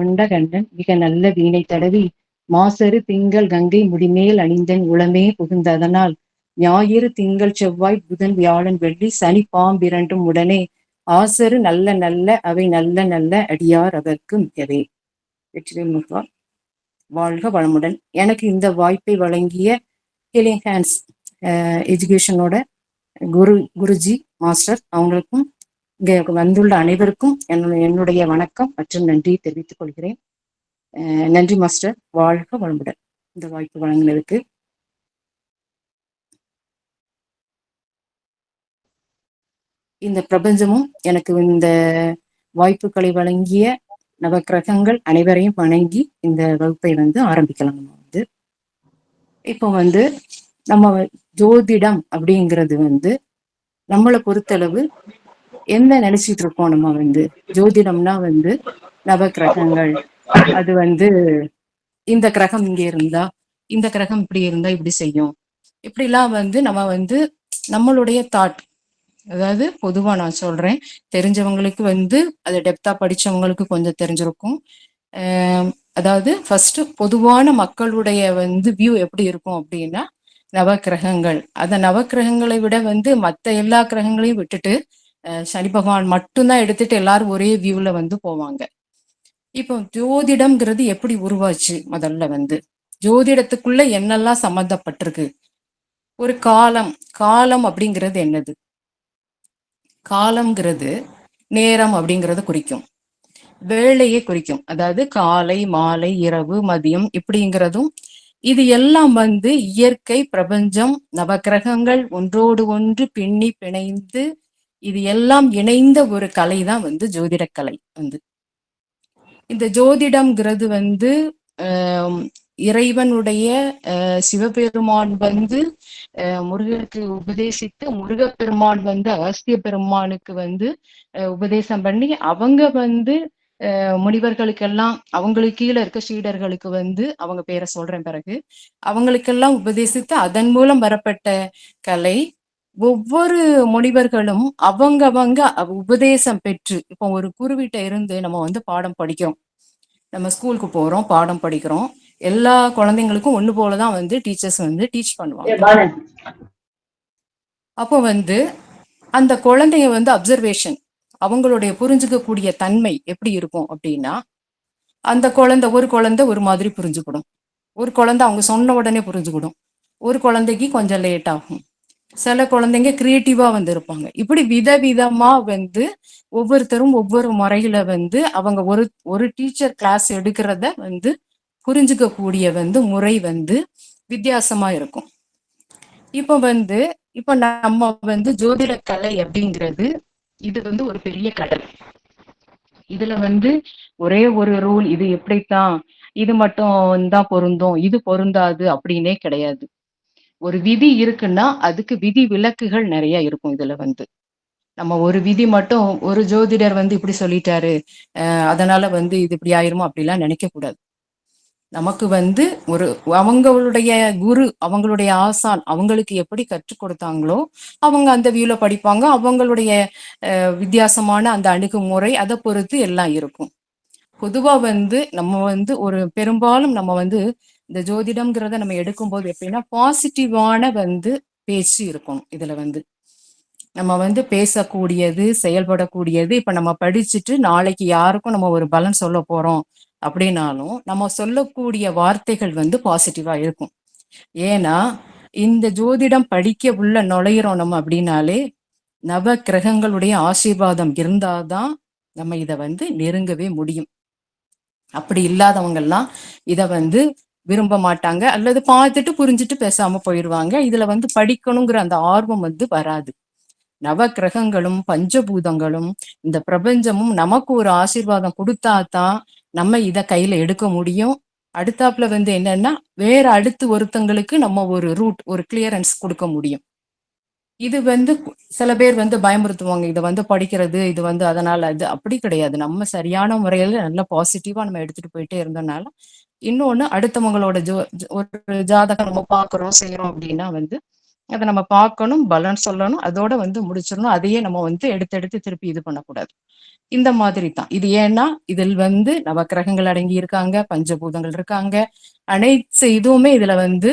கொண்டகண்டன் மிக நல்ல வீணை தடவி மாசறு திங்கள் கங்கை முடிமேல் அணிந்தன் உளமே புகுந்ததனால் ஞாயிறு திங்கள் செவ்வாய் புதன் வியாழன் வெள்ளி சனி பாம்பிரண்டும் உடனே ஆசரு நல்ல நல்ல அவை நல்ல நல்ல அடியார் அவர்க்கு மிகவே. வெற்றிவேல் முருகா வாழ்க வளமுடன். எனக்கு இந்த வாய்ப்பை வழங்கிய ஹீலிங் ஹேண்ட்ஸ் எஜுகேஷனோட குருஜி மாஸ்டர் அவங்களுக்கும் இங்கே வந்துள்ள அனைவருக்கும் என்னுடைய வணக்கம் மற்றும் நன்றி தெரிவித்துக் கொள்கிறேன். நன்றி மாஸ்டர், வாழ்க வளமுடன் இந்த வாய்ப்பு வழங்கினதுக்கு. இந்த பிரபஞ்சமும் எனக்கு இந்த வாய்ப்புகளை வழங்கிய நவக்கிரகங்கள் அனைவரையும் வணங்கி இந்த வகுப்பை ஆரம்பிக்கலாம். நம்ம இப்போ நம்ம ஜோதிடம் அப்படிங்கிறது நம்மளை பொறுத்தளவு என்ன நினைச்சிட்டு இருக்கோம். நம்ம ஜோதிடம்னா நவக்கிரகங்கள், அது இந்த கிரகம் இங்க இருந்தா இந்த கிரகம் இப்படி இருந்தா இப்படி செய்யும், இப்படிலாம் நம்ம நம்மளுடைய தாட், அதாவது பொதுவா நான் சொல்றேன், தெரிஞ்சவங்களுக்கு அது டெப்தா படிச்சவங்களுக்கு கொஞ்சம் தெரிஞ்சிருக்கும். அதாவது ஃபர்ஸ்ட் பொதுவான மக்களுடைய வியூ எப்படி இருக்கும் அப்படின்னா, நவக்கிரகங்கள், அந்த நவக்கிரகங்களை விட மற்ற எல்லா கிரகங்களையும் விட்டுட்டு சனி பகவான் மட்டும்தான் எடுத்துட்டு எல்லாரும் ஒரே வியூல போவாங்க. இப்போ ஜோதிடம்ங்கிறது எப்படி உருவாச்சு? முதல்ல ஜோதிடத்துக்குள்ள என்னெல்லாம் சம்பந்தப்பட்டிருக்கு? ஒரு காலம் அப்படிங்கிறது என்னது? காலம்ங்கிறது நேரம் அப்படிங்கறத குறிக்கும், வேலையை குறிக்கும். அதாவது காலை மாலை இரவு மதியம் இப்படிங்கிறதும், இது எல்லாம் இயற்கை பிரபஞ்சம் நவக்கிரகங்கள் ஒன்றோடு ஒன்று பின்னி பிணைந்து இது எல்லாம் இணைந்த ஒரு கலை தான் ஜோதிட கலை. இந்த ஜோதிடம்ங்கிறது இறைவனுடைய சிவபெருமான் முருகனுக்கு உபதேசித்து, முருகப்பெருமான் அகஸ்திய பெருமானுக்கு உபதேசம் பண்ணி, அவங்க முனிவர்களுக்கெல்லாம் அவங்களுக்கு கீழே இருக்க சீடர்களுக்கு அவங்க பேரை சொல்றேன் பிறகு, அவங்களுக்கெல்லாம் உபதேசித்து அதன் மூலம் வரப்பட்ட கலை. ஒவ்வொரு முனிவர்களும் அவங்க உபதேசம் பெற்று, இப்போ ஒரு குருவிட்ட இருந்து நம்ம பாடம் படிக்கிறோம், நம்ம ஸ்கூலுக்கு போறோம், பாடம் படிக்கிறோம், எல்லா குழந்தைங்களுக்கும் ஒண்ணு போலதான் டீச்சர்ஸ் டீச் பண்ணுவாங்க. அப்போ அந்த குழந்தைங்க அப்சர்வேஷன், அவங்களுடைய புரிஞ்சுக்கக்கூடிய தன்மை எப்படி இருக்கும் அப்படின்னா, அந்த ஒரு குழந்தை ஒரு மாதிரி புரிஞ்சுக்கிடும், ஒரு குழந்தை அவங்க சொன்ன உடனே புரிஞ்சுக்கிடும், ஒரு குழந்தைக்கு கொஞ்சம் லேட் ஆகும், சில குழந்தைங்க கிரியேட்டிவா இருப்பாங்க. இப்படி விதவிதமா ஒவ்வொருத்தரும் ஒவ்வொரு முறையில அவங்க ஒரு டீச்சர் கிளாஸ் எடுக்கிறத புரிஞ்சுக்க கூடிய முறை வித்தியாசமா இருக்கும். இப்ப நம்ம ஜோதிட கலை அப்படிங்கிறது இது ஒரு பெரிய கடல். இதுல ஒரே ஒரு ரூல், இது எப்படித்தான், இது மட்டும் தான் பொருந்தும், இது பொருந்தாது அப்படின்னே கிடையாது. ஒரு விதி இருக்குன்னா அதுக்கு விதி விலக்குகள் நிறைய இருக்கும். இதுல நம்ம ஒரு விதி மட்டும், ஒரு ஜோதிடர் இப்படி சொல்லிட்டாரு அதனால இது இப்படி ஆயிருமோ அப்படிலாம் நினைக்க கூடாது. நமக்கு ஒரு அவங்களுடைய குரு, அவங்களுடைய ஆசான் அவங்களுக்கு எப்படி கற்றுக் கொடுத்தாங்களோ அவங்க அந்த வியூல படிப்பாங்க. அவங்களுடைய வித்தியாசமான அந்த அணுகுமுறை, அதை பொறுத்து எல்லாம் இருக்கும். பொதுவா நம்ம ஒரு பெரும்பாலும் நம்ம இந்த ஜோதிடம்ங்கிறத நம்ம எடுக்கும்போது எப்படின்னா பாசிட்டிவான பேச்சு இருக்கும். இதுல நம்ம பேசக்கூடியது, செயல்படக்கூடியது. இப்ப நம்ம படிச்சுட்டு நாளைக்கு யாருக்கும் நம்ம ஒரு பலன் சொல்ல போறோம் அப்படின்னாலும் நம்ம சொல்லக்கூடிய வார்த்தைகள் பாசிட்டிவா இருக்கும். ஏன்னா இந்த ஜோதிடம் படிக்க உள்ள நுழையிறோம் நம்ம அப்படின்னாலே நவ கிரகங்களுடைய ஆசீர்வாதம் இருந்தாதான் நம்ம இதை நெருங்கவே முடியும். அப்படி இல்லாதவங்க எல்லாம் இத விரும்ப மாட்டாங்க, அல்லது பார்த்துட்டு புரிஞ்சுட்டு பேசாம போயிடுவாங்க. இதுல படிக்கணுங்கிற அந்த ஆர்வம் வராது. நவ கிரகங்களும் பஞ்சபூதங்களும் இந்த பிரபஞ்சமும் நமக்கு ஒரு ஆசீர்வாதம் கொடுத்தாதான் நம்ம இத கையில எடுக்க முடியும். அடுத்தாப்புல என்னன்னா, வேற அடுத்து ஒருத்தங்களுக்கு நம்ம ஒரு ரூட், ஒரு கிளியரன்ஸ் கொடுக்க முடியும். இது சில பேர் பயமுறுத்துவாங்க, இதை படிக்கிறது இது அதனால அது அப்படி கிடையாது. நம்ம சரியான முறையில நல்ல பாசிட்டிவா நம்ம எடுத்துட்டு போயிட்டே இருந்தனால. இன்னொன்னு, அடுத்தவங்களோட ஒரு ஜாதகம் நம்ம பாக்குறோம் செய்யறோம் அப்படின்னா அத நம்ம பார்க்கணும், பலன் சொல்லணும், அதோட வந்து முடிச்சிடணும். அதையே நம்ம வந்து எடுத்து எடுத்து திருப்பி இது பண்ணக்கூடாது. இந்த மாதிரி தான். இது ஏன்னா, இதில் வந்து நவக்கிரகங்கள் அடங்கி இருக்காங்க, பஞ்சபூதங்கள் இருக்காங்க. அனைத்து இதுவுமே இதுல வந்து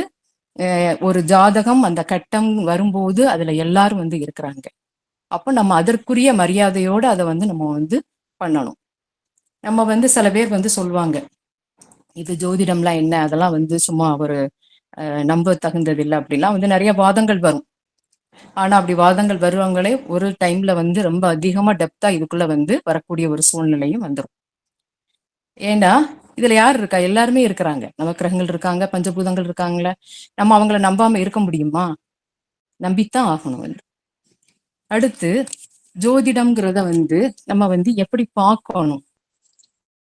ஒரு ஜாதகம் அந்த கட்டம் வரும்போது அதுல எல்லாரும் வந்து இருக்கிறாங்க. அப்ப நம்ம அதற்குரிய மரியாதையோட அத வந்து நம்ம வந்து பண்ணணும். நம்ம வந்து சில பேர் வந்து சொல்லுவாங்க, இது ஜோதிடம்லாம் என்ன? அதெல்லாம் வந்து சும்மா ஒரு நம்ப தகுந்தது இல்ல அப்படிலாம் வந்து நிறைய வாதங்கள் வரும். ஆனா அப்படி வாதங்கள் வருவங்களே ஒரு டைம்ல வந்து ரொம்ப அதிகமா டெப்தா இதுக்குள்ள வந்து வரக்கூடிய ஒரு சூழ்நிலையும் வந்துரும். ஏன்னா இதுல யார் இருக்கா? எல்லாருமே இருக்கிறாங்க. நவக்கிரகங்கள் இருக்காங்க, பஞ்சபூதங்கள் இருக்காங்களே. நம்ம அவங்கள நம்பாம இருக்க முடியுமா? நம்பித்தான் ஆகணும் வந்து. அடுத்து ஜோதிடம்ங்கிறத வந்து நம்ம வந்து எப்படி பார்க்கணும்?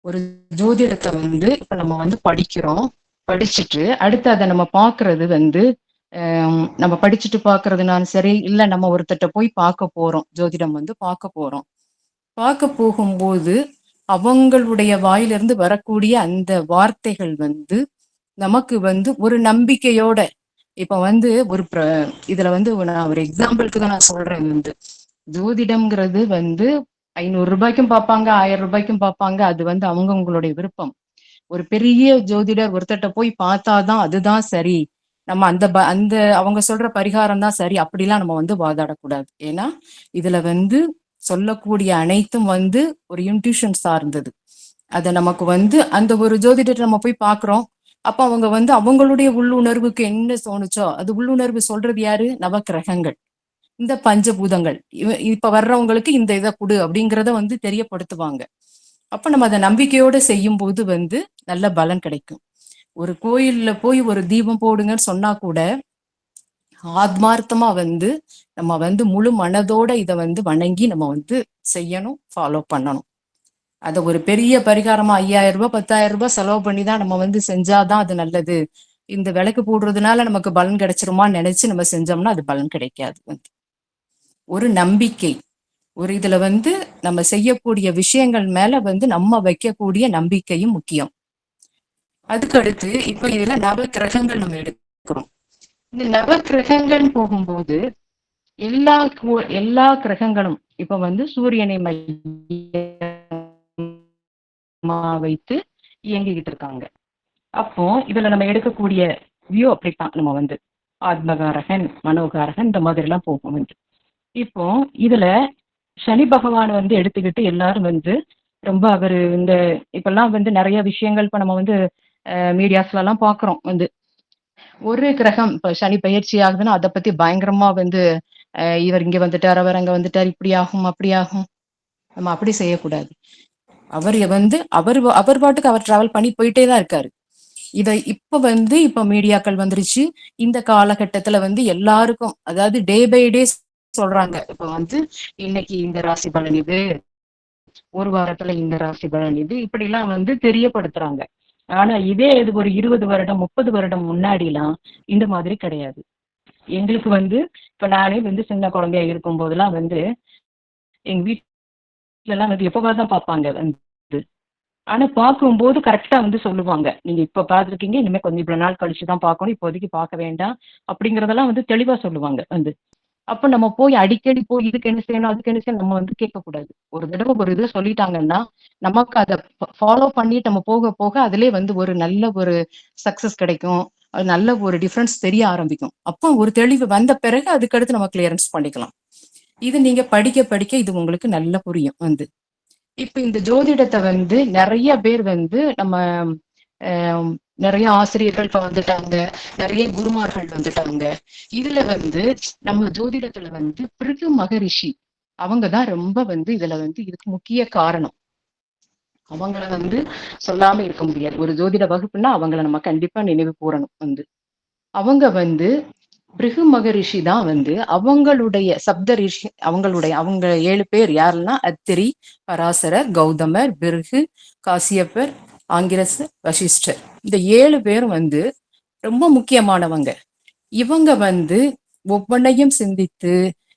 ஒரு ஜோதிடத்தை வந்து இப்ப நம்ம வந்து படிக்கிறோம். படிச்சுட்டு அடுத்து அதை நம்ம பாக்குறது வந்து நம்ம படிச்சுட்டு பாக்குறதுனாலும் சரி, இல்ல நம்ம ஒருத்தட்ட போய் பார்க்க போறோம், ஜோதிடம் வந்து பார்க்க போறோம். பார்க்க போகும்போது அவங்களுடைய வாயிலிருந்து வரக்கூடிய அந்த வார்த்தைகள் வந்து நமக்கு வந்து ஒரு நம்பிக்கையோட, இப்ப வந்து ஒரு இதுல வந்து நான் ஒரு எக்ஸாம்பிளுக்கு தான் நான் சொல்றேன் வந்து, ஜோதிடம்ங்கிறது வந்து 500 ரூபாய்க்கும் பார்ப்பாங்க, 1000 ரூபாய்க்கும் பார்ப்பாங்க. அது வந்து அவங்கவுங்களுடைய விருப்பம். ஒரு பெரிய ஜோதிடர் ஒருத்தட்ட போய் பார்த்தாதான் அதுதான் சரி, நம்ம அந்த அவங்க சொல்ற பரிகாரம் தான் சரி, அப்படிலாம் நம்ம வந்து வாதாடக்கூடாது. ஏன்னா இதுல வந்து சொல்லக்கூடிய அனைத்தும் வந்து ஒரு இன்ட்யூஷன் சார்ந்தது. அத நமக்கு வந்து அந்த ஒரு ஜோதிடர் நம்ம போய் பாக்குறோம். அப்ப அவங்க வந்து அவங்களுடைய உள்ளுணர்வுக்கு என்ன தோணுச்சோ, அது உள்ளுணர்வு சொல்றது யாரு? நவக்கிரகங்கள், இந்த பஞ்சபூதங்கள். இப்ப வர்றவங்களுக்கு இந்த இதை கொடு அப்படிங்கிறத வந்து தெரியப்படுத்துவாங்க. அப்ப நம்ம அதை நம்பிக்கையோட செய்யும் போது வந்து நல்ல பலன் கிடைக்கும். ஒரு கோயில்ல போய் ஒரு தீபம் போடுங்கன்னு சொன்னா கூட ஆத்மார்த்தமா வந்து நம்ம வந்து முழு மனதோட இதை வந்து வணங்கி நம்ம வந்து செய்யணும், ஃபாலோ பண்ணணும். அத ஒரு பெரிய பரிகாரமா 5000 ரூபாய் 10,000 ரூபாய் செலவு பண்ணி தான் நம்ம வந்து செஞ்சாதான் அது நல்லது, இந்த விளக்கு போடுறதுனால நமக்கு பலன் கிடைச்சிருமான்னு நினைச்சு நம்ம செஞ்சோம்னா அது பலன் கிடைக்காது. வந்து ஒரு நம்பிக்கை, ஒரு இதுல வந்து நம்ம செய்யக்கூடிய விஷயங்கள் மேல வந்து நம்ம வைக்கக்கூடிய நம்பிக்கையும் முக்கியம். அதுக்கு அடுத்து இப்ப இதுல நவ கிரகங்கள் நம்ம எடுக்கிறோம். இந்த நவ கிரகங்கள் போகும்போது எல்லா எல்லா கிரகங்களும் இப்ப வந்து சூரியனை மையமா வைத்து இயங்கிக்கிட்டு இருக்காங்க. அப்போ இதுல நம்ம எடுக்கக்கூடிய வியூ அப்படித்தான். நம்ம வந்து ஆத்மகாரகன், மனோகாரகன் இந்த மாதிரி எல்லாம் போகும் வந்து. இப்போ இதுல சனி பகவான் வந்து எடுத்துக்கிட்டு எல்லாரும் வந்து ரொம்ப அவரு இந்த இப்பெல்லாம் வந்து நிறைய விஷயங்கள் இப்ப நம்ம வந்து மீடியாஸ்ல எல்லாம் பாக்குறோம் வந்து, ஒரு கிரகம் இப்ப சனி பயிற்சி ஆகுதுன்னா அதை பத்தி பயங்கரமா வந்து இவர் இங்க வந்துட்டார், அவர் அங்க வந்துட்டார், இப்படி ஆகும் அப்படி ஆகும். நம்ம அப்படி செய்யக்கூடாது. அவர் வந்து அவர் அவர் பாட்டுக்கு அவர் டிராவல் பண்ணி போயிட்டே தான் இருக்காரு. இப்ப மீடியாக்கள் வந்துருச்சு. இந்த காலகட்டத்துல வந்து எல்லாருக்கும், அதாவது டே பை டே சொல்றாங்க. இப்ப வந்து இன்னைக்கு இந்த ராசி பலன் இது, ஒரு வாரத்துல இந்த ராசி பலன் இது, இப்படி எல்லாம் வந்து தெரியப்படுத்துறாங்க. ஆனா இதே இது ஒரு 20 வருடம் 30 வருடம் முன்னாடி எல்லாம் இந்த மாதிரி கிடையாது. எங்களுக்கு வந்து இப்ப நானே வந்து சின்ன குழந்தையா இருக்கும் போதெல்லாம் வந்து எங்க வீட்டுல எல்லாம் வந்து எப்பவாதான் பார்ப்பாங்க வந்து. ஆனா பார்க்கும்போது கரெக்டா வந்து சொல்லுவாங்க, நீங்க இப்ப பாத்துருக்கீங்க, இனிமே கொஞ்சம் இவ்வளவு நாள் கழிச்சுதான் பார்க்கணும், இப்போதைக்கு பார்க்க வேண்டாம் அப்படிங்கறதெல்லாம் வந்து தெளிவா சொல்லுவாங்க வந்து. அப்ப நம்ம போய் அடிக்கடி போய் இதுக்கு என்ன செய்யணும் அதுக்கு என்ன செய்யணும் நம்ம வந்து கேட்கக்கூடாது. ஒரு தடவை ஒரு இது சொல்லிட்டாங்கன்னா நமக்கு அதை ஃபாலோ பண்ணிட்டு நம்ம போக போக அதுலயே வந்து ஒரு நல்ல ஒரு சக்சஸ் கிடைக்கும். அது நல்ல ஒரு டிஃபரன்ஸ் தெரிய ஆரம்பிக்கும். அப்போ ஒரு தெளிவு வந்த பிறகு அதுக்கடுத்து நம்ம கிளியரன்ஸ் பண்ணிக்கலாம். இது நீங்க படிக்க படிக்க இது உங்களுக்கு நல்லா புரியும் வந்து. இப்ப இந்த ஜோதிடத்தை வந்து நிறைய பேர் வந்து நம்ம நிறைய ஆசிரியர்கள் இப்ப வந்துட்டாங்க, நிறைய குருமார்கள் வந்துட்டாங்க. இதுல வந்து நம்ம ஜோதிடத்துல வந்து பிருகு மகரிஷி அவங்கதான் ரொம்ப வந்து இதுல வந்து இதுக்கு முக்கிய காரணம். அவங்கள வந்து சொல்லாம இருக்க முடியாது. ஒரு ஜோதிட வகுப்புன்னா அவங்கள நம்ம கண்டிப்பா நினைவு கூறணும் வந்து. அவங்க வந்து பிருகு மகரிஷி தான் வந்து அவங்களுடைய சப்த ரிஷி, அவங்க 7 பேர் யாருன்னா அத்திரி, பராசரர், கௌதமர், பிருகு, காசியப்பர், ஆங்கிரசர், வசிஷ்டர். இந்த 7 பேரும் வந்து ரொம்ப முக்கியமானவங்க. இவங்க வந்து ஒவ்வொன்னையும் சிந்தித்து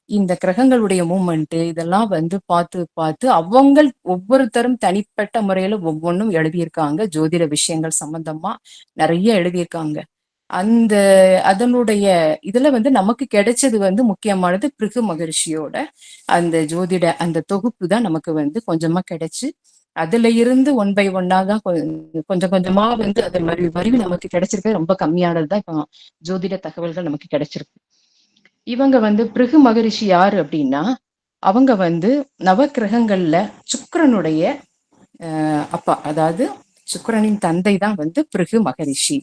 இந்த கிரகங்களுடைய மூமெண்ட் இதெல்லாம் வந்து பார்த்து பார்த்து அவங்க ஒவ்வொருத்தரும் தனிப்பட்ட முறையில ஒவ்வொன்றும் எழுதியிருக்காங்க. ஜோதிட விஷயங்கள் சம்பந்தமா நிறைய எழுதியிருக்காங்க. அந்த அதனுடைய இதுல வந்து நமக்கு கிடைச்சது வந்து முக்கியமானது பிருகு மகரிஷியோட அந்த ஜோதிட அந்த தொகுப்பு தான் நமக்கு வந்து கொஞ்சமா கிடைச்சு, அதுல இருந்து ஒன் பை ஒன்னா தான் கொஞ்சம் கொஞ்சமா வந்து அது மறுவி நமக்கு கிடைச்சிருக்க ரொம்ப கம்மியானதுதான் இப்போ ஜோதிட தகவல்கள் நமக்கு கிடைச்சிருக்கு. இவங்க வந்து பிருகு மகரிஷி யாரு அப்படின்னா, அவங்க வந்து நவக்கிரகங்கள்ல சுக்கிரனுடைய அப்பா, அதாவது சுக்கிரனின் தந்தை தான் வந்து பிருகு மகரிஷி.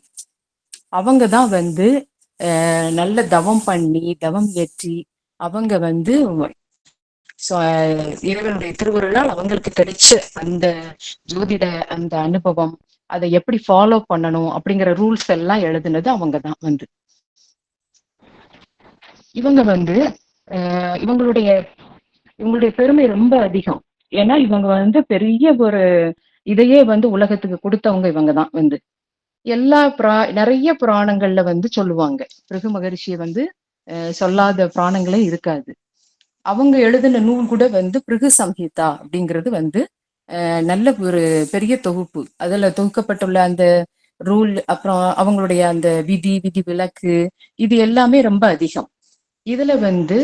அவங்க தான் வந்து நல்ல தவம் பண்ணி தவம் ஏற்றி அவங்க வந்து இறைவனுடைய திருவுருளால் அவங்களுக்கு கிடைச்ச அந்த ஜோதிட அந்த அனுபவம், அதை எப்படி ஃபாலோ பண்ணணும் அப்படிங்கிற ரூல்ஸ் எல்லாம் எழுதுனது அவங்க தான் வந்து. இவங்க வந்து இவங்களுடைய இவங்களுடைய பெருமை ரொம்ப அதிகம். ஏன்னா இவங்க வந்து பெரிய ஒரு இதையே வந்து உலகத்துக்கு கொடுத்தவங்க இவங்க தான் வந்து. எல்லா நிறைய புராணங்கள்ல வந்து சொல்லுவாங்க. பிருகு மகரிஷியை வந்து சொல்லாத புராணங்களே இருக்காது. அவங்க எழுதின நூல் கூட வந்து பிருகு சம்ஹிதா அப்படிங்கிறது வந்து நல்ல ஒரு பெரிய தொகுப்பு. அதுல தொகுக்கப்பட்டுள்ள அந்த ரூல், அப்புறம் அவங்களுடைய அந்த விதி விலக்கு, இது எல்லாமே ரொம்ப அதிகம். இதுல வந்து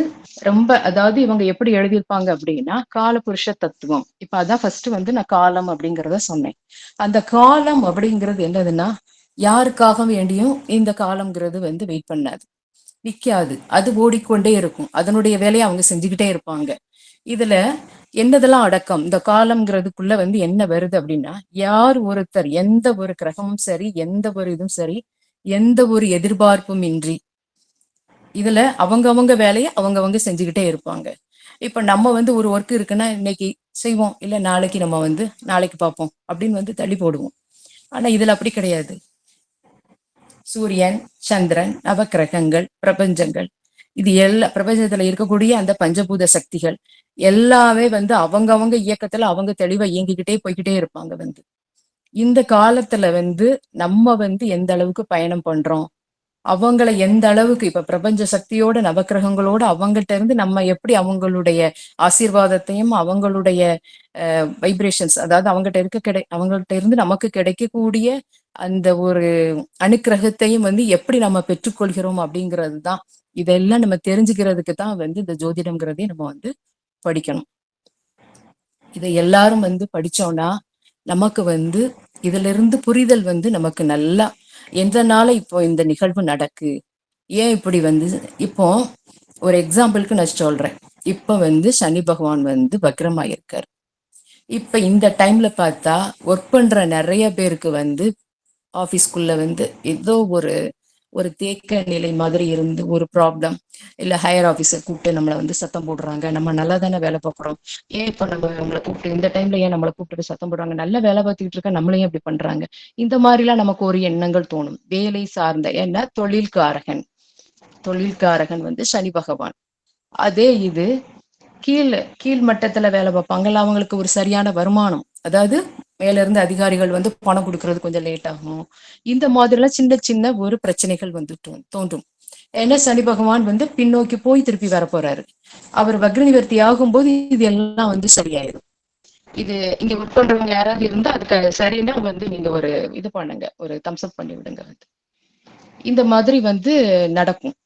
ரொம்ப, அதாவது இவங்க எப்படி எழுதியிருப்பாங்க அப்படின்னா, காலபுருஷ தத்துவம். இப்ப அதான் ஃபர்ஸ்ட் வந்து நான் காலம் அப்படிங்கிறத சொன்னேன். அந்த காலம் அப்படிங்கிறது என்னதுன்னா, யாருக்காக வேண்டியும் இந்த காலம்ங்கிறது வந்து வெயிட் பண்ணாது, நிக்காது, அது ஓடிக்கொண்டே இருக்கும். அதனுடைய வேலையை அவங்க செஞ்சுக்கிட்டே இருப்பாங்க. இதுல என்னதெல்லாம் அடக்கம், இந்த காலம்ங்கிறதுக்குள்ள வந்து என்ன வருது அப்படின்னா, யார் ஒருத்தர் எந்த ஒரு கிரகமும் சரி, எந்த ஒரு இதுவும் சரி, எந்த ஒரு எதிர்பார்ப்பும் இன்றி இதுல அவங்க வேலையை அவங்க செஞ்சுக்கிட்டே இருப்பாங்க. இப்ப நம்ம வந்து ஒரு ஒர்க் இருக்குன்னா இன்னைக்கு செய்வோம், இல்ல நாளைக்கு நம்ம வந்து நாளைக்கு பார்ப்போம் அப்படின்னு வந்து தள்ளி போடுவோம். ஆனா இதுல அப்படி கிடையாது. சூரியன், சந்திரன், நவக்கிரகங்கள், பிரபஞ்சங்கள், இது எல்லா பிரபஞ்சத்துல இருக்கக்கூடிய அந்த பஞ்சபூத சக்திகள் எல்லாமே வந்து அவங்க இயக்கத்துல அவங்க தெளிவா இயங்கிக்கிட்டே போய்கிட்டே இருப்பாங்க வந்து. இந்த காலத்துல வந்து நம்ம வந்து எந்த அளவுக்கு பயணம் பண்றோம், அவங்களை எந்த அளவுக்கு இப்ப பிரபஞ்ச சக்தியோட நவக்கிரகங்களோட அவங்கள்ட்ட இருந்து நம்ம எப்படி அவங்களுடைய ஆசீர்வாதத்தையும் அவங்களுடைய வைப்ரேஷன்ஸ், அதாவது அவங்கள்ட்ட இருந்து நமக்கு கிடைக்கக்கூடிய அந்த ஒரு அணுக்கிரகத்தையும் வந்து எப்படி நம்ம பெற்றுக்கொள்கிறோம் அப்படிங்கிறது தான். இதெல்லாம் நம்ம தெரிஞ்சுக்கிறதுக்கு தான் வந்து இந்த ஜோதிடம்ங்கிறதையும் நம்ம வந்து படிக்கணும். இதை எல்லாரும் வந்து படிச்சோம்னா நமக்கு வந்து இதுல இருந்து புரிதல் வந்து நமக்கு நல்லா, எந்தனால இப்போ இந்த நிகழ்வு நடக்கு, ஏன் இப்படி வந்து, இப்போ ஒரு எக்ஸாம்பிளுக்கு நான் சொல்றேன். இப்ப வந்து சனி பகவான் வந்து வக்ரமாயிருக்காரு. இப்ப இந்த டைம்ல பார்த்தா ஒர்க் பண்ற நிறைய பேருக்கு வந்து ஆபீஸ்க்குள்ள வந்து ஏதோ ஒரு ஒரு தேக்க நிலை மாதிரி இருந்து ஒரு ப்ராப்ளம், இல்ல ஹையர் ஆபீஸர் கூப்பிட்டு நம்மளை வந்து சத்தம் போடுறாங்க. நம்ம நல்லா தானே வேலை பார்க்குறோம், ஏன் இப்ப நம்ம நம்மளை கூப்பிட்டு இந்த டைம்ல ஏன் நம்மளை கூப்பிட்டு சத்தம் போடுறாங்க, நல்ல வேலை பார்த்துக்கிட்டு இருக்க நம்மளையும் இப்படி பண்றாங்க. இந்த மாதிரிலாம் நமக்கு ஒரு எண்ணங்கள் தோணும். வேலை சார்ந்த, ஏன்னா தொழில்காரகன் வந்து சனி பகவான். அதே இது கீழ் மட்டத்துல வேலை பார்ப்பாங்கல்ல, அவங்களுக்கு ஒரு சரியான வருமானம், அதாவது மேல இருந்து அதிகாரிகள் வந்து பணம் கொடுக்கறது கொஞ்சம் லேட் ஆகும். இந்த மாதிரி எல்லாம் சின்ன சின்ன ஒரு பிரச்சனைகள் வந்து தோன்றும். ஏன்னா சனி பகவான் வந்து பின்னோக்கி போய் திருப்பி வர போறாரு. அவர் வக்ர நிவர்த்தி ஆகும்போது இது எல்லாம் வந்து சரியாயிடும். இது இங்க ஒர்க் பண்றவங்க யாராவது இருந்தா அதுக்கு சரின்னா வந்து நீங்க ஒரு இது பண்ணுங்க, ஒரு தம்ஸ் அப் பண்ணி விடுங்க. இந்த மாதிரி வந்து நடக்கும்.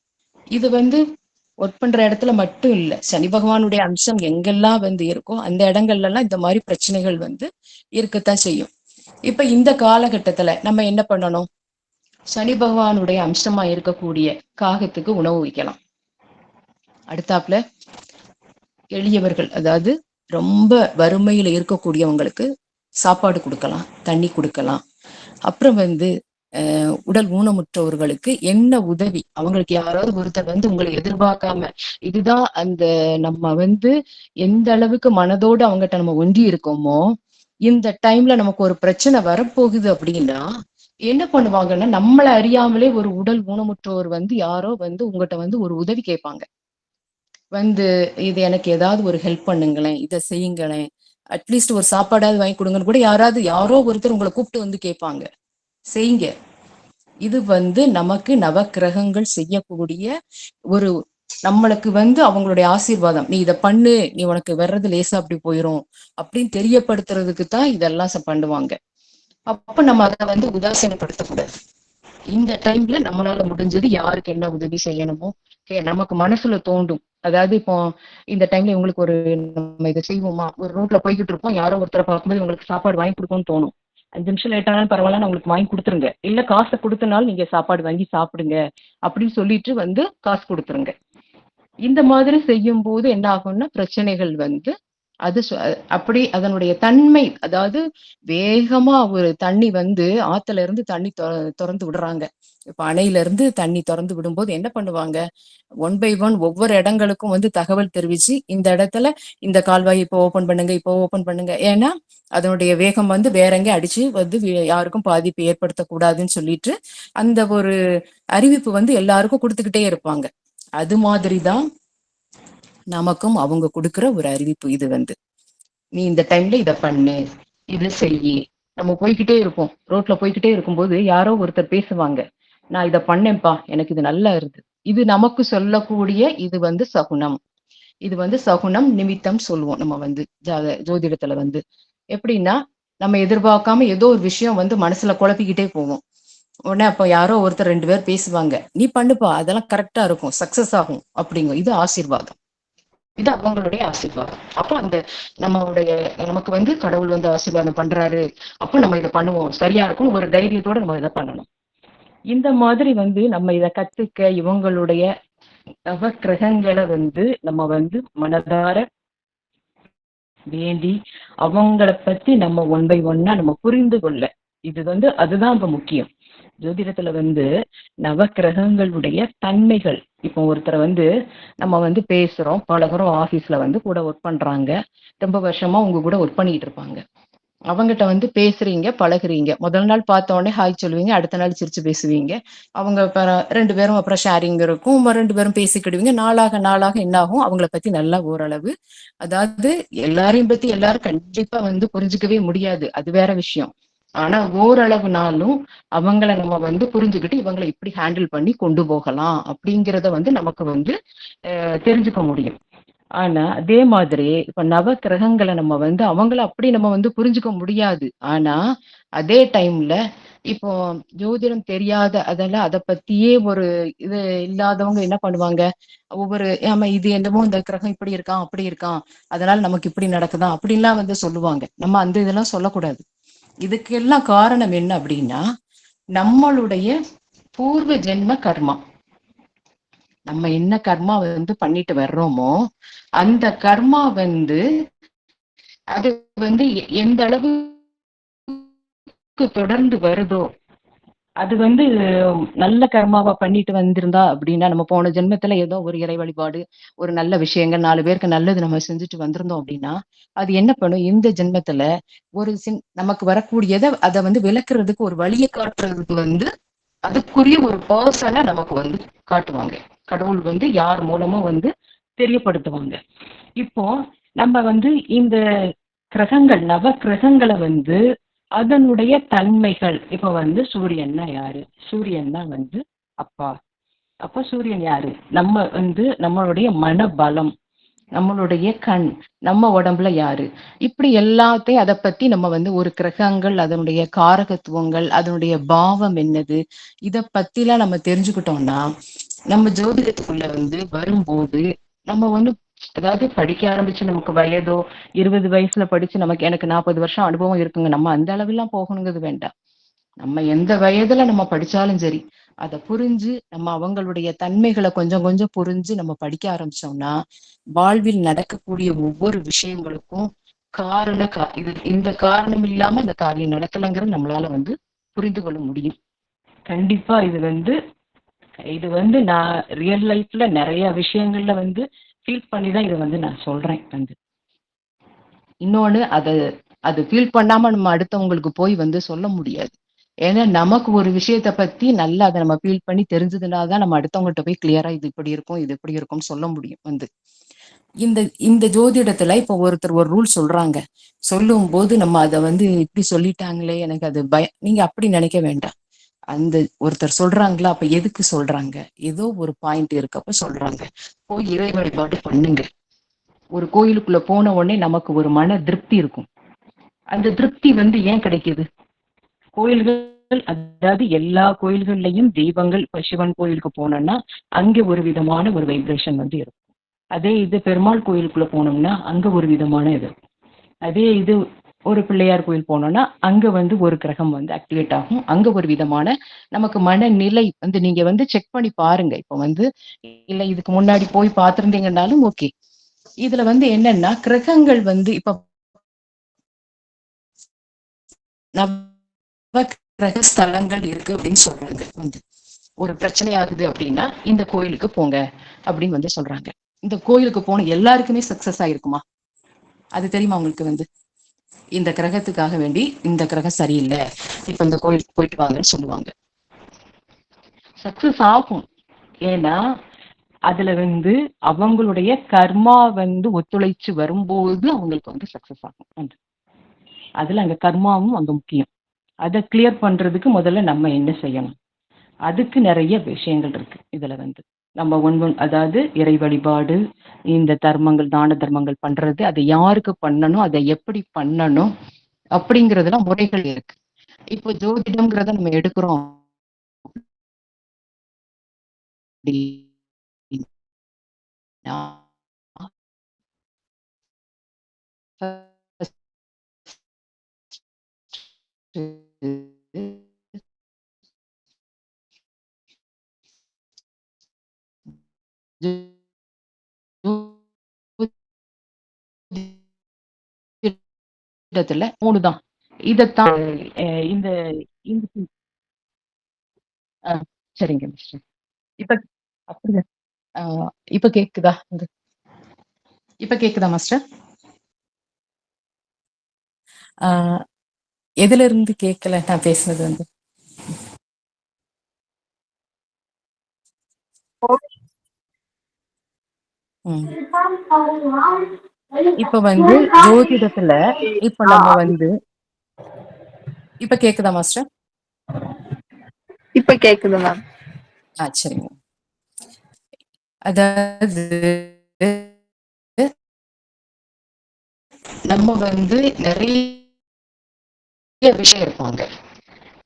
இது வந்து ஒர்க் பண்ற இடத்துல மட்டும் இல்ல, சனி பகவானுடைய அம்சம் எங்கெல்லாம் வந்து இருக்கோ அந்த இடங்கள்ல எல்லாம் இந்த மாதிரி பிரச்சனைகள் வந்து இருக்கத்தான் செய்யும். இப்ப இந்த காலகட்டத்துல நம்ம என்ன பண்ணணும், சனி பகவானுடைய அம்சமா இருக்கக்கூடிய காகத்துக்கு உணவு வைக்கலாம். அடுத்தாப்புல எளியவர்கள், அதாவது ரொம்ப வறுமையில இருக்கக்கூடியவங்களுக்கு சாப்பாடு கொடுக்கலாம், தண்ணி கொடுக்கலாம். அப்புறம் வந்து உடல் ஊனமுற்றவர்களுக்கு என்ன உதவி, அவங்களுக்கு யாராவது ஒருத்தர் வந்து உங்களை எதிர்பார்க்காம, இதுதான் அந்த நம்ம வந்து எந்த அளவுக்கு மனதோடு அவங்ககிட்ட நம்ம ஒன்றி இருக்கோமோ, இந்த டைம்ல நமக்கு ஒரு பிரச்சனை வரப்போகுது அப்படின்னா என்ன பண்ணுவாங்கன்னா, நம்மளை அறியாமலே ஒரு உடல் ஊனமுற்றோர் வந்து யாரோ வந்து உங்ககிட்ட வந்து ஒரு உதவி கேட்பாங்க. வந்து இது எனக்கு ஏதாவது ஒரு ஹெல்ப் பண்ணுங்களேன், இதை செய்யுங்களேன், அட்லீஸ்ட் ஒரு சாப்பாடாவது வாங்கி கொடுங்கன்னு கூட யாரோ ஒருத்தர் உங்களை கூப்பிட்டு வந்து கேட்பாங்க. செய்யுங்க. இது வந்து நமக்கு நவக்கிரகங்கள் செய்யக்கூடிய ஒரு, நம்மளுக்கு வந்து அவங்களுடைய ஆசீர்வாதம், நீ இதை பண்ணு, நீ உனக்கு வர்றது லேசா அப்படி போயிரும் அப்படின்னு தெரியப்படுத்துறதுக்கு தான் இதெல்லாம் பண்ணுவாங்க. அப்ப நம்ம அதை வந்து உதாசீனப்படுத்தக்கூடாது. இந்த டைம்ல நம்மளால முடிஞ்சது யாருக்கு என்ன உதவி செய்யணுமோ நமக்கு மனசுல தோண்டும். அதாவது இப்போ இந்த டைம்ல இவங்களுக்கு ஒரு நம்ம இதை செய்வோமா, ஒரு ரோட்ல போய்கிட்டு இருப்போம், யாரோ ஒருத்தரை பார்க்கும்போது உங்களுக்கு சாப்பாடு வாங்கி கொடுக்கணும்னு தோணும். 5 நிமிஷம் லேட் ஆனாலும் பரவாயில்ல, நான் உங்களுக்கு வாங்கி கொடுத்துருங்க, இல்ல காசை கொடுத்தனாலும் நீங்க சாப்பாடு வாங்கி சாப்பிடுங்க அப்படின்னு சொல்லிட்டு வந்து காசு கொடுத்துருங்க. இந்த மாதிரி செய்யும் போது என்ன ஆகும்னா பிரச்சனைகள் வந்து அது அப்படி அதனுடைய தன்மை, அதாவது வேகமா ஒரு தண்ணி வந்து ஆத்துல இருந்து தண்ணி திறந்து விடுறாங்க. இப்ப அணையில இருந்து தண்ணி திறந்து விடும்போது என்ன பண்ணுவாங்க, ஒன் பை ஒன் ஒவ்வொரு இடங்களுக்கும் வந்து தகவல் தெரிவிச்சு இந்த இடத்துல இந்த கால்வாய் இப்போ ஓபன் பண்ணுங்க, இப்போ ஓபன் பண்ணுங்க. ஏன்னா அதனுடைய வேகம் வந்து வேற எங்க அடிச்சு வந்து யாருக்கும் பாதிப்பு ஏற்படுத்தக்கூடாதுன்னு சொல்லிட்டு அந்த ஒரு அறிவிப்பு வந்து எல்லாருக்கும் கொடுத்துக்கிட்டே இருப்பாங்க. அது மாதிரிதான் நமக்கும் அவங்க கொடுக்குற ஒரு அறிவிப்பு. இது வந்து நீ இந்த டைம்ல இத பண்ணு, இது செய்யி. நம்ம போய்கிட்டே இருப்போம், ரோட்ல போய்கிட்டே இருக்கும்போது யாரோ ஒருத்தர் பேசுவாங்க, நான் இத பண்ணேன்ப்பா, எனக்கு இது நல்லா இருக்கு. இது நமக்கு சொல்லக்கூடிய இது வந்து சகுனம். இது வந்து சகுனம் நிமித்தம் சொல்லுவோம் நம்ம வந்து ஜோதிடத்துல வந்து. எப்படின்னா நம்ம எதிர்பார்க்காம ஏதோ ஒரு விஷயம் வந்து மனசுல குழப்பிக்கிட்டே போவோம். உடனே அப்ப யாரோ ஒருத்தர் 2 பேர் பேசுவாங்க, நீ பண்ணுப்பா அதெல்லாம் கரெக்டா இருக்கும், சக்சஸ் ஆகும் அப்படிங்க. இது ஆசீர்வாதம், இது அவங்களுடைய ஆசீர்வாதம். அப்போ அந்த நம்மளுடைய நமக்கு வந்து கடவுள் வந்து ஆசீர்வாதம் பண்றாரு, அப்போ நம்ம இதை பண்ணுவோம், சரியா இருக்கும், ஒரு தைரியத்தோட நம்ம இதை பண்ணணும். இந்த மாதிரி வந்து நம்ம இதை கத்துக்க இவங்களுடைய நவ கிரகங்களை வந்து நம்ம வந்து மனதார வேண்டி அவங்கள பத்தி நம்ம ஒன் பை ஒன்னா நம்ம புரிந்து கொள்ள, இது வந்து அதுதான் அங்க முக்கியம். ஜோதிடத்துல வந்து நவ கிரகங்களுடைய தன்மைகள், இப்போ ஒருத்தரை வந்து நம்ம வந்து பேசுறோம் பழகுறோம், ஆபீஸ்ல வந்து கூட ஒர்க் பண்றாங்க, ரொம்ப வருஷமா உங்க கூட ஒர்க் பண்ணிட்டு இருப்பாங்க. அவங்ககிட்ட வந்து பேசுறீங்க பழகுறீங்க, முதல் நாள் பார்த்த உடனே ஹாய் சொல்லுவீங்க, அடுத்த நாள் சிரிச்சு பேசுவீங்க. அவங்க 2 பேரும் அப்புறம் ஷேரிங் இருக்கும், 2 பேரும் பேசிக்கிடுவீங்க. நாளாக நாளாக என்ன ஆகும், அவங்கள பத்தி நல்லா ஓரளவு, அதாவது எல்லாரையும் பத்தி எல்லாரும் கண்டிப்பா வந்து புரிஞ்சுக்கவே முடியாது, அது வேற விஷயம். ஆனா ஓரளவுனாலும் அவங்கள நம்ம வந்து புரிஞ்சுக்கிட்டு இவங்களை இப்படி ஹேண்டில் பண்ணி கொண்டு போகலாம் அப்படிங்கிறத வந்து நமக்கு வந்து தெரிஞ்சுக்க முடியும். ஆனா அதே மாதிரி இப்ப நவ கிரகங்களை நம்ம வந்து அவங்கள அப்படி நம்ம வந்து புரிஞ்சுக்க முடியாது. ஆனா அதே டைம்ல இப்போ ஜோதிடம் தெரியாத அதெல்லாம் அதை பத்தியே ஒரு இது இல்லாதவங்க என்ன பண்ணுவாங்க, ஒவ்வொரு ஆமா இது என்னமோ இந்த கிரகம் இப்படி இருக்கான் அப்படி இருக்கான், அதனால நமக்கு இப்படி நடக்குதான் அப்படின்லாம் வந்து சொல்லுவாங்க. நம்ம அந்த இதெல்லாம் சொல்லக்கூடாது. இதுக்கெல்லாம் காரணம் என்ன அப்படின்னா நம்மளுடைய பூர்வ ஜென்ம கர்மா. நம்ம என்ன கர்மா வந்து பண்ணிட்டு வர்றோமோ அந்த கர்மா வந்து அது வந்து எந்த அளவுக்கு தொடர்ந்து வருதோ, அது வந்து நல்ல கர்மாவா பண்ணிட்டு வந்திருந்தா அப்படின்னா, நம்ம போன ஜென்மத்துல ஏதோ ஒரு இறை வழிபாடு, ஒரு நல்ல விஷயங்கள் 4 பேருக்கு நல்லது நம்ம செஞ்சுட்டு வந்திருந்தோம் அப்படின்னா, அது என்ன பண்ணும், இந்த ஜென்மத்துல ஒரு நமக்கு வரக்கூடியதை அதை வந்து விளக்குறதுக்கு ஒரு வழியை காட்டுறதுக்கு வந்து அதுக்குரிய ஒரு பர்சனை நமக்கு வந்து காட்டுவாங்க. கடவுள் வந்து யார் மூலமும் வந்து தெரியப்படுத்துவாங்க. இப்போ நம்ம வந்து இந்த கிரகங்கள் நவ கிரகங்களை வந்து அதனுடைய தன்மைகள், இப்ப வந்து சூரியன்னா யாரு, சூரியன்னா வந்து அப்பா. அப்ப சூரியன் யாரு, நம்ம வந்து நம்மளுடைய மனபலம், நம்மளுடைய கண், நம்ம உடம்புல யாரு, இப்படி எல்லாத்தையும் அதை பத்தி நம்ம வந்து ஒரு கிரகங்கள் அதனுடைய காரகத்துவங்கள் அதனுடைய பாவம் என்னது, இத பத்திலாம் நம்ம தெரிஞ்சுக்கிட்டோம்னா நம்ம ஜோதிடத்துக்குள்ள வந்து வரும்போது நம்ம வந்து அதாவது படிக்க ஆரம்பிச்சு நமக்கு வயதோ 20 வயசுல படிச்சு நமக்கு எனக்கு 40 வருஷம் அனுபவம் இருக்குங்க, நம்ம அந்த அளவெல்லாம் போகணுங்கிறது வேண்டாம். நம்ம எந்த வயதுல நம்ம படிச்சாலும் சரி அதை புரிஞ்சு நம்ம அவங்களுடைய தன்மைகளை கொஞ்சம் கொஞ்சம் புரிஞ்சு நம்ம படிக்க ஆரம்பிச்சோம்னா வாழ்வில் நடக்கக்கூடிய ஒவ்வொரு விஷயங்களுக்கும் இது இந்த காரணம் இல்லாம இந்த காரியம் நடக்கலைங்கிறது நம்மளால வந்து புரிந்து கொள்ள முடியும். கண்டிப்பா இது வந்து நான் ரியல் லைஃப்ல நிறைய விஷயங்கள்ல வந்து ஃபீல் பண்ணி தான் இதை வந்து நான் சொல்றேன் வந்து. இன்னொன்னு அது ஃபீல் பண்ணாம நம்ம அடுத்தவங்களுக்கு போய் வந்து சொல்ல முடியாது. ஏன்னா நமக்கு ஒரு விஷயத்த பத்தி நல்லா அதை நம்ம ஃபீல் பண்ணி தெரிஞ்சதுனாதான் நம்ம அடுத்தவங்கள்ட்ட போய் கிளியரா இது இப்படி இருக்கும் இது இப்படி இருக்கும்னு சொல்ல முடியும் வந்து. இந்த இந்த ஜோதிடத்துல இப்ப ஒருத்தர் ஒரு ரூல் சொல்றாங்க, சொல்லும் போது நம்ம அதை வந்து இப்படி சொல்லிட்டாங்களே எனக்கு அது நீங்க அப்படி நினைக்க வேண்டாம். அந்த ஒருத்தர் சொல்றாங்களா, அப்ப எதுக்கு சொல்றாங்க, ஏதோ ஒரு பாயிண்ட் இருக்கப்ப சொல்றாங்க. போய் இறை வழிபாடு பண்ணுங்க. ஒரு கோயிலுக்குள்ள போன உடனே நமக்கு ஒரு மன திருப்தி இருக்கும். அந்த திருப்தி வந்து ஏன் கிடைக்குது, கோயில்கள் அதாவது எல்லா கோயில்கள்லயும் தெய்வங்கள், இப்ப சிவன் கோயிலுக்கு போனோம்னா அங்கே ஒரு விதமான ஒரு வைப்ரேஷன் வந்து இருக்கும். அதே இது பெருமாள் கோயிலுக்குள்ள போனோம்னா அங்க ஒரு விதமான இது. அதே இது ஒரு பிள்ளையார் கோயில் போனோம்னா அங்க வந்து ஒரு கிரகம் வந்து ஆக்டிவேட் ஆகும். அங்க ஒரு விதமான நமக்கு மனநிலை வந்து நீங்க வந்து செக் பண்ணி பாருங்க. இப்ப வந்து இல்ல இதுக்கு முன்னாடி போய் பார்த்திருந்தீங்கன்னாலும் ஓகே. இதுல வந்து என்னன்னா கிரகங்கள் வந்து இப்ப நவ கிரக ஸ்தலங்கள் இருக்கு அப்படின்னு சொல்றாங்க. வந்து ஒரு பிரச்சனை ஆகுது அப்படின்னா இந்த கோயிலுக்கு போங்க அப்படின்னு வந்து சொல்றாங்க. இந்த கோயிலுக்கு போன எல்லாருக்குமே சக்சஸ் ஆயிருக்குமா? அது தெரியுமா உங்களுக்கு? வந்து இந்த கிரகத்துக்காக வேண்டி இந்த கிரகம் சரியில்லை, இப்ப இந்த கோயிலுக்கு போயிட்டு வாங்கன்னு சொல்லுவாங்க. சக்சஸ் ஆகும். ஏன்னா அதுல வந்து அவங்களுடைய கர்மா வந்து ஒத்துழைச்சு வரும்போது அவங்களுக்கு வந்து சக்சஸ் ஆகும். அதுல அங்க கர்மாவும் அங்க முக்கியம். அதை கிளியர் பண்றதுக்கு முதல்ல நம்ம என்ன செய்யணும்? அதுக்கு நிறைய விஷயங்கள் இருக்கு. இதுல வந்து நம்ம அதாவது இறை வழிபாடு, இந்த தர்மங்கள், தான தர்மங்கள் பண்றது, அதை யாருக்கு பண்ணணும், அதை எப்படி பண்ணணும் அப்படிங்கறதுல முறைகள் இருக்கு. இப்போ ஜோதிடம்ங்கிறத நம்ம எடுக்கிறோம் அப்படின்னா ஜோதிடத்துல 3 தான். இதத்தான் இந்த சரிங்க மிஸ்டர். இப்ப அப்படியா? இப்ப கேக்குதா? இப்ப கேக்குதா மாஸ்டர்? எதுல இருந்து கேட்கல நான் பேசுனது வந்து? இப்ப வந்து ஜோதிடத்துல இப்ப நம்ம வந்து இப்ப கேக்குதா மாஸ்டர்? இப்ப கேக்குது மேம். சரிங்க. அதாவது நம்ம வந்து நிறைய விஷயம் இருப்பாங்க.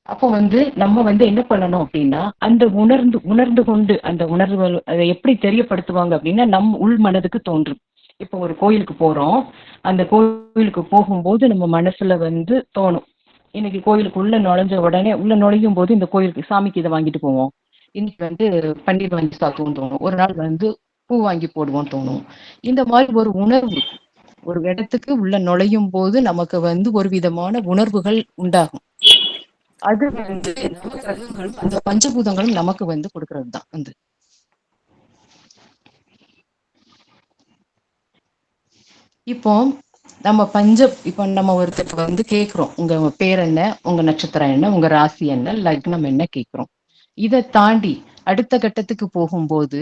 அப்போ வந்து நம்ம வந்து என்ன பண்ணணும் அப்படின்னா அந்த உணர்ந்து உணர்ந்து கொண்டு அந்த உணர்வுகள் அதை எப்படி தெரியப்படுத்துவாங்க அப்படின்னா நம் உள் மனதுக்கு தோன்றும். இப்போ ஒரு கோயிலுக்கு போறோம், அந்த கோயிலுக்கு போகும்போது நம்ம மனசுல வந்து தோணும். இன்னைக்கு கோயிலுக்கு உள்ள நுழைஞ்ச உடனே உள்ள நுழையும் போது இந்த கோயிலுக்கு சாமிக்கு இதை வாங்கிட்டு போவோம், இன்னைக்கு வந்து பன்னீர் வாங்கி சாத்துவோம் தோணும், ஒரு நாள் வந்து பூ வாங்கி போடுவோம் தோணும். இந்த மாதிரி ஒரு உணர்வு ஒரு இடத்துக்கு உள்ள நுழையும் போது நமக்கு வந்து ஒரு விதமான உணர்வுகள் உண்டாகும். அது வந்து நம்ம கிரகங்களும் அந்த பஞ்சபூதங்களும் நமக்கு வந்து கொடுக்கறது தான் வந்து. இப்போ நம்ம இப்போ நம்ம ஒருத்தருக்கு வந்து கேட்கிறோம், உங்க பேர் என்ன, உங்க நட்சத்திரம் என்ன, உங்க ராசி என்ன, லக்னம் என்ன கேட்கிறோம். இதை தாண்டி அடுத்த கட்டத்துக்கு போகும்போது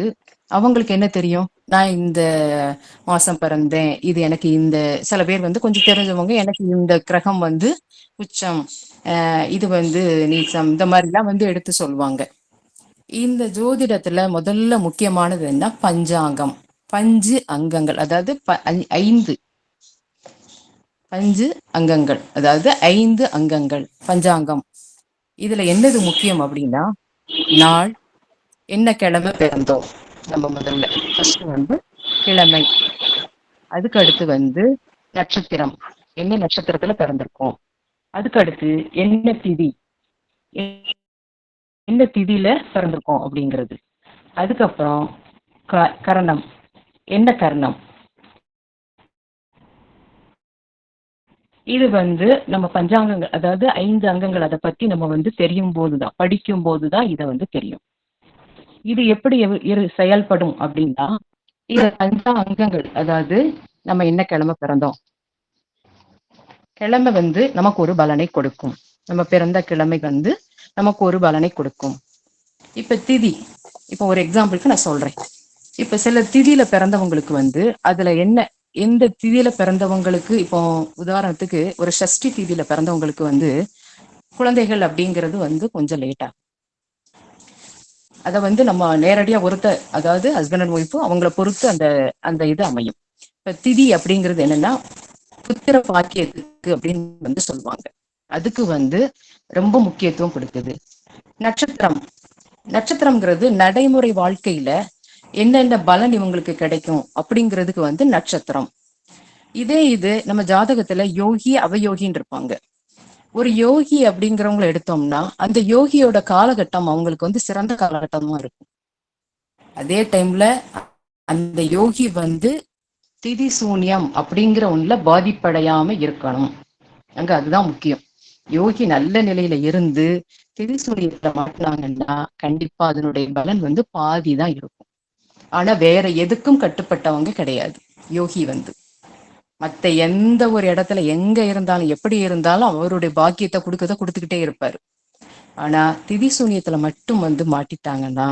அவங்களுக்கு என்ன தெரியும்? நான் இந்த மாசம் பிறந்தேன், இது எனக்கு இந்த சில பேர் வந்து கொஞ்சம் தெரிஞ்சவங்க எனக்கு இந்த கிரகம் வந்து உச்சம், இது வந்து நீச்சம், இந்த மாதிரிலாம் வந்து எடுத்து சொல்லுவாங்க. இந்த ஜோதிடத்துல முதல்ல முக்கியமானது என்ன? பஞ்சாங்கம். பஞ்சு அங்கங்கள், அதாவது ஐந்து பஞ்சு அங்கங்கள், அதாவது 5 அங்கங்கள் பஞ்சாங்கம். இதுல என்னது முக்கியம் அப்படின்னா நாள், என்ன கிழமை பிறந்தோம், நம்ம முதல்ல ஃபர்ஸ்ட் வந்து கிழமை. அதுக்கு அடுத்து வந்து நட்சத்திரம், என்ன நட்சத்திரத்துல பிறந்திருக்கோம். அதுக்கு அடுத்து என்ன திதி, என்ன திதியில பிறந்திருக்கோம் அப்படிங்கிறது. அதுக்கப்புறம் கரணம், என்ன கரணம். இது வந்து நம்ம பஞ்சாங்கங்கள், அதாவது 5 அங்கங்கள், அதை பத்தி நம்ம வந்து தெரியும் போதுதான், படிக்கும் போதுதான் இதை வந்து தெரியும். இது எப்படி செயல்படும் அப்படின்னா, இந்த அங்கங்கள், அதாவது நம்ம என்ன கிழமை பிறந்தோம், கிழமை வந்து நமக்கு ஒரு பலனை கொடுக்கும். நம்ம பிறந்த கிழமை வந்து நமக்கு ஒரு பலனை கொடுக்கும். இப்ப திதி, இப்ப ஒரு எக்ஸாம்பிளுக்கு நான் சொல்றேன். இப்ப சில திதியில பிறந்தவங்களுக்கு வந்து அதுல என்ன, எந்த திதியில பிறந்தவங்களுக்கு, இப்போ உதாரணத்துக்கு ஒரு ஷஷ்டி திதியில பிறந்தவங்களுக்கு வந்து குழந்தைகள் அப்படிங்கிறது வந்து கொஞ்சம் லேட்டா, அதை வந்து நம்ம நேரடியா அதாவது ஹஸ்பண்ட் அண்ட் ஒய்ஃபு அவங்கள பொறுத்து அந்த அந்த இது அமையும். இப்ப திதி அப்படிங்கிறது என்னன்னா புத்திர பாக்கியத்துக்கு அப்படின்னு வந்து சொல்லுவாங்க. அதுக்கு வந்து ரொம்ப முக்கியத்துவம் கொடுக்குது. நட்சத்திரம் நட்சத்திரம்ங்கிறது நடைமுறை வாழ்க்கையில என்னென்ன பலன் இவங்களுக்கு கிடைக்கும் அப்படிங்கிறதுக்கு வந்து நட்சத்திரம். இது நம்ம ஜாதகத்துல யோகி அவயோகின்னு இருப்பாங்க. ஒரு யோகி அப்படிங்கிறவங்களை எடுத்தோம்னா அந்த யோகியோட காலகட்டம் அவங்களுக்கு வந்து சிறந்த காலகட்டமா இருக்கும். அதே டைம்ல அந்த யோகி வந்து திதி சூன்யம் அப்படிங்கிற ஒண்ணுல பாதிப்படையாம இருக்கணும். அங்க அதுதான் முக்கியம். யோகி நல்ல நிலையில இருந்து திதி சூன்யத்துல மாட்டினாங்கன்னா கண்டிப்பா அதனுடைய பலன் வந்து பாதி தான் இருக்கும். ஆனா வேற எதுக்கும் கட்டுப்பட்டவங்க கிடையாது யோகி வந்து. மத்த எந்த ஒரு இடத்துல எங்க இருந்தாலும் எப்படி இருந்தாலும் அவருடைய பாக்கியத்தை கொடுத்துக்கிட்டே இருப்பாரு. ஆனா திதி சூன்யத்துல மட்டும் வந்து மாட்டிட்டாங்கன்னா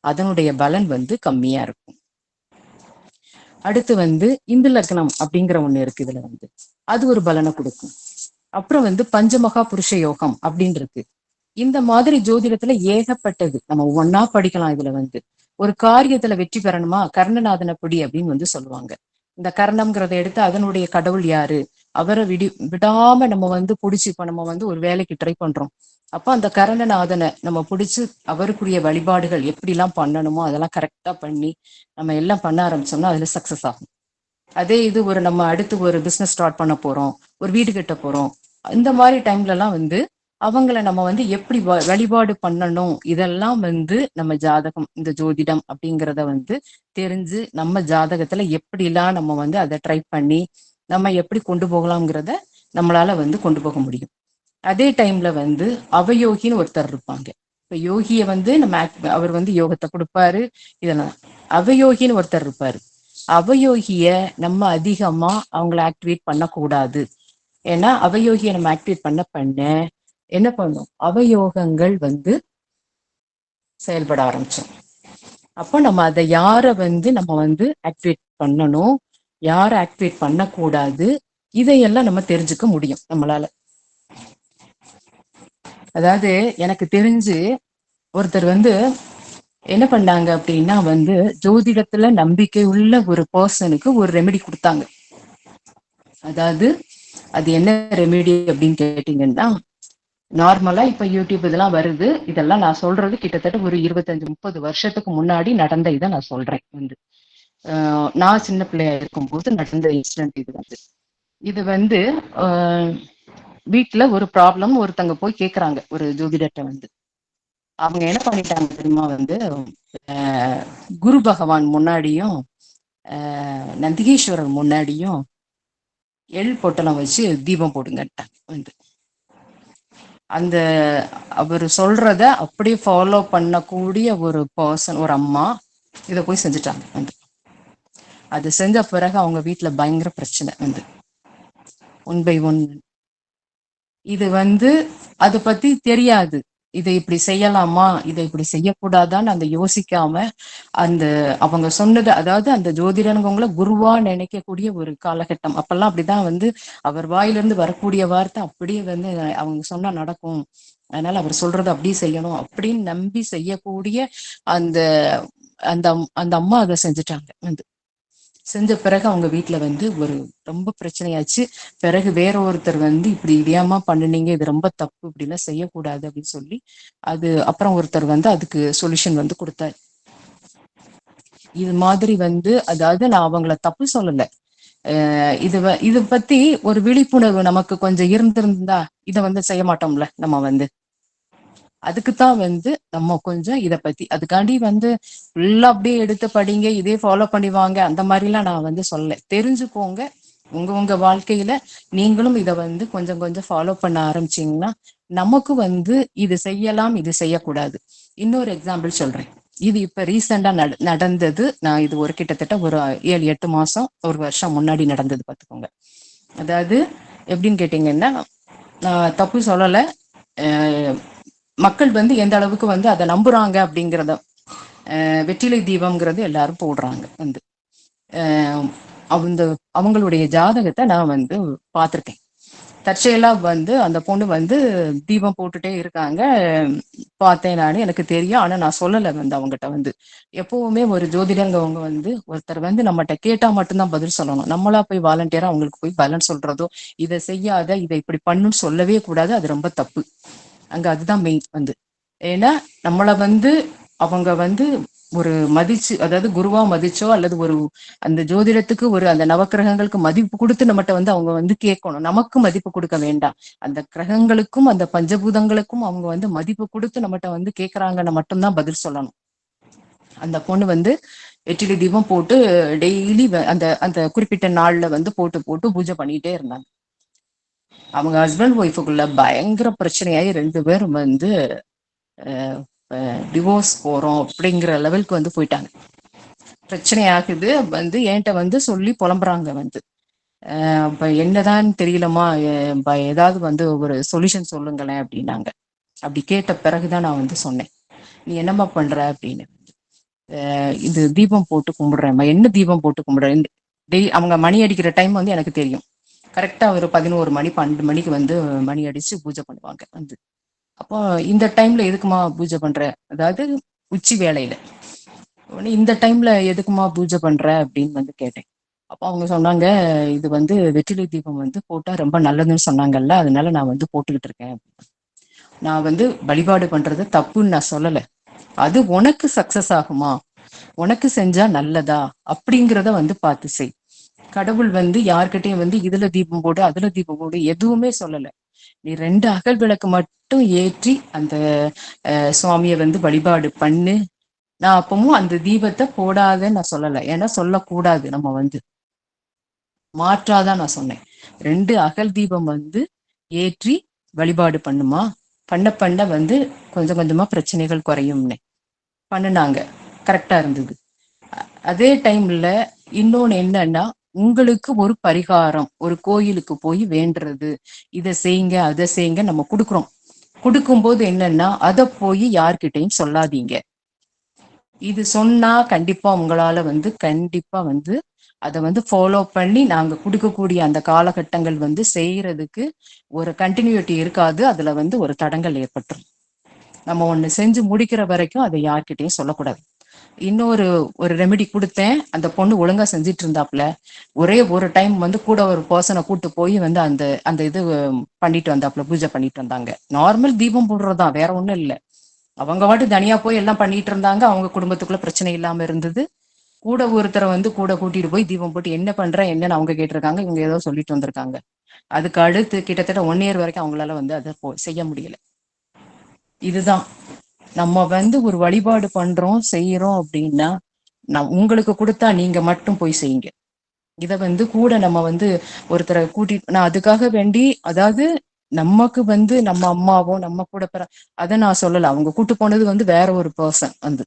அதனுடைய பலன் வந்து கம்மியா இருக்கும். அடுத்து வந்து இந்து லக்னம் அப்படிங்கிற ஒண்ணு இருக்கு இதுல வந்து, அது ஒரு பலனை கொடுக்கும். அப்புறம் வந்து பஞ்சமகா புருஷ யோகம் அப்படின்னு இருக்கு. இந்த மாதிரி ஜோதிடத்துல ஏகப்பட்டது நம்ம ஒன்னா படிக்கலாம். இதுல வந்து ஒரு காரியத்துல வெற்றி பெறணுமா கர்ணநாதன பிடி அப்படின்னு வந்து சொல்லுவாங்க. இந்த கர்ணம்ங்கிறத எடுத்து அதனுடைய கடவுள் யாரு, அவரை விடாம நம்ம வந்து பிடிச்சி இப்ப நம்ம வந்து ஒரு வேலைக்கு ட்ரை பண்றோம். அப்ப அந்த கர்ணநாதனை நம்ம பிடிச்சு அவருக்குரிய வழிபாடுகள் எப்படி எல்லாம் பண்ணணுமோ அதெல்லாம் கரெக்டா பண்ணி நம்ம எல்லாம் பண்ண ஆரம்பிச்சோம்னா அதுல சக்சஸ் ஆகும். அதே இது ஒரு நம்ம அடுத்து ஒரு பிசினஸ் ஸ்டார்ட் பண்ண போறோம், ஒரு வீடு கட்ட போறோம், இந்த மாதிரி டைம்ல எல்லாம் வந்து அவங்கள நம்ம வந்து எப்படி வழிபாடு பண்ணணும் இதெல்லாம் வந்து நம்ம ஜாதகம் இந்த ஜோதிடம் அப்படிங்கிறத வந்து தெரிஞ்சு நம்ம ஜாதகத்துல எப்படி எல்லாம் நம்ம வந்து அதை ட்ரை பண்ணி நம்ம எப்படி கொண்டு போகலாம்ங்கிறத நம்மளால வந்து கொண்டு போக முடியும். அதே டைம்ல வந்து அவயோகின்னு ஒருத்தர் இருப்பாங்க. இப்ப யோகிய வந்து நம்ம அவர் வந்து யோகத்தை கொடுப்பாரு இதெல்லாம். அவயோகின்னு ஒருத்தர் இருப்பாரு. அவயோகிய நம்ம அதிகமா அவங்கள ஆக்டிவேட் பண்ணக்கூடாது. ஏன்னா அவயோகிய நம்ம ஆக்டிவேட் பண்ண என்ன பண்ணும், அவயோகங்கள் வந்து செயல்பட ஆரம்பிச்சோம். அப்போ நம்ம அதை யார வந்து நம்ம வந்து ஆக்டிவேட் பண்ணணும், யார ஆக்டிவேட் பண்ணக்கூடாது, இதையெல்லாம் நம்ம தெரிஞ்சுக்க முடியும் நம்மளால. அதாவது எனக்கு தெரிஞ்சு ஒருத்தர் வந்து என்ன பண்ணாங்க அப்படின்னா வந்து ஜோதிடத்துல நம்பிக்கை உள்ள ஒரு பர்சனுக்கு ஒரு ரெமெடி கொடுத்தாங்க. அதாவது அது என்ன ரெமெடி அப்படின்னு கேட்டீங்கன்னா, நார்மலா இப்ப யூடியூப் இதெல்லாம் வருது, இதெல்லாம் நான் சொல்றது கிட்டத்தட்ட ஒரு 25-30 வருஷத்துக்கு முன்னாடி நடந்த இதை நான் சொல்றேன் வந்து. நான் சின்ன பிள்ளையா இருக்கும்போது நடந்த இன்சிடென்ட் இது வந்து. இது வந்து வீட்டுல ஒரு ப்ராப்ளம் ஒருத்தங்க போய் கேக்குறாங்க ஒரு ஜோதிடத்தை வந்து. அவங்க என்ன பண்ணிட்டாங்க தெரியுமா வந்து, குரு பகவான் முன்னாடியும் நந்திகேஸ்வரர் முன்னாடியும் எள் பொட்டலம் வச்சு தீபம் போடுங்கட்டாங்க வந்து. அந்த அவர் சொல்றத அப்படியே ஃபாலோ பண்ணக்கூடிய ஒரு பர்சன், ஒரு அம்மா இதை போய் செஞ்சுட்டாங்க வந்து. அது செஞ்ச பிறகு அவங்க வீட்டுல பயங்கர பிரச்சனை வந்து, 1 by 1. இது வந்து அதை பத்தி தெரியாது, இதை இப்படி செய்யலாமா இதை இப்படி செய்யக்கூடாதான்னு அந்த யோசிக்காம அந்த அவங்க சொன்னது, அதாவது அந்த ஜோதிடனுங்கவங்கள குருவா நினைக்கக்கூடிய ஒரு காலகட்டம். அப்பெல்லாம் அப்படிதான் வந்து அவர் வாயிலிருந்து வரக்கூடிய வார்த்தை அப்படியே வந்து அவங்க சொன்னா நடக்கும், அதனால அவர் சொல்றது அப்படியே செய்யணும் அப்படின்னு நம்பி செய்யக்கூடிய அந்த அந்த அந்த அம்மா அதை செஞ்சுட்டாங்க வந்து. செஞ்ச பிறகு அவங்க வீட்டுல வந்து ஒரு ரொம்ப பிரச்சனையாச்சு. பிறகு வேற ஒருத்தர் வந்து இப்படி இடியாம பண்ணுனீங்க, இது ரொம்ப தப்பு, இப்படிலாம் செய்யக்கூடாது அப்படின்னு சொல்லி அது அப்புறம் ஒருத்தர் வந்து அதுக்கு சொல்யூஷன் வந்து கொடுத்தாரு. இது மாதிரி வந்து, அதாவது நான் அவங்கள தப்பு சொல்லல, இது பத்தி ஒரு விழிப்புணர்வு நமக்கு கொஞ்சம் இருந்திருந்தா இதை வந்து செய்ய மாட்டோம்ல நம்ம வந்து. அதுக்குத்தான் வந்து நம்ம கொஞ்சம் இதை பத்தி அதுக்காண்டி வந்து ஃபுல்லா அப்படியே எடுத்து படிங்க இதே ஃபாலோ பண்ணிவாங்க அந்த மாதிரிலாம் நான் வந்து சொல்ல. தெரிஞ்சுக்கோங்க, உங்க வாழ்க்கையில நீங்களும் இதை வந்து கொஞ்சம் கொஞ்சம் ஃபாலோ பண்ண ஆரம்பிச்சீங்கன்னா நமக்கு வந்து இது செய்யலாம் இது செய்யக்கூடாது. இன்னொரு எக்ஸாம்பிள் சொல்றேன். இது இப்ப ரீசெண்டா நடந்தது. நான் இது ஒரு கிட்டத்தட்ட ஒரு 7-8 மாசம் 1 வருஷம் முன்னாடி நடந்தது பார்த்துக்கோங்க. அதாவது எப்படின்னு கேட்டீங்கன்னா, நான் தப்பு சொல்லல, மக்கள் வந்து எந்த அளவுக்கு வந்து அதை நம்புறாங்க அப்படிங்கிறத, வெற்றிலை தீபம்ங்கிறது எல்லாரும் போடுறாங்க வந்து. அவங்களுடைய ஜாதகத்தை நான் வந்து பார்த்திருக்கேன். தற்செயலா வந்து அந்த பொண்ணு வந்து தீபம் போட்டுட்டே இருக்காங்க. பார்த்தேன் நானு. எனக்கு தெரியும். ஆனா நான் சொல்லல வந்து அவங்கட்ட வந்து. எப்பவுமே ஒரு ஜோதிடர்ங்கவங்க வந்து ஒருத்தர் வந்து நம்மட்ட கேட்டா மட்டும் தான் பதில் சொல்லணும். நம்மளா போய் வாலண்டியரா அவங்களுக்கு போய் பலன் சொல்றதோ, இத செய்யாத, இத இப்படி பண்ணுன்னு சொல்லவே கூடாது. அது ரொம்ப தப்பு. அங்க அதுதான் மெயின் வந்து. ஏன்னா நம்மள வந்து அவங்க வந்து ஒரு மதிச்சு, அதாவது குருவா மதிச்சோ அல்லது ஒரு அந்த ஜோதிடத்துக்கு ஒரு அந்த நவக்கிரகங்களுக்கு மதிப்பு கொடுத்து நம்மகிட்ட வந்து அவங்க வந்து கேட்கணும். நமக்கு மதிப்பு கொடுக்க வேண்டாம். அந்த கிரகங்களுக்கும் அந்த பஞ்சபூதங்களுக்கும் அவங்க வந்து மதிப்பு கொடுத்து நம்மகிட்ட வந்து கேட்கறாங்கன்னு மட்டும்தான் பதில் சொல்லணும். அந்த பொண்ணு வந்து வெற்றிலை தீபம் போட்டு டெய்லி அந்த அந்த குறிப்பிட்ட நாள்ல வந்து போட்டு போட்டு பூஜை பண்ணிட்டே இருந்தாங்க. அவங்க ஹஸ்பண்ட் ஒய்ஃபுக்குள்ள பயங்கர பிரச்சனையாயி 2 பேரும் வந்து டிவோர்ஸ் போறோம் அப்படிங்கிற லெவலுக்கு வந்து போயிட்டாங்க. பிரச்சனை ஆகுது வந்து என்கிட்ட வந்து சொல்லி புலம்புறாங்க வந்து. இப்ப என்னதான் தெரியலமா, ஏதாவது வந்து ஒரு சொல்யூஷன் சொல்லுங்களேன் அப்படின்னாங்க. அப்படி கேட்ட பிறகுதான் நான் வந்து சொன்னேன், நீ என்னம்மா பண்ற அப்படின்னு. இது தீபம் போட்டு கும்பிடுறேன்மா. என்ன தீபம் போட்டு கும்பிடுறேன்? அவங்க மணி அடிக்கிற டைம் வந்து எனக்கு தெரியும். கரெக்டா ஒரு 11 மணி 12 மணிக்கு வந்து மணி அடிச்சு பூஜை பண்ணுவாங்க வந்து. அப்போ இந்த டைம்ல எதுக்குமா பூஜை பண்ற, அதாவது உச்சி வேளையில இந்த டைம்ல எதுக்குமா பூஜை பண்ற அப்படின்னு வந்து கேட்டேன். அப்போ அவங்க சொன்னாங்க, இது வந்து வெற்றிலை தீபம் வந்து போட்டா ரொம்ப நல்லதுன்னு சொன்னாங்கல்ல, அதனால நான் வந்து போட்டுக்கிட்டு இருக்கேன். நான் வந்து வழிபாடு பண்றது தப்புன்னு நான் சொல்லல. அது உனக்கு சக்சஸ் ஆகுமா, உனக்கு செஞ்சா நல்லதா அப்படிங்கிறத வந்து பார்த்து செய். கடவுள் வந்து யார்கிட்டயும் வந்து இதுல தீபம் போடு அதுல தீபம் போடு எதுவுமே சொல்லல. நீ 2 அகல் விளக்கு மட்டும் ஏற்றி அந்த சுவாமியை வந்து வழிபாடு பண்ணு. நான் அப்பவும் அந்த தீபத்தை போடாதன்னு நான் சொல்லல. ஏன்னா சொல்லக்கூடாது. நம்ம வந்து மாற்றாதான் நான் சொன்னேன். 2 அகல் தீபம் வந்து ஏற்றி வழிபாடு பண்ணுமா. பண்ண பண்ண வந்து கொஞ்சம் கொஞ்சமா பிரச்சனைகள் குறையும்னு பண்ணுனாங்க. கரெக்டா இருந்தது. அதே டைம்ல இன்னொன்னு என்னன்னா, உங்களுக்கு ஒரு பரிகாரம், ஒரு கோயிலுக்கு போய் வேண்டுறது, இதை செய்யுங்க அதை செய்யுங்க நம்ம கொடுக்குறோம். கொடுக்கும்போது என்னன்னா, அதை போய் யார்கிட்டையும் சொல்லாதீங்க. இது சொன்னா கண்டிப்பா உங்களால வந்து கண்டிப்பா வந்து அதை வந்து ஃபாலோ பண்ணி நாங்க கொடுக்கக்கூடிய அந்த காலகட்டங்கள் வந்து செய்யறதுக்கு ஒரு கண்டினியூட்டி இருக்காது. அதுல வந்து ஒரு தடங்கள் ஏற்பட்டுரும். நம்ம ஒண்ணு செஞ்சு முடிக்கிற வரைக்கும் அதை யார்கிட்டையும் சொல்லக்கூடாது. இன்னொரு ஒரு ரெமெடி கொடுத்தேன். அந்த பொண்ணு ஒழுங்கா செஞ்சிட்டு இருந்தாப்ல. ஒரே ஒரு டைம் வந்து கூட ஒரு பர்சனை கூட்டு போய் வந்து அந்த அந்த இது பண்ணிட்டு வந்தாப்ல, பூஜை பண்ணிட்டு வந்தாங்க. நார்மல் தீபம் போடுறதுதான், வேற ஒண்ணும் இல்ல. அவங்க வாட்டு தனியா போய் எல்லாம் பண்ணிட்டு இருந்தாங்க. அவங்க குடும்பத்துக்குள்ள பிரச்சனை இல்லாம இருந்தது. கூட ஒருத்தரை வந்து கூட கூட்டிட்டு போய் தீபம் போட்டு என்ன பண்ற என்னன்னு அவங்க கேட்டிருக்காங்க. இவங்க ஏதோ சொல்லிட்டு வந்திருக்காங்க. அதுக்கு அடுத்து கிட்டத்தட்ட 1 இயர் வரைக்கும் அவங்களால வந்து அதை செய்ய முடியல. இதுதான் நம்ம வந்து ஒரு வழிபாடு பண்றோம் செய்யறோம் அப்படின்னா, நான் உங்களுக்கு கொடுத்தா நீங்க மட்டும் போய் செய்யுங்க. இத வந்து கூட நம்ம வந்து ஒருத்தரை கூட்டிட்டு நான் அதுக்காக வேண்டி, அதாவது நமக்கு வந்து நம்ம அம்மாவோ நம்ம கூட அதை நான் சொல்லல. அவங்க கூட்டு போனது வந்து வேற ஒரு பர்சன் வந்து.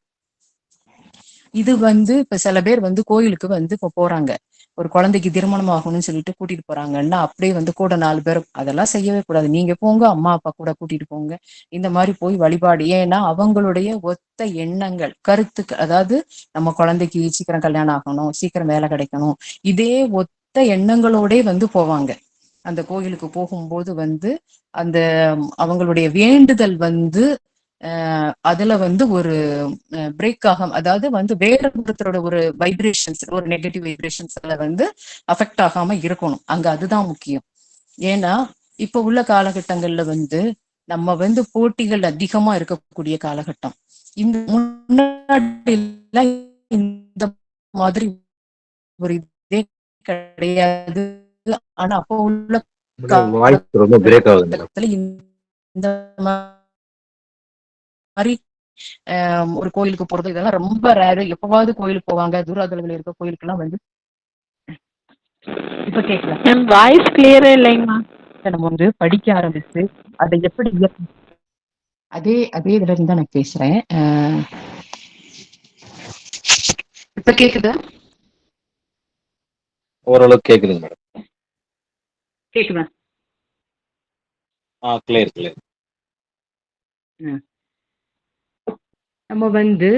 இது வந்து இப்ப சில பேர் வந்து கோயிலுக்கு வந்து இப்ப போறாங்க, ஒரு குழந்தைக்கு திருமணம் ஆகணும்னு சொல்லிட்டு கூட்டிட்டு போறாங்கன்னா, அப்படியே வந்து கூட 4 பேர் அதெல்லாம் செய்யவே கூடாது. நீங்க போங்க, அம்மா அப்பா கூட கூட்டிட்டு போங்க. இந்த மாதிரி போய் வழிபாடு. ஏன்னா அவங்களுடைய ஒத்த எண்ணங்கள் கருத்துக்கு, அதாவது நம்ம குழந்தைக்கு சீக்கிரம் கல்யாணம் ஆகணும், சீக்கிரம் வேலை கிடைக்கணும், இதே ஒத்த எண்ணங்களோட வந்து போவாங்க. அந்த கோயிலுக்கு போகும்போது வந்து அந்த அவங்களுடைய வேண்டுதல் வந்து அதுல வந்து ஒரு பிரேக் ஆகும். அதாவது வந்து வேற ஒருத்தரோட ஒரு வைப்ரேஷன்ஸ், ஒரு நெகட்டிவ் வைப்ரேஷன்ஸ்ல வந்து அஃபெக்ட் ஆகாம இருக்கணும். அங்க அதுதான் முக்கியம். ஏன்னா இப்ப உள்ள காலகட்டங்கள்ல வந்து நம்ம வந்து போட்டிகள் அதிகமா இருக்கக்கூடிய காலகட்டம். இந்த முன்னாடி இந்த மாதிரி ஒரு இதே கிடையாது. ஆனா அப்போ உள்ள வாய்ஸ் ரொம்ப பிரேக் ஆகுது மேடம். காலகட்டத்துல இந்த மாதிரி ஒரு கோயிலுக்கு போறது இதெல்லாம் ரொம்ப ரேரு. எப்பவாவது கோயிலுக்கு போவாங்க. தூராதூரத்துல இருக்க கோயிலுக்கு எல்லாம் வந்து. இப்ப கேட்கல மேம் வாய்ஸ் கிளியரே இல்லைங்கம்மா. நம்ம வந்து படிக்க ஆரம்பிச்சு அதை எப்படி அதே அதே இதுல இருந்து தான் நான் பேசுறேன். இப்ப கேக்குதா? ஓரளவுக்கு கேக்குதுங்க மேடம். கேக்குதா? Clear clear. நம்ம வந்து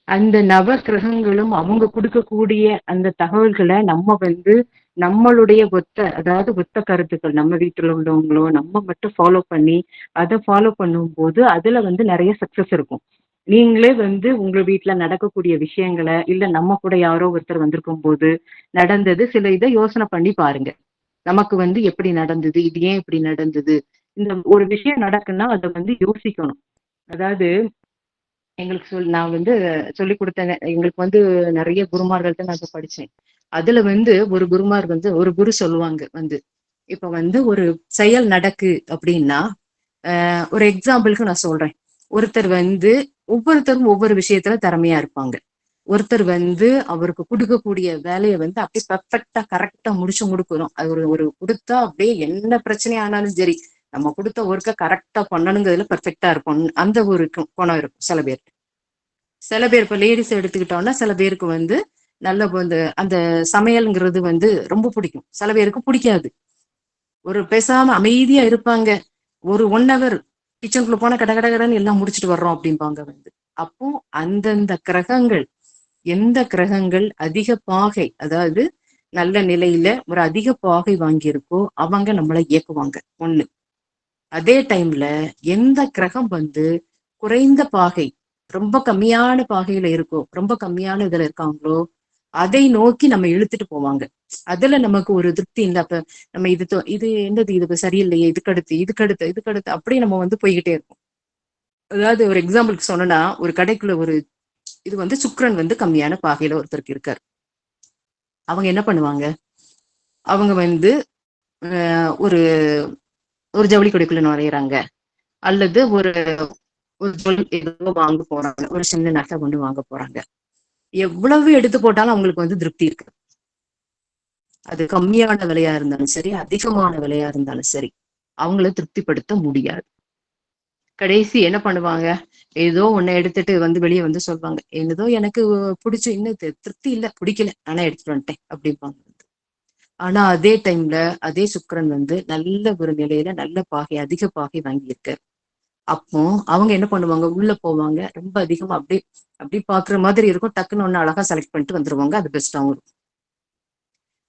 அந்த நவ கிரகங்களும் அவங்க கொடுக்கக்கூடிய அந்த தகவல்களை நம்ம வந்து நம்மளுடைய ஒத்த கருத்துக்கள் நம்ம வீட்டுல உள்ளவங்களோ நம்ம மட்டும் ஃபாலோ பண்ணி அதை ஃபாலோ பண்ணும்போது அதுல வந்து நிறைய சக்சஸ் இருக்கும். நீங்களே வந்து உங்க வீட்டுல நடக்கக்கூடிய விஷயங்களை இல்ல நம்ம கூட யாரோ ஒருத்தர் வந்திருக்கும் போது நடந்தது சில இதை யோசனை பண்ணி பாருங்க. நமக்கு வந்து எப்படி நடந்தது, இது ஏன் இப்படி நடந்தது, இந்த ஒரு விஷயம் நடக்குன்னா அதை வந்து யோசிக்கணும். அதாவது எங்களுக்கு நான் வந்து சொல்லி கொடுத்தேன். எங்களுக்கு வந்து நிறைய குருமார்கள்ட்ட நான் இப்ப படிச்சேன். அதுல வந்து ஒரு குருமார் வந்து ஒரு குரு சொல்லுவாங்க வந்து இப்ப வந்து ஒரு செயல் நடக்கு அப்படின்னா ஒரு எக்ஸாம்பிளுக்கு நான் சொல்றேன். ஒருத்தர் வந்து ஒவ்வொருத்தரும் ஒவ்வொரு விஷயத்துல திறமையா இருப்பாங்க. ஒருத்தர் வந்து அவருக்கு கொடுக்கக்கூடிய வேலையை வந்து அப்படியே பர்ஃபெக்டா கரெக்டா முடிச்சு கொடுக்கணும். அது ஒரு ஒரு கொடுத்தா அப்படியே என்ன பிரச்சனை ஆனாலும் சரி நம்ம கொடுத்த ஒர்க்கை கரெக்டா பண்ணணுங்கிறதுல பெர்ஃபெக்டா இருக்கும். அந்த ஒரு குணம் இருக்கும் சில பேர். சில பேர் இப்ப லேடிஸ் எடுத்துக்கிட்டோம்னா சில பேருக்கு வந்து நல்ல அந்த அந்த சமையல்ங்கிறது வந்து ரொம்ப பிடிக்கும், சில பேருக்கு பிடிக்காது. ஒரு பேசாம அமைதியா இருப்பாங்க, ஒரு 1 hour கிச்சனுக்குள்ள போனா கடகடன்னு எல்லாம் முடிச்சுட்டு வர்றோம் அப்படிம்பாங்க வந்து. அப்போ அந்தந்த கிரகங்கள் எந்த கிரகங்கள் அதிக பாகை, அதாவது நல்ல நிலையில ஒரு அதிக பாகை வாங்கியிருக்கோ அவங்க நம்மளை இயக்குவாங்க ஒண்ணு. அதே டைம்ல எந்த கிரகம் வந்து குறைந்த பாகை, ரொம்ப கம்மியான பாகையில இருக்கோ, ரொம்ப கம்மியான இதுல இருக்காங்களோ அதை நோக்கி நம்ம இழுத்துட்டு போவாங்க. அதுல நமக்கு ஒரு திருப்தி இல்லை. அப்ப நம்ம இது என்னது, இது சரியில்லையே, இதுக்கடுத்து அப்படியே நம்ம வந்து போய்கிட்டே இருக்கோம். அதாவது ஒரு எக்ஸாம்பிளுக்கு சொன்னா, ஒரு கடைக்குள்ள ஒரு இது வந்து சுக்கிரன் வந்து கம்மியான பாகையில ஒருத்தருக்கு இருக்காரு. அவங்க என்ன பண்ணுவாங்க, அவங்க வந்து ஒரு ஒரு ஜவுளி கடைக்குள்ள நுழையிறாங்க, அல்லது ஒரு ஒரு ஏதோ வாங்க போறாங்க, ஒரு சின்ன நகை கொண்டு வாங்க போறாங்க. எவ்வளவு எடுத்து போட்டாலும் அவங்களுக்கு வந்து திருப்தி இருக்கு. அது கம்மியான விலையா இருந்தாலும் சரி, அதிகமான விலையா இருந்தாலும் சரி, அவங்கள திருப்திப்படுத்த முடியாது. கடைசி என்ன பண்ணுவாங்க, ஏதோ ஒண்ணு எடுத்துட்டு வந்து வெளியே வந்து சொல்லுவாங்க, என்னதோ எனக்கு பிடிச்ச இன்னும் திருப்தி இல்ல, பிடிக்கல, ஆனா எடுத்துட்டு வந்துட்டேன் அப்படிம்பாங்க. ஆனா அதே டைம்ல அதே சுக்கிரன் வந்து நல்ல ஒரு நிலையில நல்ல பாகை, அதிக பாகை வாங்கியிருக்காரு. அப்போ அவங்க என்ன பண்ணுவாங்க, உள்ள போவாங்க, ரொம்ப அதிகமா அப்படி பாக்குற மாதிரி இருக்கும், டக்குன்னு ஒண்ணு அழகா செலக்ட் பண்ணிட்டு வந்துருவாங்க, அது பெஸ்டாவும் இருக்கும்.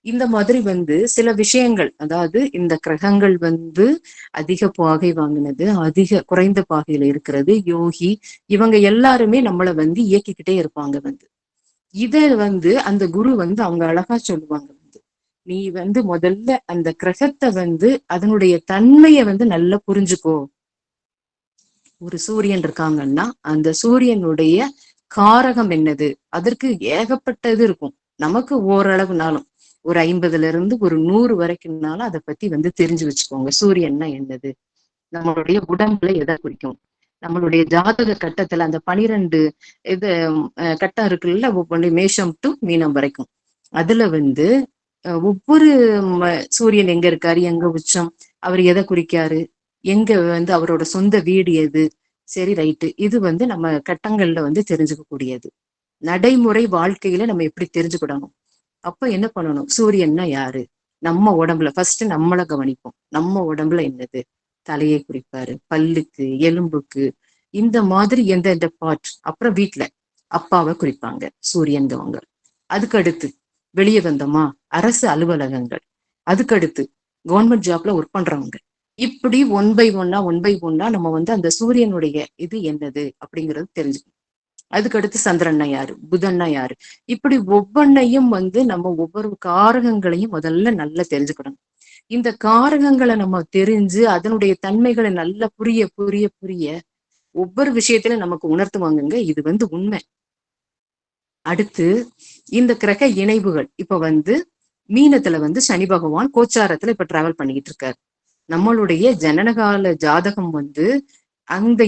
இந்த மாதிரி வந்து சில விஷயங்கள், அதாவது இந்த கிரகங்கள் வந்து அதிக பாகை வாங்கினது, அதிக குறைந்த பாகையில இருக்கிறது, யோகி, இவங்க எல்லாருமே நம்மளை வந்து இயக்கிக்கிட்டே இருப்பாங்க வந்து. இத வந்து அந்த குரு வந்து அவங்க அழகா சொல்லுவாங்க வந்து, நீ வந்து முதல்ல அந்த கிரகத்தை வந்து அதனுடைய தன்மையை வந்து நல்லா புரிஞ்சுக்கோ. ஒரு சூரியன் இருக்காங்கன்னா அந்த சூரியனுடைய காரகம் என்னது, அதற்கு ஏகப்பட்டது இருக்கும். நமக்கு ஓரளவுனாலும் ஒரு 50ல இருந்து ஒரு 100 வரைக்கும்னாலும் அதை பத்தி வந்து தெரிஞ்சு வச்சுக்கோங்க. சூரியன்னா என்னது, நம்மளுடைய உடம்புல எதை குறிக்கும், நம்மளுடைய ஜாதக கட்டத்துல அந்த 12 இது கட்டம் இருக்குல்ல, ஒவ்வொன்று மேஷம் டு மீனம் வரைக்கும். அதுல வந்து ஒவ்வொரு சூரியன் எங்க இருக்காரு, எங்க உச்சம், அவர் எதை குறிக்காரு, எங்க வந்து அவரோட சொந்த வீடு எது, சரி ரைட்டு, இது வந்து நம்ம கட்டங்கள்ல வந்து தெரிஞ்சுக்க கூடியது. நடைமுறை வாழ்க்கையில நம்ம எப்படி தெரிஞ்சுக்கிடணும். அப்ப என்ன பண்ணணும், சூரியன்னா யாரு, நம்ம உடம்புல ஃபர்ஸ்ட் நம்மளை கவனிப்போம். நம்ம உடம்புல என்னது, தலையை குறிப்பாரு, பல்லுக்கு, எலும்புக்கு, இந்த மாதிரி எந்தெந்த பார்ட். அப்புறம் வீட்டுல அப்பாவை குறிப்பாங்க சூரியன்கவங்க. அதுக்கு அடுத்து வெளியே வந்தோமா அரசு அலுவலகங்கள், அதுக்கு அடுத்து கவர்மெண்ட் ஜாப்ல ஒர்க் பண்றவங்க. இப்படி ஒன் பை ஒன்னா நம்ம வந்து அந்த சூரியனுடைய இது என்னது அப்படிங்கிறது தெரிஞ்சுக்கணும். அதுக்கடுத்து சந்திரன்னா யாரு, புதன்னா யாரு, இப்படி ஒவ்வொன்னையும் வந்து நம்ம ஒவ்வொரு காரகங்களையும் முதல்ல நல்லா தெரிஞ்சுக்கணும். இந்த காரகங்களை நம்ம தெரிஞ்சு அதனுடைய தன்மைகளை நல்லா புரிய புரிய புரிய ஒவ்வொரு விஷயத்திலும் நமக்கு உணர்த்துவாங்கங்க. இது வந்து உண்மை. அடுத்து இந்த கிரக இணைவுகள், இப்ப வந்து மீனத்துல வந்து சனி பகவான் கோச்சாரத்துல இப்ப டிராவல் பண்ணிக்கிட்டு இருக்காரு. நம்மளுடைய ஜனனகால ஜாதகம் வந்து அங்க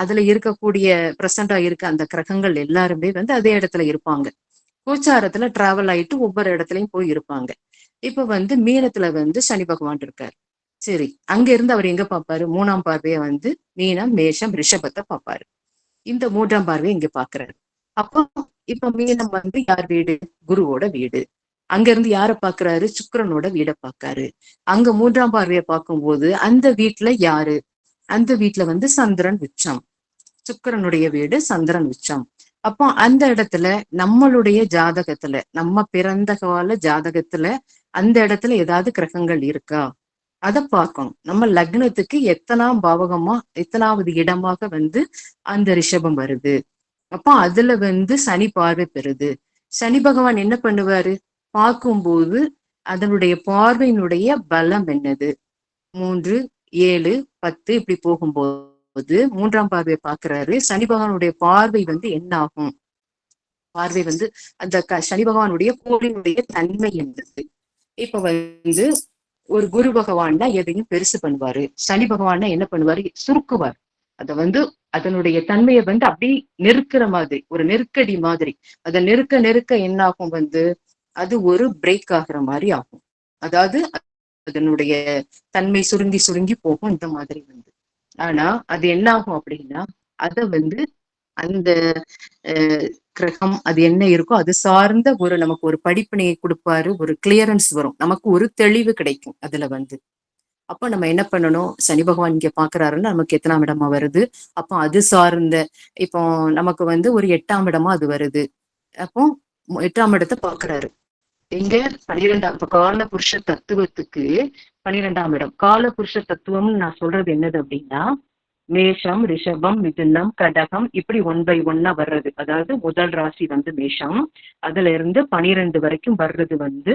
அதுல இருக்கக்கூடிய பிரசண்டா இருக்க அந்த கிரகங்கள் எல்லாருமே வந்து அதே இடத்துல இருப்பாங்க. கோச்சாரத்துல டிராவல் ஆயிட்டு ஒவ்வொரு இடத்துலயும் போய் இருப்பாங்க. இப்ப வந்து மீனத்துல வந்து சனி பகவான் இருக்காரு. சரி, அங்க இருந்து அவர் எங்க பார்ப்பாரு, 3ஆம் பார்வையை வந்து மீனம், மேஷம், ரிஷபத்தை பார்ப்பாரு. இந்த 3ஆம் பார்வையை இங்க பாக்குறாரு. அப்போ இப்ப மீனம் வந்து யார் வீடு, குருவோட வீடு. அங்க இருந்து யார பாக்குறாரு, சுக்கிரனோட வீடை பாக்காரு. அங்க 3ஆம் பார்வையை பார்க்கும்போது அந்த வீட்டுல யாரு, அந்த வீட்டுல வந்து சந்திரன் உச்சம், சுக்கிரனுடைய வீடு சந்திரன் உச்சம். அப்போ அந்த இடத்துல நம்மளுடைய ஜாதகத்துல, நம்ம பிறந்த கால ஜாதகத்துல அந்த இடத்துல ஏதாவது கிரகங்கள் இருக்கா அத பார்க்கணும். நம்ம லக்னத்துக்கு எத்தனாம் பாவகமா எத்தனாவது இடமாக வந்து அந்த ரிஷபம் வருது. அப்போ அதுல வந்து சனி பார்வை பெறுது. சனி பகவான் என்ன பண்ணுவாரு? பார்க்கும்போது அதனுடைய பார்வையினுடைய பலம் என்னது? 3, 7, 10 இப்படி போகும்போது 3ஆம் பார்வையை பார்க்கிறாரு. சனி பகவானுடைய பார்வை வந்து என்ன ஆகும்? பார்வை வந்து அந்த சனி பகவானுடைய கோளினுடைய தன்மை என்பது. இப்ப வந்து ஒரு குரு பகவான்னா எதையும் பெருசு பண்ணுவாரு. சனி பகவான்னா என்ன பண்ணுவாரு? சுருக்குவார். அத வந்து அதனுடைய தன்மையை வந்து அப்படி நெருக்கிற மாதிரி, ஒரு நெருக்கடி மாதிரி. அத நெருக்க நெருக்க என்ன ஆகும் வந்து அது ஒரு பிரேக் ஆகுற மாதிரி ஆகும். அதாவது அதனுடைய தன்மை சுருங்கி சுருங்கி போகும் இந்த மாதிரி வந்து. ஆனா அது என்ன ஆகும் அப்படின்னா அத வந்து அந்த கிரகம் அது என்ன இருக்கோ அது சார்ந்த ஒரு நமக்கு ஒரு படிப்பினையை கொடுப்பாரு. ஒரு கிளியரன்ஸ் வரும். நமக்கு ஒரு தெளிவு கிடைக்கும் அதுல வந்து. அப்போ நம்ம என்ன பண்ணணும்? சனி பகவான் இங்க பாக்குறாருன்னா நமக்கு எத்தனாம் இடமா வருது? அப்போ அது சார்ந்த இப்போ நமக்கு வந்து ஒரு 8ஆம் இடமா அது வருது. அப்போ 8ஆம் இடத்தை பாக்குறாரு. எங்க 12ஆம் இப்ப கால புருஷ தத்துவத்துக்கு 12ஆம் இடம். கால புருஷ தத்துவம்னு நான் சொல்றது என்னது அப்படின்னா மேஷம், ரிஷபம், மிதுனம், கடகம் இப்படி 1 by 1 வர்றது. அதாவது முதல் ராசி வந்து மேஷம், அதுல இருந்து 12 வரைக்கும் வர்றது வந்து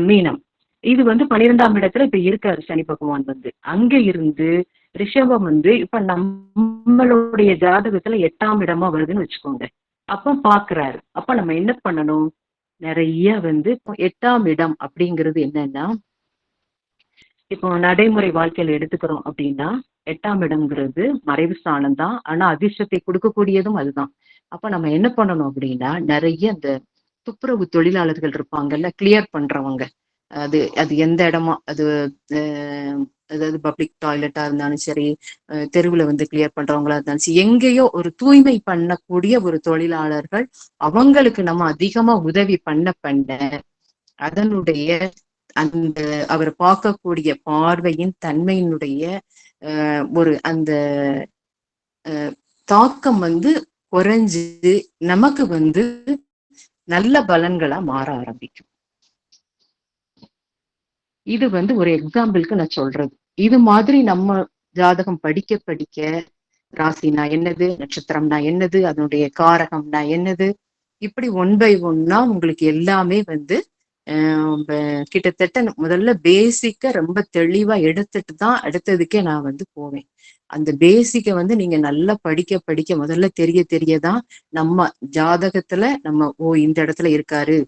மீனம். இது வந்து 12ஆம் இடத்துல இப்ப இருக்காரு சனி பகவான் வந்து. அங்க இருந்து ரிஷபம் வந்து இப்ப நம்மளுடைய ஜாதகத்துல 8ஆம் இடமா வருதுன்னு வச்சுக்கோங்க. அப்ப பாக்குறாரு. அப்ப நம்ம என்ன பண்ணணும்? நிறைய வந்து 8ஆம் இடம் அப்படிங்கிறது என்னன்னா, இப்போ நடைமுறை வாழ்க்கையில எடுத்துக்கிறோம் அப்படின்னா 8ஆம் இடம்ங்கிறது மறைவு ஸ்தானம் தான். ஆனா அதிர்ஷ்டத்தை கொடுக்கக்கூடியதும் அதுதான். அப்ப நம்ம என்ன பண்ணணும் அப்படின்னா நிறைய இந்த துப்புரவு தொழிலாளர்கள் இருப்பாங்கல்ல, கிளியர் பண்றவங்க. அது அது எந்த இடமா அது அதாவது பப்ளிக் டாய்லெட்டா இருந்தாலும் சரி, தெருவுல வந்து கிளியர் பண்றவங்களா இருந்தாலும் சரி, எங்கேயோ ஒரு தூய்மை பண்ணக்கூடிய ஒரு தொழிலாளர்கள் அவங்களுக்கு நம்ம அதிகமா உதவி பண்ண அதனுடைய அந்த அவர் பார்க்கக்கூடிய பார்வையின் தன்மையினுடைய ஒரு அந்த தாக்கம் வந்து குறைஞ்சு நமக்கு வந்து நல்ல பலன்களா மாற ஆரம்பிக்கும். இது வந்து ஒரு எக்ஸாம்பிளுக்கு நான் சொல்றது. இது மாதிரி நம்ம ஜாதகம் படிக்க படிக்க ராசினா என்னது, நட்சத்திரம்னா என்னது, அதனுடைய காரகம்னா என்னது, இப்படி 1 by 1 உங்களுக்கு எல்லாமே வந்து கிட்டத்தட்ட முதல்ல பேசிக்க ரொம்ப தெளிவா எடுத்துட்டு தான் அடுத்ததுக்கே நான் வந்து போவேன். அந்த பேசிக்க வந்து நீங்க நல்லா படிக்க படிக்க முதல்ல தெரியதான் நம்ம ஜாதகத்துல நம்ம இந்த இடத்துல இருக்காரு,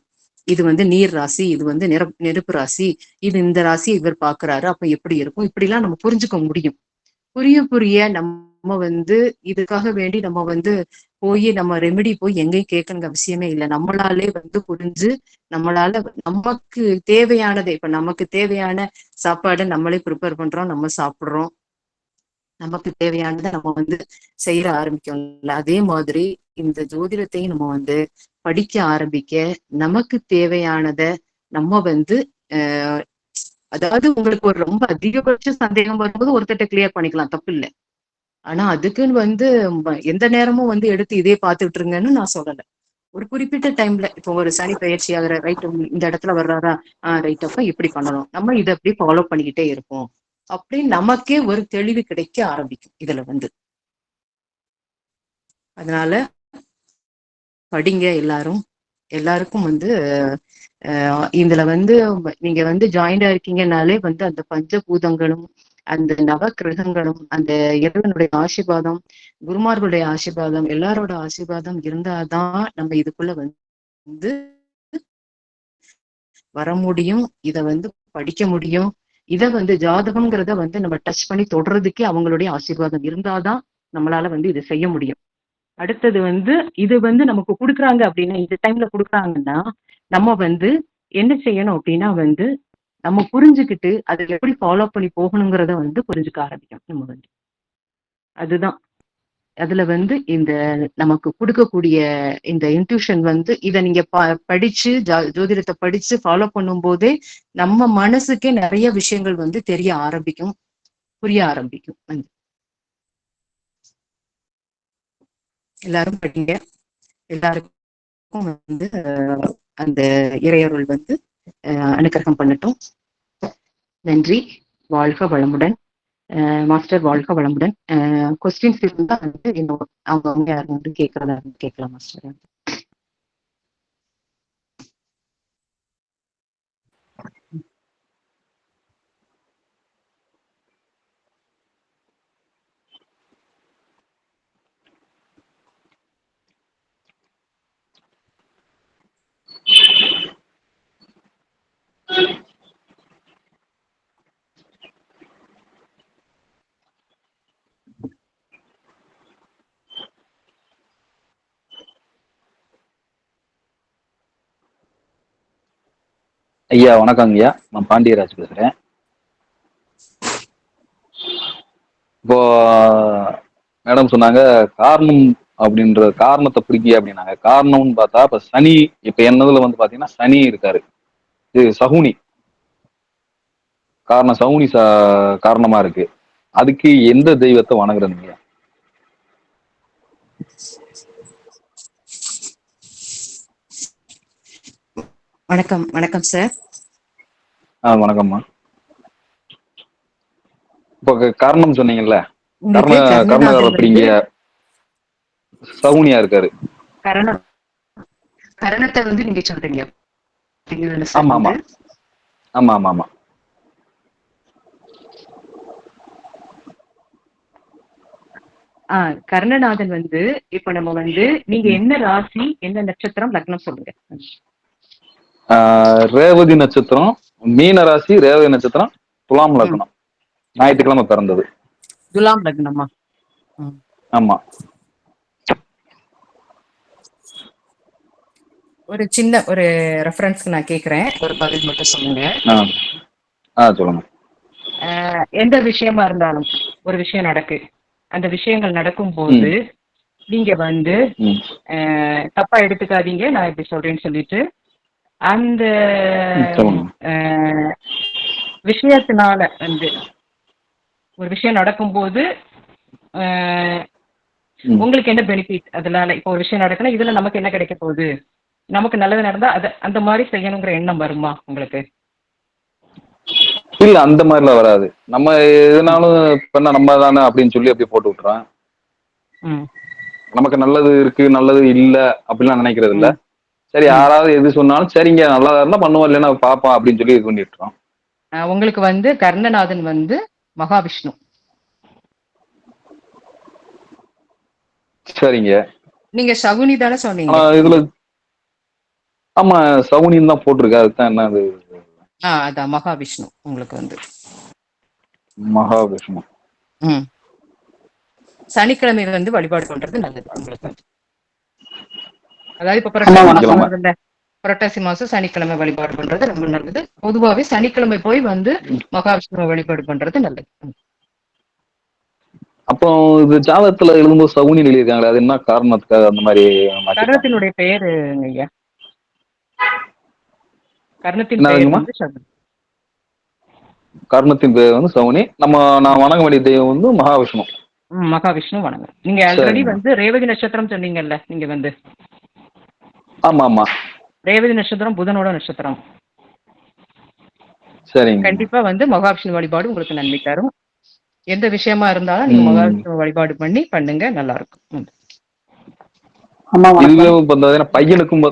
இது வந்து நீர் ராசி, இது வந்து நெருப்பு ராசி, இது இந்த ராசி இவர் பாக்குறாரு, அப்ப எப்படி இருக்கும், இப்படி எல்லாம் நம்ம புரிஞ்சுக்க முடியும். புரிய நம்ம வந்து இதுக்காக வேண்டி நம்ம வந்து நம்ம ரெமெடி போய் எங்கேயும் கேட்கணுங்க அவசியமே இல்லை. நம்மளாலே வந்து புரிஞ்சு நம்மளால நமக்கு தேவையானதை இப்ப நமக்கு தேவையான சாப்பாடை நம்மளே ப்ரிப்பேர் பண்றோம், நம்ம சாப்பிடுறோம். நமக்கு தேவையானதை நம்ம வந்து செய்யற ஆரம்பிக்கோம்ல. அதே மாதிரி இந்த ஜோதிடத்தையும் நம்ம வந்து படிக்க ஆரம்பிக்க நமக்கு தேவையானத நம்ம வந்து அதாவது உங்களுக்கு ஒரு ரொம்ப அதிகபட்ச சந்தேகம் வரும்போது ஒருத்தட்ட கிளியர் பண்ணிக்கலாம், தப்பு இல்லை. ஆனா அதுக்குன்னு வந்து எந்த நேரமும் வந்து எடுத்து இதே பார்த்துட்டு இருங்கன்னு நான் சொல்லல. ஒரு குறிப்பிட்ட டைம்ல இப்போ ஒரு சனி பயிற்சி ஆகிற ரைட் இந்த இடத்துல வர்றாரா, ரைட் அப்ப இப்படி பண்ணணும், நம்ம இதை அப்படி ஃபாலோ பண்ணிக்கிட்டே இருப்போம் அப்படின்னு நமக்கே ஒரு தெளிவு கிடைக்க ஆரம்பிக்கும் இதுல வந்து. அதனால படிங்க எல்லாருக்கும் வந்து இதுல வந்து நீங்க வந்து ஜாயிண்டா இருக்கீங்கனாலே வந்து அந்த பஞ்சபூதங்களும் அந்த நவ கிரகங்களும் அந்த இறைவனுடைய ஆசீர்வாதம், குருமார்களுடைய ஆசீர்வாதம், எல்லாரோட ஆசீர்வாதம் இருந்தாதான் நம்ம இதுக்குள்ள வந்து வர முடியும். இத வந்து படிக்க முடியும். இத வந்து ஜாதகம்ங்கிறத வந்து நம்ம டச் பண்ணி தொடுறதுக்கே அவங்களுடைய ஆசீர்வாதம் இருந்தாதான் நம்மளால வந்து இது செய்ய முடியும். அடுத்தது வந்து இது வந்து நமக்கு கொடுக்குறாங்க அப்படின்னா, இந்த டைம்ல கொடுக்குறாங்கன்னா நம்ம வந்து என்ன செய்யணும் அப்படின்னா வந்து நம்ம புரிஞ்சுக்கிட்டு அதை எப்படி ஃபாலோ பண்ணி போகணுங்கிறத வந்து புரிஞ்சுக்க ஆரம்பிக்கும் நம்ம வந்து. அதுதான் அதுல வந்து இந்த நமக்கு கொடுக்கக்கூடிய இந்த இன்ட்யூஷன் வந்து இதை நீங்க படிச்சு ஜோதிடத்தை படிச்சு ஃபாலோ பண்ணும் போதே நம்ம மனசுக்கே நிறைய விஷயங்கள் வந்து தெரிய ஆரம்பிக்கும், புரிய ஆரம்பிக்கும் வந்து. எல்லாரும் படிங்க. எல்லாருக்கும் வந்து அந்த இறையருள் வந்து அனுக்கிரகம் பண்ணட்டும். நன்றி. வாழ்க வளமுடன். மாஸ்டர் வாழ்க வளமுடன். கொஸ்டின்ஸ் இருந்தா வந்து இன்னும் அவங்க யாரும் வந்து கேட்கறதா கேட்கலாம் மாஸ்டர். ஐயா வணக்கம் ஐயா, நான் பாண்டியராஜ் பேசுறேன். இப்போ மேடம் சொன்னாங்க காரணம் அப்படின்ற காரணத்தை பிடிக்க அப்படின்னாங்க. காரணம்னு பார்த்தா இப்ப சனி, இப்ப என்னதுல வந்து பாத்தீங்கன்னா சனி இருக்காரு, இது சகுனி காரணம், சகுனி காரணமா இருக்கு. அதுக்கு எந்த தெய்வத்தை வணங்குறதுங்க? வணக்கம். வணக்கம் சார். வணக்கம்மா. இப்போ காரணம் சொன்னீங்கல்ல, கர்ணகார் அப்படிங்க சகுனியா இருக்காரு. கரணத்தை வந்து நீங்க சொல்றீங்க. ஆமா ஆமா ஆமா ஆமா ஆமா. கர்ணநாதன் வந்து இப்ப நம்ம வந்து நீங்க என்ன ராசி என்ன நட்சத்திரம் லக்னம் சொல்லுங்க. ரேவதி நட்சத்திரம், மீன ராசி, ரேவதி நட்சத்திரம், துலாம் லக்னம், ஞாயிற்றுக்கிழமை பிறந்தது. துலாம் லக்னமா? ஆமா. ஒரு சின்ன ஒரு ரெஃபரன்ஸ்க்கு நான் கேக்குறேன், ஒரு பதில் மட்டும் சொல்லுங்க. சொல்லுங்க. எந்த விஷயமா இருந்தாலும் ஒரு விஷயம் நடக்கு, அந்த விஷயங்கள் நடக்கும் போது நீங்க வந்து தப்பா எடுத்துக்காதீங்க நான் இப்படி சொல்றேன்னு சொல்லிட்டு, அந்த விஷயத்தினால வந்து ஒரு விஷயம் நடக்கும்போது உங்களுக்கு என்ன பெனிஃபிட் அதனால, இப்போ ஒரு விஷயம் நடக்குன்னா இதுல நமக்கு என்ன கிடைக்க போகுது, நமக்கு நல்லது நடந்தா அது அந்த மாதிரி செய்யணுங்கிற எண்ணம் வருமா உங்களுக்கு? இல்ல, அந்த மாதிரிலாம் வராது. நம்ம எதுனாலும் பண்ண நம்ம தானே அப்படின்னு சொல்லி அப்படியே போட்டு விட்டுறோம். நமக்கு நல்லது இருக்கு நல்லது இல்ல அப்படிலாம் நினைக்கிறது இல்ல. சரி, யாராவது எது சொன்னாலும் சரிங்க நல்லா இருந்தா பண்ணுவோம், இல்லைன்னா பாப்போம் அப்படின்னு சொல்லி இது பண்ணிட்டுறோம். உங்களுக்கு வந்து கர்ணநாதன் வந்து மகாவிஷ்ணு. சரிங்க. நீங்க சகுனி தானே சொன்னீங்க? இதுல ஆமா சகுனின்னு தான் போட்டிருக்கு. அதுதான் என்ன அது? அதான் மகாவிஷ்ணு உங்களுக்கு வந்து மகாவிஷ்ணு. சனிக்கிழமை வந்து வழிபாடு பண்றது நல்லது உங்களுக்கு. அதாவது இப்ப புரட்டாசி மாசம் சனிக்கிழமை வழிபாடு பண்றது ரொம்ப நல்லது. பொதுவாவே சனிக்கிழமை போய் வந்து மகாவிஷ்ணுவை வழிபாடு பண்றது நல்லது. அப்போ இது ஜாதகத்துல எழுதும்போது சகுனி எழுதியிருக்காங்களே, அது என்ன காரணத்துக்காக அந்த மாதிரி? கர்ணத்தினுடைய பெயரு ஐயா, கர்ணத்தின் பெயர் வந்து சகுனி. கர்ணத்தின் பெயர் வந்து சகுனி. நான் வணங்க வேண்டிய தெய்வம் வந்து மகாவிஷ்ணு. மகாவிஷ்ணு வணங்க. நீங்க ஆல்ரெடி வந்து ரேவதி நட்சத்திரம் சொன்னீங்கல்ல, நீங்க வந்து ஆமா ஆமா ரேவதி நட்சத்திரம் புதனோட நட்சத்திரம். சரிங்க. கண்டிப்பா வந்து மகாவிஷ்ணு வழிபாடு உங்களுக்கு நன்மை தரும். எந்த விஷயமா இருந்தாலும் நீங்க மகாவிஷ்ணு வழிபாடு பண்ணுங்க, நல்லா இருக்கும். பையனுக்கும்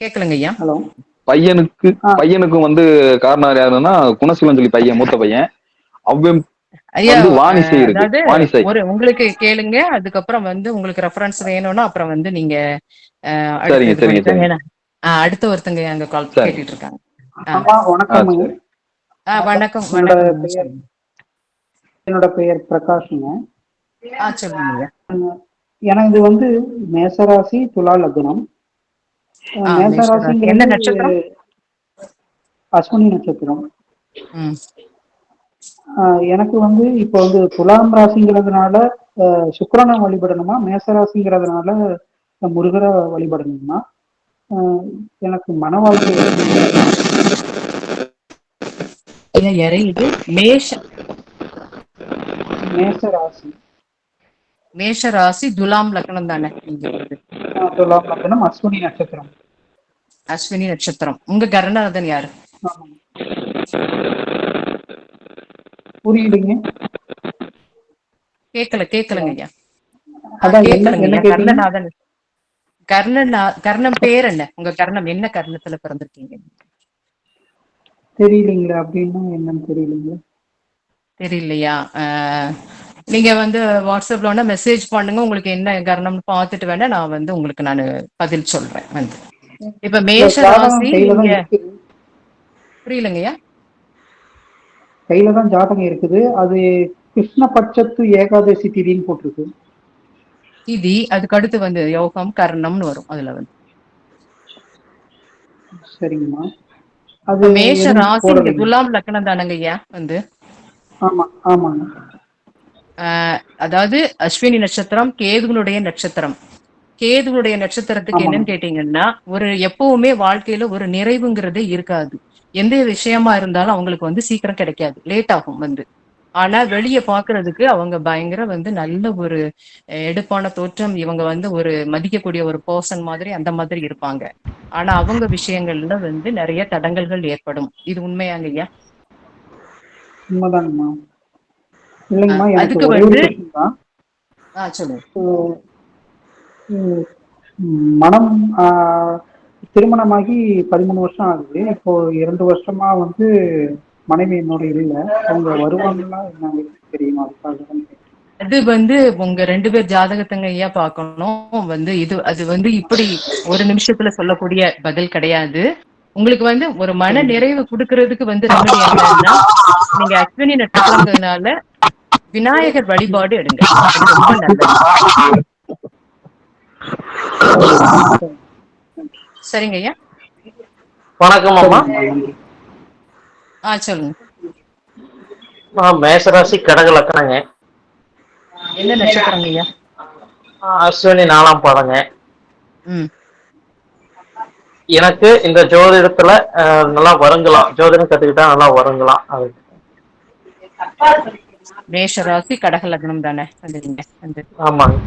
கேட்கலங்க ஐயா. ஹலோ. பையனுக்கும் வந்து காரணம் யாருன்னா குணசீலன் சொல்லி பையன், மூத்த பையன். அவன் ஐயா அதாவது உங்களுக்கு கேளுங்க, அதுக்கப்புறம் வந்து உங்களுக்கு ரெஃபரன்ஸ் வேணும்னா அப்புறம் வந்து நீங்க அடுத்த ஒருத்தங்க அங்க கால் கேட்டுட்டு இருக்காங்க. வணக்கம். என்னோட பெயர் பிரகாஷ்ங்க. சொல்லுங்க. எனக்கு வந்து மேசராசி துலா லக்னம். என்ன நட்சத்திரம்? அஸ்வினி நட்சத்திரம். எனக்கு வந்து இப்போ வந்து துலாம் ராசிங்கிறதுனால சுக்கிரனை வழிபடணுமா, மேசராசிங்கிறதுனால முருகரை வழிபடணுமா? எனக்கு மன வாழ்க்கை மேச ராசி. மேஷ ராசி துலாம் லக்னம் தானே நீங்க வருது? துலாம் லக்னம், அஸ்வினி நட்சத்திரம். அஸ்வினி நட்சத்திரம். உங்க கரணநாதன் யாரு? ஆமாங்க. புரியலைங்க. கேக்கலங்க ஐயா. அதான் கேக்கலங்க என்ன ஐயா. கேட்டீங்க? கர்ணநாதன் கர்ணம் பேர் என்ன? உங்க கர்ணம் என்ன கர்ணத்துல பிறந்திருக்கீங்க? தெரியலீங்களா? அப்படின்னா என்னன்னு தெரியலீங்களா? தெரியலையா? நீங்க வந்து வாட்ஸ்அப்ல வேணா மெசேஜ் பண்ணுங்க. உங்களுக்கு என்ன கர்ணம்னு பார்த்துட்டு வேணா நான் வந்து உங்களுக்கு நான் பதில் சொல்றேன் வந்து. இப்ப மேஷ ராசி கையில நீங்க தான் இருக்குது. புரியலங்கய்யா. கையில தான் ஜாதகம் இருக்குது. அது கிருஷ்ணபட்சத்து ஏகாதசி திதின்னு போட்டிருக்கு. திதி அதுக்கு அடுத்து வந்து யோகம் கர்ணம்னு வரும் அதுல வந்து. சரிங்கம்மா. அது மேஷ ராசி நீங்க துலாம் லக்னம் தானங்க ஐயா வந்து? ஆமா ஆமாங்க. அதாவது அஸ்வினி நட்சத்திரம் கேதுகளுடைய நட்சத்திரம். கேதுகளுடைய நட்சத்திரத்துக்கு என்னன்னு கேட்டீங்கன்னா, ஒரு எப்பவுமே வாழ்க்கையில ஒரு நிறைவுங்கிறதே இருக்காது. எந்த விஷயமா இருந்தாலும் அவங்களுக்கு வந்து சீக்கிரம் கிடைக்காது, லேட் ஆகும் வந்து. ஆனா வெளிய பாக்குறதுக்கு அவங்க பயங்கர வந்து நல்ல ஒரு எடுப்பான தோற்றம், இவங்க வந்து ஒரு மதிக்கக்கூடிய ஒரு பர்சன் மாதிரி அந்த மாதிரி இருப்பாங்க. ஆனா அவங்க விஷயங்கள்ல வந்து நிறைய தடங்கல்கள் ஏற்படும். இது உண்மையாங்க ஐயா? உண்மைதாங்கம்மா. இல்லைங்கம்மா, எனக்கு அதுக்கு ஒரே ஒரு வந்து கொஸ்டின் தான். சொல்லுங்க. மனம் திருமணமாகி 13 வருஷம் ஆகுது. இப்போ 2 வருஷமா வந்து மனைவி என்னோட இல்லை. அவங்க வருவாங்களா என்னன்னு தெரியுமா? அதுக்காக தான் கேட்டேன். அது வந்து உங்க 2 பேர் ஜாதகத்தங்க ஐயா பார்க்கணும் வந்து. அது வந்து இப்படி ஒரு நிமிஷத்துல சொல்லக்கூடிய பதில் கிடையாது. உங்களுக்கு வந்து ஒரு மன நிறைவு கொடுக்கறதுக்கு வந்து ரெமெடி என்னன்னா, நீங்க அஸ்வினி நட்சத்திரங்கிறதுனால விநாயகர் வழிபாடு எடுங்க. அது ரொம்ப நல்லது. சரிங்க ஐயா. வணக்கம் அம்மா. சொல்லுங்க. மேஷராசி கடக லக்கணங்க. என்ன நட்சத்திரங்க ஐயா? அஸ்வினி 4ஆம் பாதங்க. எனக்கு இந்த ஜோதிடத்துல நல்லா வருங்கலாம். ஜோதிடம் கத்துக்கிட்டா நல்லா வருங்கலாம். அது மேஷ ராசி கடக லக்னம் தானே வந்துருங்க வந்து? ஆமாங்க.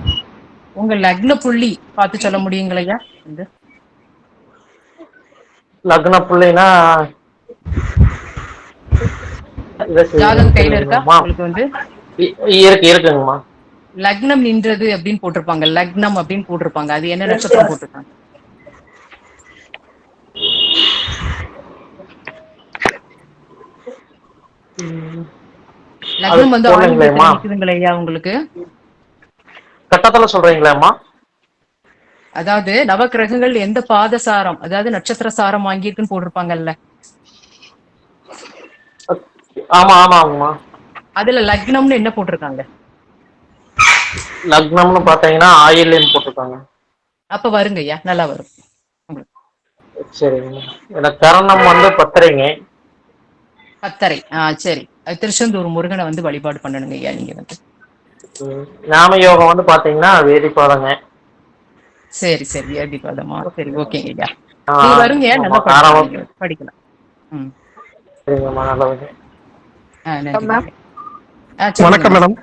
உங்க லக்ன புள்ளி பார்த்து சொல்ல முடியுங்களையா வந்து? லக்ன புள்ளினா ஜாதகம் கையில இருக்கா உங்களுக்கு வந்து? இருக்குங்கம்மா. லக்னம் நின்றது அப்படின்னு போட்டிருப்பாங்க, லக்னம் அப்படின்னு போட்டிருப்பாங்க. அது என்ன நட்சத்திரம் போட்டிருக்காங்க? லக்னம் வந்து ஆங்கிலத்துல நிக்குதுங்களையா உங்களுக்கு? கட்டத்துல சொல்றீங்களா? அதாவது நவக்கிரகங்கள் எந்த பாதசாரம், அதாவது நட்சத்திர சாரம் வாங்கியிருக்குன்னு போட்டிருப்பாங்கல்ல. ஆமா ஆமாங்கம்மா. அதுல லக்னம்னு என்ன போட்டிருக்காங்க? லக்னம்னு பாத்தீங்கன்னா ஆயில்யம் போட்டிருக்காங்க. அப்ப வருங்க ஐயா, நல்லா வரும். சரிங்க. எனக்கு கரணம் வந்து பத்தரைங்க. பத்தரை. சரி. திருச்செந்தூர் முருகனை வந்து வழிபாடு பண்ணணுங்க ஐயா நீங்க வந்து. ஞான யோகம் வந்து பாத்தீங்கன்னா வேதிப்பாதங்க. சரி வேதிபாதமா? சரி, ஓகேங்க ஐயா. நீங்க வருங்க, நல்லா படிக்கலாம். சரிங்கம்மா, நல்லதுங்க. வணக்கம் மேடம்.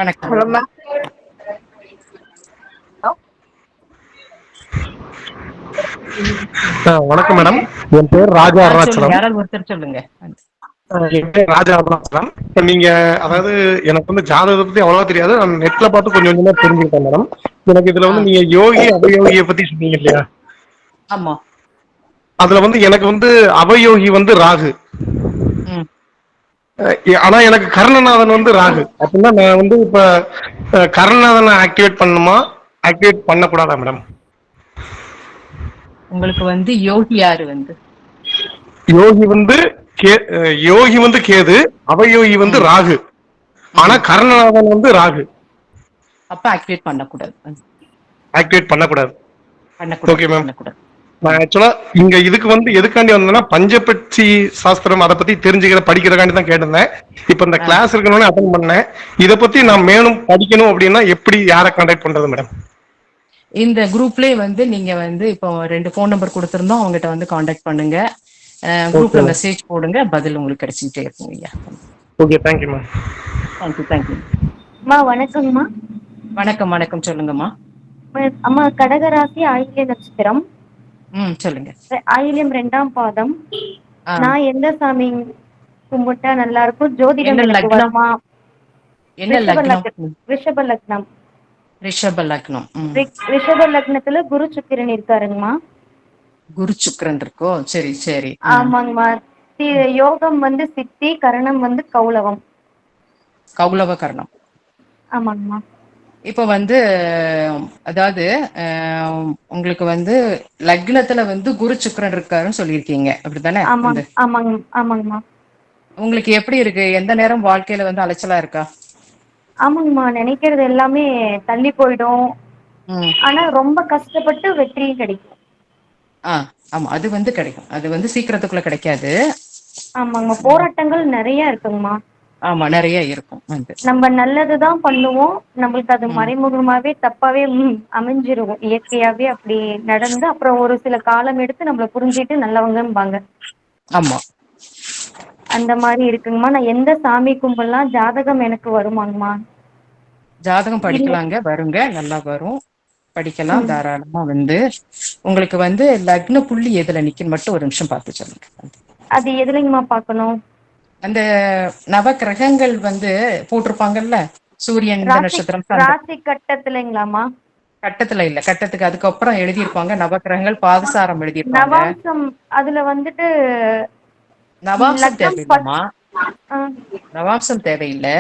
வணக்கம். வணக்கம் மேடம். என் பேர் ராஜா அருணாச்சலம். யாராவது ஒருத்தர் சொல்லுங்க. என் பேர் ராஜா அருணாச்சலம். நீங்க அதாவது எனக்கு வந்து ஜாதகத்தை பத்தி அவ்வளவா தெரியாது. நான் நெட்ல பார்த்து கொஞ்சம் கொஞ்சமா தெரிஞ்சுக்கிட்டேன் மேடம். எனக்கு இதுல வந்து நீங்க யோகி அவயோகியை பத்தி சொன்னீங்க இல்லையா? ஆமா. அதுல வந்து எனக்கு வந்து அவயோகி வந்து ராகு. ஆனா எனக்கு கர்ணநாதன் வந்து ராகு. அப்படின்னா நான் வந்து இப்ப கர்ணநாதனை ஆக்டிவேட் பண்ணுமா, ஆக்டிவேட் பண்ணக்கூடாதா மேடம்? உங்களுக்கு வந்து யோகி யாரு வந்து? யோகி வந்து கேது, அவயோகி வந்து ராகு. ஆனா கர்ணநாதன் வந்து ராகு. அப்ப ஆக்டிவேட் பண்ணக்கூடாது. ஆக்டிவேட் பண்ணக்கூடாது. Okay ma'am. நான் பண்ணக்கூடாது. ஆக்சுவலா இங்க இதுக்கு வந்து எதுக்காண்டி வந்தேன்னா, பஞ்சபட்சி சாஸ்திரம் அதை பத்தி படிக்கிறதுக்காண்டி தான் கேட்டிருந்தேன். இப்ப இந்த கிளாஸ் இருக்கணும்னு அட்டென்ட் பண்ணேன். இதை பத்தி நான் மேலும் படிக்கணும் அப்படின்னா எப்படி, யாரை கான்டாக்ட் பண்றது மேடம்? இந்த குரூப்லயே வந்து நீங்க வந்து இப்போ 2 ஃபோன் நம்பர் கொடுத்திருந்தோம், அவங்ககிட்ட வந்து கான்டாக்ட் பண்ணுங்க. குரூப்ல மெசேஜ் போடுங்க, பதில் உங்களுக்கு கிடைச்சிட்டே இருக்கும் ஐயா. Okay, thank you ma'am. தேங்க்யூ. அம்மா வணக்கம்மா. வணக்கம், வணக்கம். சொல்லுங்கம்மா. அம்மா கடகராசி ஆயில்ய நட்சத்திரம், சொல்லுங்க. ஆயில்யம் 2ஆம் பாதம். ஆ. நான் எந்த சாமி கும்பிட்டா நல்லா இருக்கும்? ஜோதிடம் என்ன எனக்கு லக்னம்? வருமா? என்ன ரிஷப லக்னம்? லக்னம். ரிஷப லக்னம். ரிஷப லக்னம். ரிஷப லக்னத்துல குரு சுக்கிரன் இருக்காருங்கம்மா. குரு சுக்கிரன் இருக்கோ? சரி, சரி. ஆமாங்கம்மா. யோகம் வந்து சித்தி, கரணம் வந்து கௌலவம். கௌலவ கர்ணம். ஆமாங்கம்மா. இப்ப வந்து அதாவது உங்களுக்கு வந்து லக்னத்துல வந்து குரு சுக்கிரன் இருக்காருன்னு சொல்லியிருக்கீங்க, அப்படித்தானே? வந்து ஆமாங்கம்மா. உங்களுக்கு எப்படி இருக்கு? எந்த நேரம் வாழ்க்கையில வந்து அலைச்சலா இருக்கா? ஆமாங்கம்மா, நினைக்கிறது எல்லாமே தள்ளி போயிடும். ம். ஆனா ரொம்ப கஷ்டப்பட்டு வெற்றியும் கிடைக்கும். ஆ, ஆமா. அது வந்து கிடைக்கும். அது வந்து சீக்கிரத்துக்குள்ள கிடைக்காது. ஆமாங்கம்மா, போராட்டங்கள் நிறைய இருக்குங்கம்மா. ஆமா, நிறைய இருக்கும் வந்து. நம்ம நல்லதுதான் பண்ணுவோம், நம்மளுக்கு அது ம். மறைமுகமாவே தப்பாவே அமைஞ்சிரும். இயற்கையாவே அப்படி நடந்து அப்புறம் ஒரு சில காலம் எடுத்து நம்மள புரிஞ்சிட்டு நல்லவங்கம்பாங்க. ஆமா. அந்த மாதிரி இருக்குங்கம்மா. நான் எந்த சாமி கும்பிடலாம்? ஜாதகம் எனக்கு வருமாங்கம்மா? ஜாதகம் இல்ல. படிக்கலாங்க, வருங்க, நல்லா வரும். படிக்கலாம் ம். தாராளமா வந்து. உங்களுக்கு வந்து லக்ன புள்ளி எதுல நிக்குன்னு மட்டும் ஒரு நிமிஷம் பார்த்து சொல்லுங்க. அது எதுலைங்கம்மா பார்க்கணும்? அந்த நவ கிரகங்கள் வந்து போட்டிருப்பாங்கல்ல, சூரியன் இந்த ராசி நட்சத்திரம் அந்த ராசி கட்டத்துலைங்களாம்மா? கட்டத்துல இல்ல, கட்டத்துக்கு அதுக்கப்புறம் எழுதியிருப்பாங்க நவக்கிரகங்கள் பாதசாரம் எழுதியிருப்பாங்க. நவாம்சம். அதுல வந்துட்டு நவாம்சம் லக்னம் தேவையில்லைம்மா. ஆ, நவாம்சம் தேவையில்லை.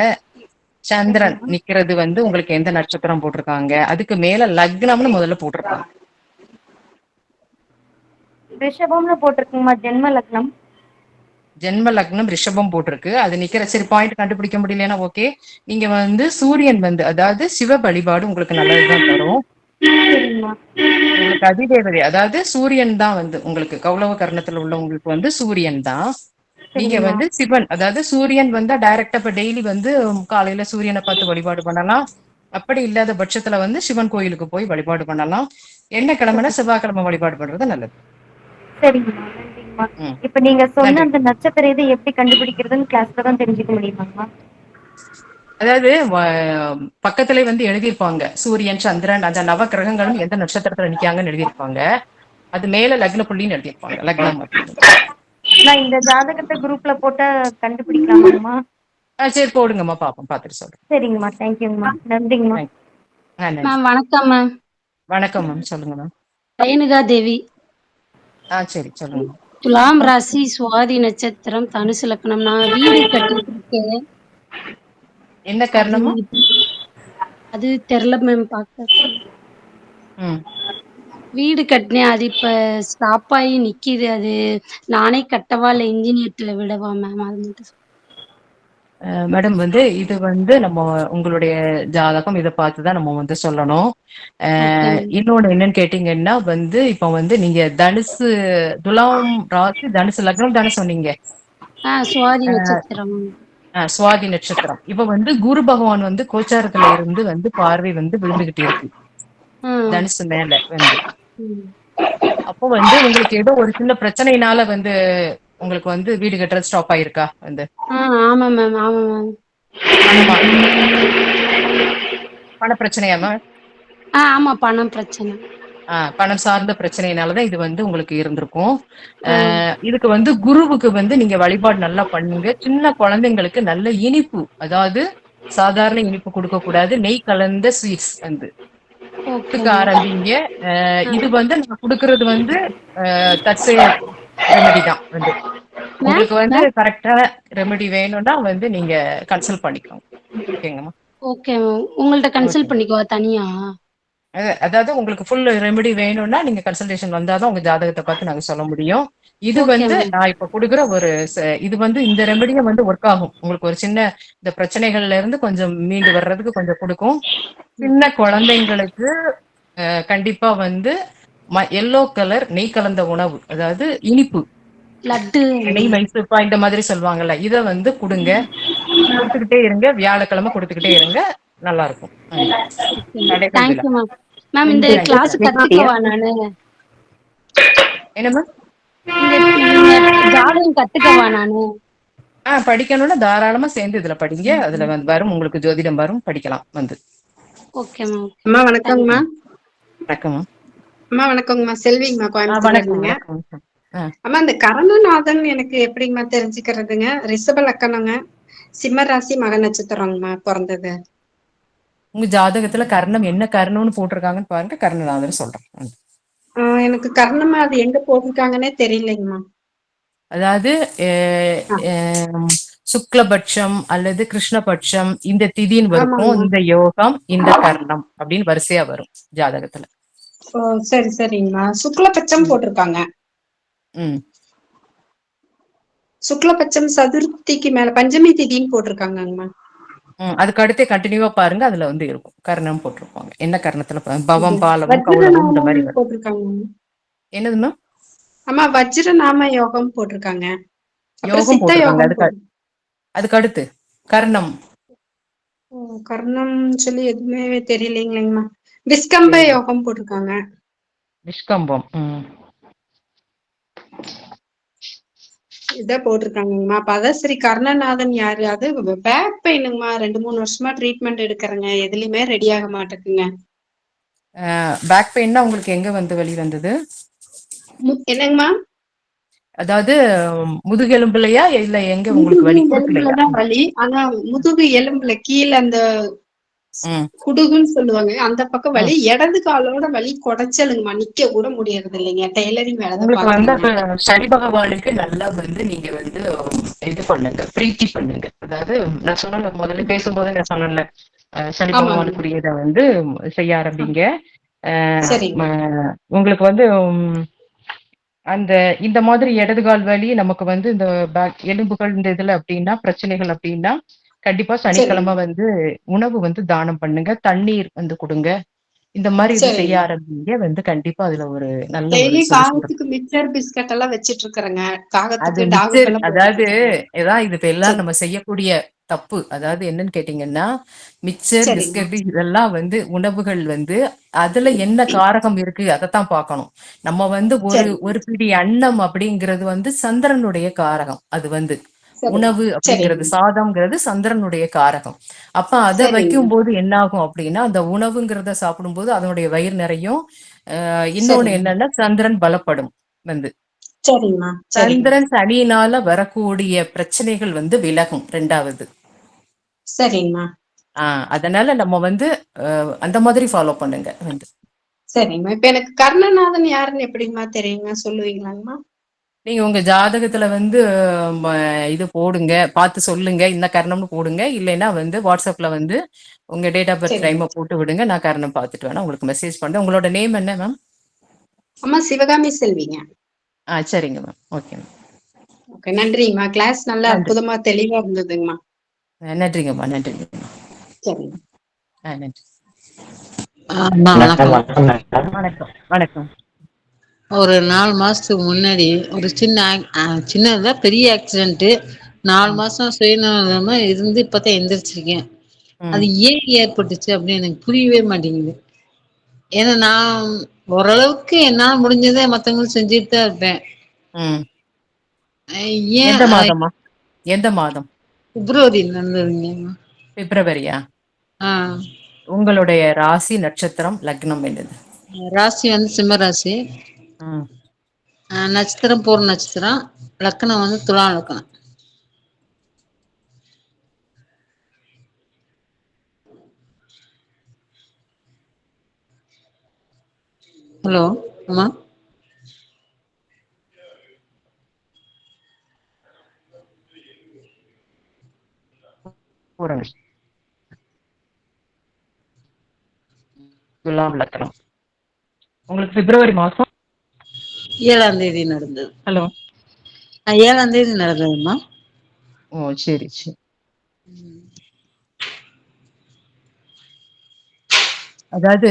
சந்திரன் சரிங்கம்மா. நிக்கிறது வந்து உங்களுக்கு எந்த நட்சத்திரம் போட்டிருக்காங்க, அதுக்கு மேல லக்னம்னு முதல்ல போட்டிருப்பாங்க. ரிஷபம்னு போட்டிருக்குங்கம்மா, ஜென்ம லக்னம். ஜென்ம லக்னம் ரிஷபம் போட்டிருக்கு, அது நிக்கிற. சரி, பாயிண்ட் கண்டுபிடிக்க முடியலன்னா ஓகே. நீங்க வந்து சூரியன் வந்து அதாவது சிவ வழிபாடு உங்களுக்கு நல்லதுதான் தரும். சரிங்கம்மா. உங்களுக்கு அதிதேவதை அதாவது சூரியன் தான் வந்து உங்களுக்கு கௌளவ கர்ணத்துல உள்ளவங்களுக்கு வந்து சூரியன் தான். நீங்க சரிங்கம்மா. வந்து சிவன் அதாவது சூரியன் வந்தா டைரக்டா இப்ப டெய்லி வந்து காலையில சூரியனை பார்த்து வழிபாடு பண்ணலாம். அப்படி இல்லாத பட்சத்துல வந்து சிவன் கோயிலுக்கு போய் வழிபாடு பண்ணலாம். என்ன கிழமைனா செவ்வாய்க்கிழமை வழிபாடு பண்றது நல்லது. சரிங்கம்மா, நன்றிங்கம்மா. ம். இப்ப நீங்க சொன்ன நன்றி. அந்த நட்சத்திர இது எப்படி கண்டுபிடிக்கிறதுன்னு கிளாஸ்ல தான் தெரிஞ்சுக்க முடியுமாங்கம்மா? அதாவது பக்கத்திலே வந்து எழுதியிருப்பாங்க சூரியன் சந்திரன் அந்த நவ கிரகங்களும் எந்த நட்சத்திரத்துல நிக்காங்கன்னு எழுதியிருப்பாங்க. அது மேல லக்ன புள்ளின்னு எழுதியிருப்பாங்க, லக்னம் அப்படின்னு. நான் இந்த ஜாதகத்தை குரூப்ல போட்டா கண்டுபிடிக்கலாமாங்கம்மா? சரி, போடுங்கம்மா, பாப்போம், பார்த்துட்டு சொல்றேன். சரிங்கம்மா, தேங்க்யூங்கம்மா, நன்றிங்கம்மா. தேங்க்யூ. நன்றி. மேம் வணக்கம் மேம். வணக்கம் மேம், சொல்லுங்க மேம். ரேணுகா தேவி. சரி, சொல்லுங்க. துலாம் ராசி, சுவாதி நட்சத்திரம், தனுசு லக்னம். நான் வீடு கட்டிட்டு இருக்கேன். என்ன அது காரணமா? அது தெரியல மேம். பார்க்க ம். வீடு கட்டினேன், அது இப்ப ஸ்டாப் ஆகி நிக்கிது. அது நானே கட்டவா இல்ல இன்ஜினியர்ல விடவா மேம்? அது மட்டும் மேடம் வந்து இது வந்து நம்ம உங்களுடைய ஜாதகம் இதை பார்த்துதான் நம்ம வந்து சொல்லணும். Okay ma'am. இன்னொன்னு என்னன்னு கேட்டீங்கன்னா வந்து இப்ப வந்து நீங்க தனுசு துலாம் ராசி தனுசு லக்னம் தானே சொன்னீங்க? சுவாதி நட்சத்திரம். சுவாதி நட்சத்திரம். இப்ப வந்து குரு பகவான் வந்து கோச்சாரத்துல இருந்து வந்து பார்வை வந்து விழுந்துகிட்டு இருக்கு ஆ. தனுசு மேல வந்து. ம். அப்போ வந்து உங்களுக்கு ஏதோ ஒரு சின்ன பிரச்சனையினால வந்து உங்களுக்கு வந்து வீடு கட்டுறது ஸ்டாப் ஆயிருக்கா வந்து? ஆமா மேம், ஆமா மேம். பணமா? பண பிரச்சனையாம? ஆமா, பணம் பிரச்சனை. பணம் சார்ந்த பிரச்சனையினாலதான் இது வந்து உங்களுக்கு இருந்திருக்கும். ஆ. இதுக்கு வந்து குருவுக்கு வந்து நீங்க வழிபாடு நல்லா பண்ணுங்க. சின்ன குழந்தைங்களுக்கு நல்ல இனிப்பு, அதாவது சாதாரண இனிப்பு கொடுக்க கூடாது, நெய் கலந்த ஸ்வீட்ஸ் வந்து ஓகே கொடுக்க மேம். ஆரம்பிங்க. இது வந்து நான் கொடுக்கறது வந்து தற்செயல் ரெமெடி தான் வந்து. மேம் உங்களுக்கு வந்து மேம். கரெக்டான ரெமெடி வேணும்னா வந்து நீங்க கன்சல்ட் பண்ணிக்கோங்க. ஓகேங்கம்மா. Okay ma'am. உங்கள்ட்ட கன்சல்ட் ஓகே. பண்ணிக்கவா தனியா? அதாவது உங்களுக்கு ஃபுல் ரெமெடி வேணும்னா நீங்க கன்சல்டேஷன் வந்தாதான் உங்க ஜாதகத்தை பார்த்து நாங்க சொல்ல முடியும். இது ஓகே வந்து மேம். நான் இப்ப கொடுக்குற ஒரு இது வந்து இந்த ரெமெடியும் வந்து ஒர்க் ஆகும். உங்களுக்கு ஒரு சின்ன இந்த பிரச்சனைகள்ல இருந்து கொஞ்சம் மீண்டு வர்றதுக்கு கொஞ்சம் கொடுக்கும். சின்ன குழந்தைங்களுக்கு கண்டிப்பா வந்து எல்லோ கலர் நெய் கலந்த உணவு, அதாவது இனிப்பு, லட்டு. நெய் மைசூர்பா இந்த மாதிரி சொல்லுவாங்கல்ல, இத வந்து கொடுங்க. கொடுத்துக்கிட்டே இருங்க, வியாழக்கிழமை கொடுத்துக்கிட்டே இருங்க, நல்லா இருக்கும். தடைகள் விழா. Thank you ma'am. மேம் இந்த கிளாஸ் கத்துக்கவா நானு? என்ன மேம்? இந்த ஜாதகம் கத்துக்கவா நானு? படிக்கணும்னா தாராளமா சேர்ந்து இதுல படிங்க. அதுல வந்து வரும் உங்களுக்கு ஜோதிடம் வரும், படிக்கலாம் வந்து. ஓகேம்மா. அம்மா வணக்கங்கம்மா. தேங்க்யூ. வணக்கம். அம்மா வணக்கங்கம்மா. செல்விங்கம்மா கோயம்புத்தூர்ல வணக்கம் இருந்துங்க. வணக்கம். அம்மா இந்த கரணநாதன் எனக்கு எப்படிங்கம்மா தெரிஞ்சுக்கிறதுங்க? ரிஷப லக்கணங்க, சிம்ம ராசி, மக நட்சத்திரங்கம்மா பிறந்தது. உங்க ஜாதகத்துல கர்ணம் என்ன கர்ணம்னு போட்டிருக்காங்கன்னு பாருங்க, கர்ணநாதன் சொல்றேன். எனக்கு கர்ணமா அது எங்க போட்டிருக்காங்கன்னே தெரியலைங்கம்மா. அதாவது ஆ, சுக்லபட்சம் அல்லது கிருஷ்ணபட்சம் இந்த திதின்னு இருக்கும், ஆமாங்கம்மா. இந்த யோகம், இந்த கர்ணம் அப்படின்னு வரிசையா வரும் ஜாதகத்துல. ஓ, சரி சரிங்கம்மா. சுக்லபட்சம் ம். போட்டிருக்காங்க. ம். சுக்லபட்சம் சதுர்த்திக்கு மேல பஞ்சமி திதின்னு போட்டிருக்காங்கங்கம்மா. அதுக்கு அடுத்தே கண்டினியூவா பாருங்க, அதுல வந்து இருக்கும் கர்ணம் போட்டிருப்பாங்க. என்ன கர்ணத்துல பவம், பாலவம், கௌளவம் இந்த மாதிரி வஜ்ரநாமம் வரும். போட்டிருக்காங்க. என்னதுன்னா அம்மா வஜ்ரநாம யோகம் போட்டிருக்காங்க. அப்புறம் யோகம் சித்த போட்டிருக்காங்க. யோகம் அதுக்கு அதுக்கு அடுத்து கர்ணம். கர்ணம் சொல்லி எதுவுமே தெரியலைங்களேங்கம்மா. விஸ்கம்ப சரி, யோகம் போட்டிருக்காங்க. நிஷ்கம்பம். இத போட்டிருக்காங்கங்கம்மா. அப்ப அதான் சரி கர்ணநாதன் யாரு? அது பேக் பெயினுங்கம்மா. 2-3 வருஷமா ட்ரீட்மெண்ட் எடுக்கிறேங்க. எதுலயுமே ரெடி ஆக மாட்டேங்குங்க. பேக் பெயின்னா உங்களுக்கு எங்க வந்து வலி வந்தது? என்னங்கம்மா? அதாவது முதுகெலும்புலையா இல்ல எங்க உங்களுக்கு முதுகு வலி, குடுக்கலையா? எலும்புலதான் வலி. ஆனா முதுகு எலும்புல கீழ அந்த ம் குடுகுன்னு சொல்லுவாங்க. அந்த பக்கம் ம் வலி. இடது காலோட வலி குடைச்சலுங்கம்மா. நிக்க கூட முடியறது இல்லைங்க. டெய்லரிங் வேலைதான் உங்களுக்கு வந்து பாக்குறேங்க. சனி பகவானுக்கு நல்லா வந்து நீங்க வந்து இது பண்ணுங்க, பிரீத்தி பண்ணுங்க. அதாவது நான் சொன்ன முதல்ல பேசும்போது நான் சொன்னேன்ல, சனி ஆமாங்கம்மா. பகவானுக்குரியதை வந்து செய்ய ஆரம்பிங்க. சரிங்க. உங்களுக்கு வந்து அந்த இந்த மாதிரி இடதுகால் வலி நமக்கு வந்து இந்த பேக் எலும்புகள் இந்த இதுல அப்படின்னா பிரச்சனைகள் அப்படின்னா கண்டிப்பா சரிங்க. சனிக்கிழமை வந்து உணவு வந்து தானம் பண்ணுங்க, தண்ணீர் வந்து கொடுங்க. இந்த மாதிரி இது செய்ய சரிங்க. ஆரம்பிங்க, வந்து கண்டிப்பா அதுல ஒரு நல்ல ஒரு டெய்லி சொல்யூஷன் இருக்கும். காகத்துக்கு மிக்சர் பிஸ்கட் எல்லாம் வச்சிட்டு இருக்கிறேங்க. அது காகத்துக்கு மிச்சர், டாகுக்கெல்லாம் போட்டுட்டு அதாவது இருக்கிறேங்க. இதான் இது இப்ப எல்லாரும் சரி. நம்ம செய்யக்கூடிய தப்பு. அதாவது என்னன்னு கேட்டீங்கன்னா, மிச்சர் சரிங்கம்மா. பிஸ்கட் இதெல்லாம் வந்து உணவுகள் வந்து அதுல என்ன காரகம் இருக்கு அதைத்தான் பார்க்கணும். நம்ம வந்து ஒரு சரிங்க. ஒரு பிடி அன்னம் அப்படிங்கிறது வந்து சந்திரனுடைய காரகம். அது வந்து சரிங்க. உணவு அப்படிங்கிறது, சரிங்க. சாதம்ங்கிறது சந்திரனுடைய காரகம். அப்ப அதை சரிங்க. வைக்கும்போது என்ன ஆகும் அப்படின்னா, அந்த உணவுங்கிறத சாப்பிடும்போது அதனுடைய வயிறு நிறையும். இன்னொன்னு சரிங்க. என்னன்னா சந்திரன் பலப்படும் வந்து. சரிங்கம்மா. சரிங்க. சந்திரன் சனியினால வரக்கூடிய பிரச்சனைகள் வந்து விலகும் 2வது. சரிங்கம்மா. அதனால நம்ம வந்து அந்த மாதிரி ஃபாலோ பண்ணுங்க வந்து. சரிங்கம்மா. இப்ப எனக்கு கர்ணநாதன் யாருன்னு எப்படிங்கம்மா தெரியுங்க? சொல்லுவீங்களாங்கம்மா? நீங்க உங்க ஜாதகத்துல வந்து ம, இது போடுங்க, பார்த்து சொல்லுங்க, இந்த கர்ணம்னு போடுங்க. இல்லைன்னா வந்து வாட்ஸ்அப்ல வந்து உங்க டேட் ஆஃப் பர்த் சரிங்க. டைமை போட்டு விடுங்க, நான் கர்ணம் பார்த்துட்டு வேணா உங்களுக்கு மெசேஜ் பண்றேன். உங்களோட நேம் என்ன மேம்? அம்மா சிவகாமி செல்விங்க. சரிங்க மேம். Okay ma'am. ஓகே, நன்றிங்கம்மா. கிளாஸ் நல்லா நன்றி. அற்புதமா தெளிவா இருந்ததுங்கம்மா. நன்றிங்கம்மா. நன்றிங்கம்மா. சரிங்க. நன்றி. அம்மா வணக்கம். வணக்கம் வணக்கம். ஒரு 4 மாசத்துக்கு முன்னாடி ஒரு சின்னதா பெரிய ஆக்சிடென்ட். 4 ம், மாசம் சுயநலமா இருந்து இப்பதான் எந்திரிச்சிருக்கேன். அது ம், ஏன் ஏற்பட்டுச்சு அப்படின்னு எனக்கு புரியவே மாட்டேங்குது. ஏன்னா நான் ஓரளவுக்கு என்னால முடிஞ்சதை மத்தவங்களுக்கு செஞ்சுட்டு தான் இருப்பேன். ம். ஏன் எந்த மாதமா? எந்த மாதம்? பிப்ரவரியில் நடந்ததுங்க. பிப்ரவரியா? ஆஹ் உங்களுடைய ராசி, நட்சத்திரம், லக்னம் என்னது? ராசி வந்து சிம்ம ராசி. ம். நட்சத்திரம் பூர்ண நட்சத்திரம். லக்கணம் வந்து துலா லக்கணம். ஹலோ அம்மா. பூரண துலாம் லக்னம். உங்களுக்கு பிப்ரவரி மாசம் 7ஆம் தேதி நடந்தது. ஹலோ. 7ஆம் தேதி நடந்ததும்மா. ஓ, சரி சரி. அதாவது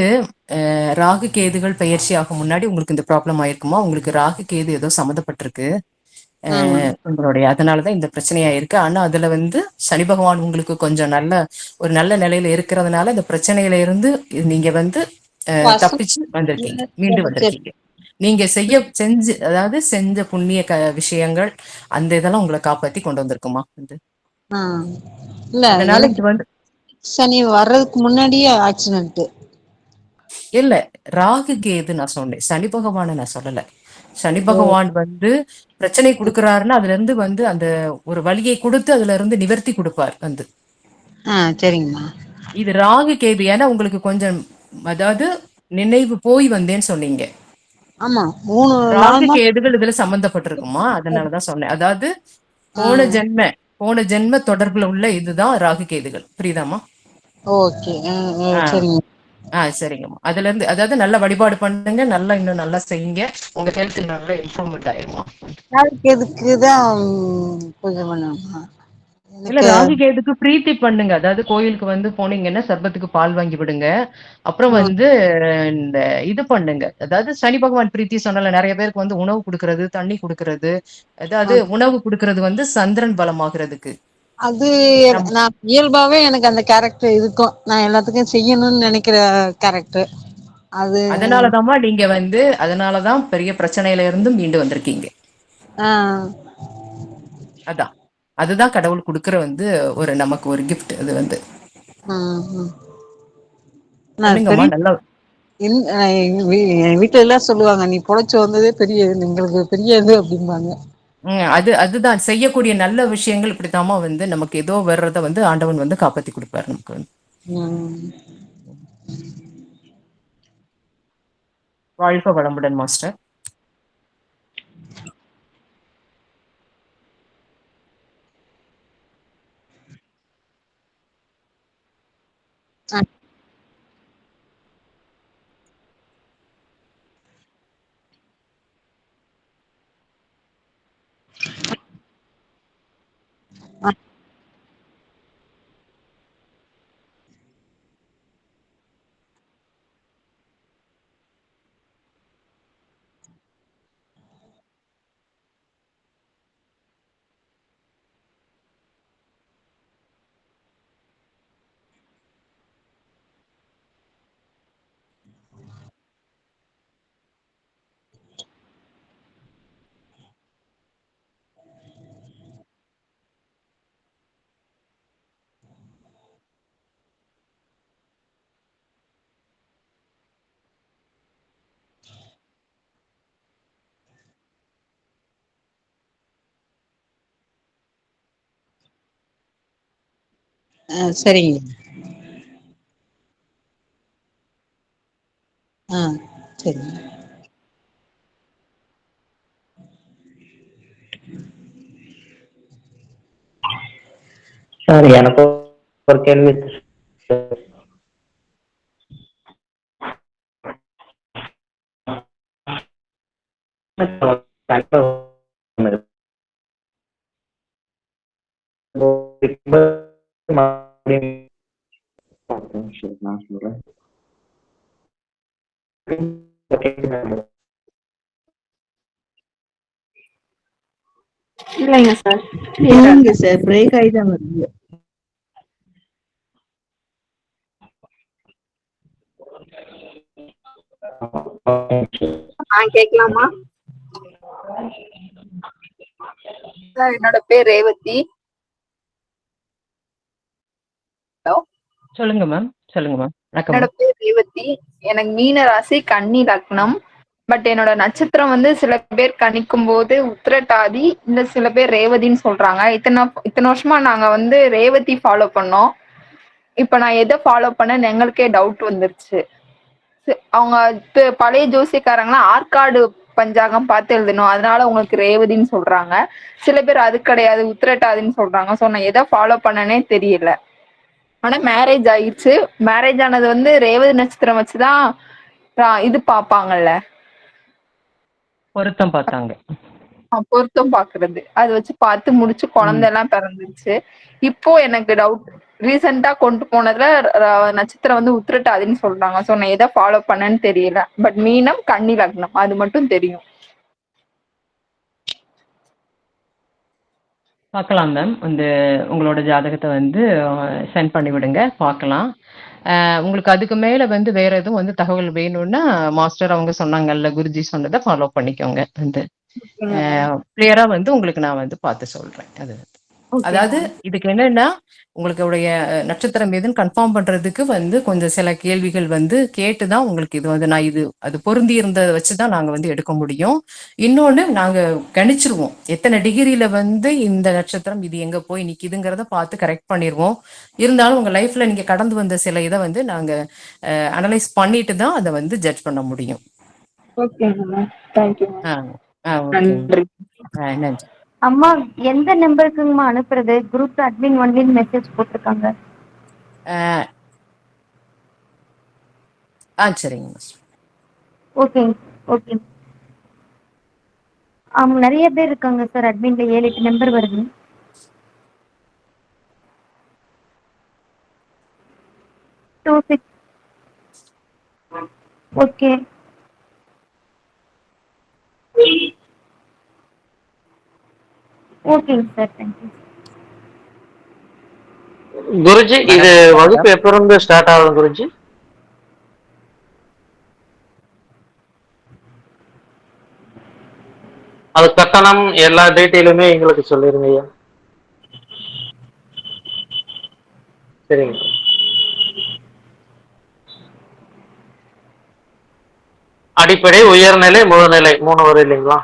ராகு கேதுகள் பயிற்சி ஆகும் முன்னாடி உங்களுக்கு இந்த ப்ராப்ளம் ஆயிருக்குமா? உங்களுக்கு ராகு கேது ஏதோ சம்மந்தப்பட்டிருக்கு ஆமா. உங்களுடைய, அதனாலதான் இந்த பிரச்சனையா இருக்கு. ஆனா அதுல வந்து சனி பகவான் உங்களுக்கு கொஞ்சம் ஒரு நல்ல நிலையில இருக்கிறதுனால இந்த பிரச்சனையில இருந்து நீங்க வந்து வாசம் தப்பிச்சு வந்திருக்கீங்க, மீண்டு சரி சரி. வந்திருக்கீங்க. நீங்க அதாவது செஞ்ச புண்ணிய விஷயங்கள் அந்த இதெல்லாம் உங்களை காப்பாத்தி கொண்டு வந்திருக்குமா வந்து. ஆ இல்ல அதனால எனக்கு இது வந்து சனி வர்றதுக்கு முன்னாடியே ஆக்சிடென்ட். இல்ல, ராகு கேது நான் சொன்னேன், சனி பகவானை நான் சொல்லல. சனி ஓ. பகவான் வந்து பிரச்சனை கொடுக்கறாருன்னா அதுல இருந்து வந்து அந்த ஒரு வழியை கொடுத்து அதுல இருந்து நிவர்த்தி கொடுப்பார் வந்து. சரிங்கம்மா. இது ராகு கேது, ஏன்னா உங்களுக்கு கொஞ்சம் அதாவது நினைவு போய் வந்தேன்னு சொன்னீங்க. ஆமா 3 ராகு 4 கேதுகள் இதுல சம்பந்தப்பட்டிருக்குமா, அதனாலதான் சொன்னேன். அதாவது போன ஜென்ம தொடர்புல உள்ள இதுதான் ராகு கேதுகள். புரியுதாமா? ஓகே. ஆஹ் சரிங்க. சரிங்கம்மா. அதுல இருந்து அதாவது நல்ல வழிபாடு பண்ணுங்க, நல்லா இன்னும் நல்லா செய்யுங்க, உங்க ஹெல்த் நல்லா இம்ப்ரூவ்மெண்ட் ஆயிருமா. நாளைக்கு எதுக்கு தான் பூஜை பண்ணணுமா? இல்ல, எனக்கு ராகு கேதுக்கு பிரீத்தி பண்ணுங்க. அதாவது கோயிலுக்கு வந்து போனீங்கன்னா சர்பத்துக்கு பால் வாங்கி விடுங்க. அப்புறம் வந்து இந்த இது பண்ணுங்க, அதாவது சனி பகவான் பிரீத்தி சொன்னால நிறைய பேருக்கு வந்து உணவு கொடுக்கறது, தண்ணி கொடுக்கறது, அதாவது உணவு கொடுக்கறது வந்து சந்திரன் பலமாகிறதுக்கு. அது நான் இயல்பாவே எனக்கு அந்த கேரக்டர் இருக்கும். நான் எல்லாத்துக்கும் செய்யணும்னு நினைக்கிற கேரக்டர் அது. அதனாலதாம்மா நீங்க வந்து அதனாலதான் பெரிய பிரச்சனையில இருந்தும் மீண்டு வந்திருக்கீங்க. அதான் அதுதான் கடவுள் கொடுக்கற வந்து ஒரு நமக்கு ஒரு கிஃப்ட். அது வந்து பண்ணுங்கம்மா நல்லா. என் வீட்டுல எல்லாம் சொல்லுவாங்க, நீ பொழைச்சு வந்ததே பெரிய எங்களுக்கு பெரிய இது அப்படிம்பாங்க. அதுதான் செய்யக்கூடிய நல்ல விஷயங்கள். இப்படித்தாமா வந்து நமக்கு ஏதோ வர்றத வந்து ஆண்டவன் வந்து காப்பாத்தி கொடுப்பாரு நமக்கு வந்து. வாழ்க வளமுடன் மாஸ்டர். சரிங்க. சரிங்க. சார் எனக்கு ஒரு கேள்வி. நான் சொல்றேன். இல்லைங்க சார். இல்லைங்க சார், பிரேக் ஆகி தான் வருது. கேட்கலாமா சார்? என்னோட பேர் ரேவதி. ஹலோ, சொல்லுங்க மேம். சொல்லுங்க மேம். என்னோட பேர் ரேவதி. எனக்கு மீன ராசி, கன்னி லக்னம். பட் என்னோட நட்சத்திரம் வந்து சில பேர் கணிக்கும் போது உத்திரட்டாதி, இந்த சில பேர் ரேவதின்னு சொல்றாங்க. இத்தனை வருஷமா நாங்க வந்து ரேவதி ஃபாலோ பண்ணோம். இப்ப நான் எதை ஃபாலோ பண்ணேன்னு எங்களுக்கே டவுட் வந்துருச்சு. அவங்க பழைய ஜோசியக்காரங்களாம் ஆற்காடு பஞ்சாங்கம் பார்த்து எழுதணும், அதனால உங்களுக்கு ரேவதின்னு சொல்றாங்க. சில பேர் அது கிடையாது உத்திரட்டாதின்னு சொல்றாங்க. ஸோ நான் எதை ஃபாலோ பண்ணனே தெரியல. ஆனா மேரேஜ் ஆயிடுச்சு. மேரேஜ் ஆனது வந்து ரேவதி நட்சத்திரம் வச்சுதான் இது பாப்பாங்கல்ல, பொருத்தம் பார்த்தாங்க. பொருத்தம் பாக்குறது, அது வச்சு பார்த்து முடிச்சு குழந்தை எல்லாம் பிறந்துச்சு. இப்போ எனக்கு டவுட், ரீசெண்டா கொண்டு போனதுல நட்சத்திரம் வந்து உத்திரட்டாதின்னு சொல்றாங்க. சோ நான் எதை ஃபாலோ பண்ணேன்னு தெரியல. பட் மீனம், கன்னி லக்னம் அது மட்டும் தெரியும். பார்க்கலாம் மேம். வந்து உங்களோட ஜாதகத்தை வந்து சென்ட் பண்ணி விடுங்க, பார்க்கலாம். உங்களுக்கு அதுக்கு மேல வந்து வேற எதுவும் வந்து தகவல் வேணும்னா மாஸ்டர் அவங்க சொன்னாங்கல்ல, குருஜி சொன்னதை ஃபாலோ பண்ணிக்கோங்க. வந்து கிளியரா வந்து உங்களுக்கு நான் வந்து பார்த்து சொல்றேன். அது ஓகே அதாவது மேம். இதுக்கு என்னன்னா, உங்களுடைய நட்சத்திரம் எதுன்னு கன்ஃபார்ம் பண்றதுக்கு வந்து கொஞ்சம் சில கேள்விகள் வந்து கேட்டு தான் உங்களுக்கு இது வந்து அது பொருந்தி இருந்தத வச்சு தான் நாங்க வந்து எடுக்க முடியும். இன்னொன்னு நாங்க கணிச்சிருவோம். எத்தன டிகிரில வந்து இந்த நட்சத்திரம் இது எங்க போய் நிக்குதுங்கிறத பார்த்து கரெக்ட் பண்ணிருவோம். இருந்தாலும் உங்க லைஃப்ல நீங்க கடந்து வந்த சில இத வந்து நாங்க அனலைஸ் பண்ணிட்டு தான் அத வந்து ஜட்ஜ் பண்ண முடியும். ஓகேங்க மேம். Thank you ma'am. ஆ, ஓகேங்க. நன்றி. நன்றி. அம்மா எந்த நம்பருக்குங்கம்மா அனுப்புறது? குரூப் அட்மின் ஒன்லின்னு மெசேஜ் போட்டிருக்காங்க. சரிங்க மிஸ். ஓகேங்க. ஓகே. நிறைய பேர் இருக்காங்க சார் அட்மின்ல 7-8 நம்பர் வருது. ஓகே. ஓகேங்க சார். தேங்க்யூ. குருஜி இது வகுப்பு எப்ப இருந்து ஸ்டார்ட் ஆகும் குருஜி? அது கட்டணம் எல்லா டீட்டெயிலுமே எங்களுக்கு சொல்லிருங்க ஐயா. சரிங்க. அடிப்படை, உயர்நிலை, முழுநிலை 3 வரும் இல்லைங்களா?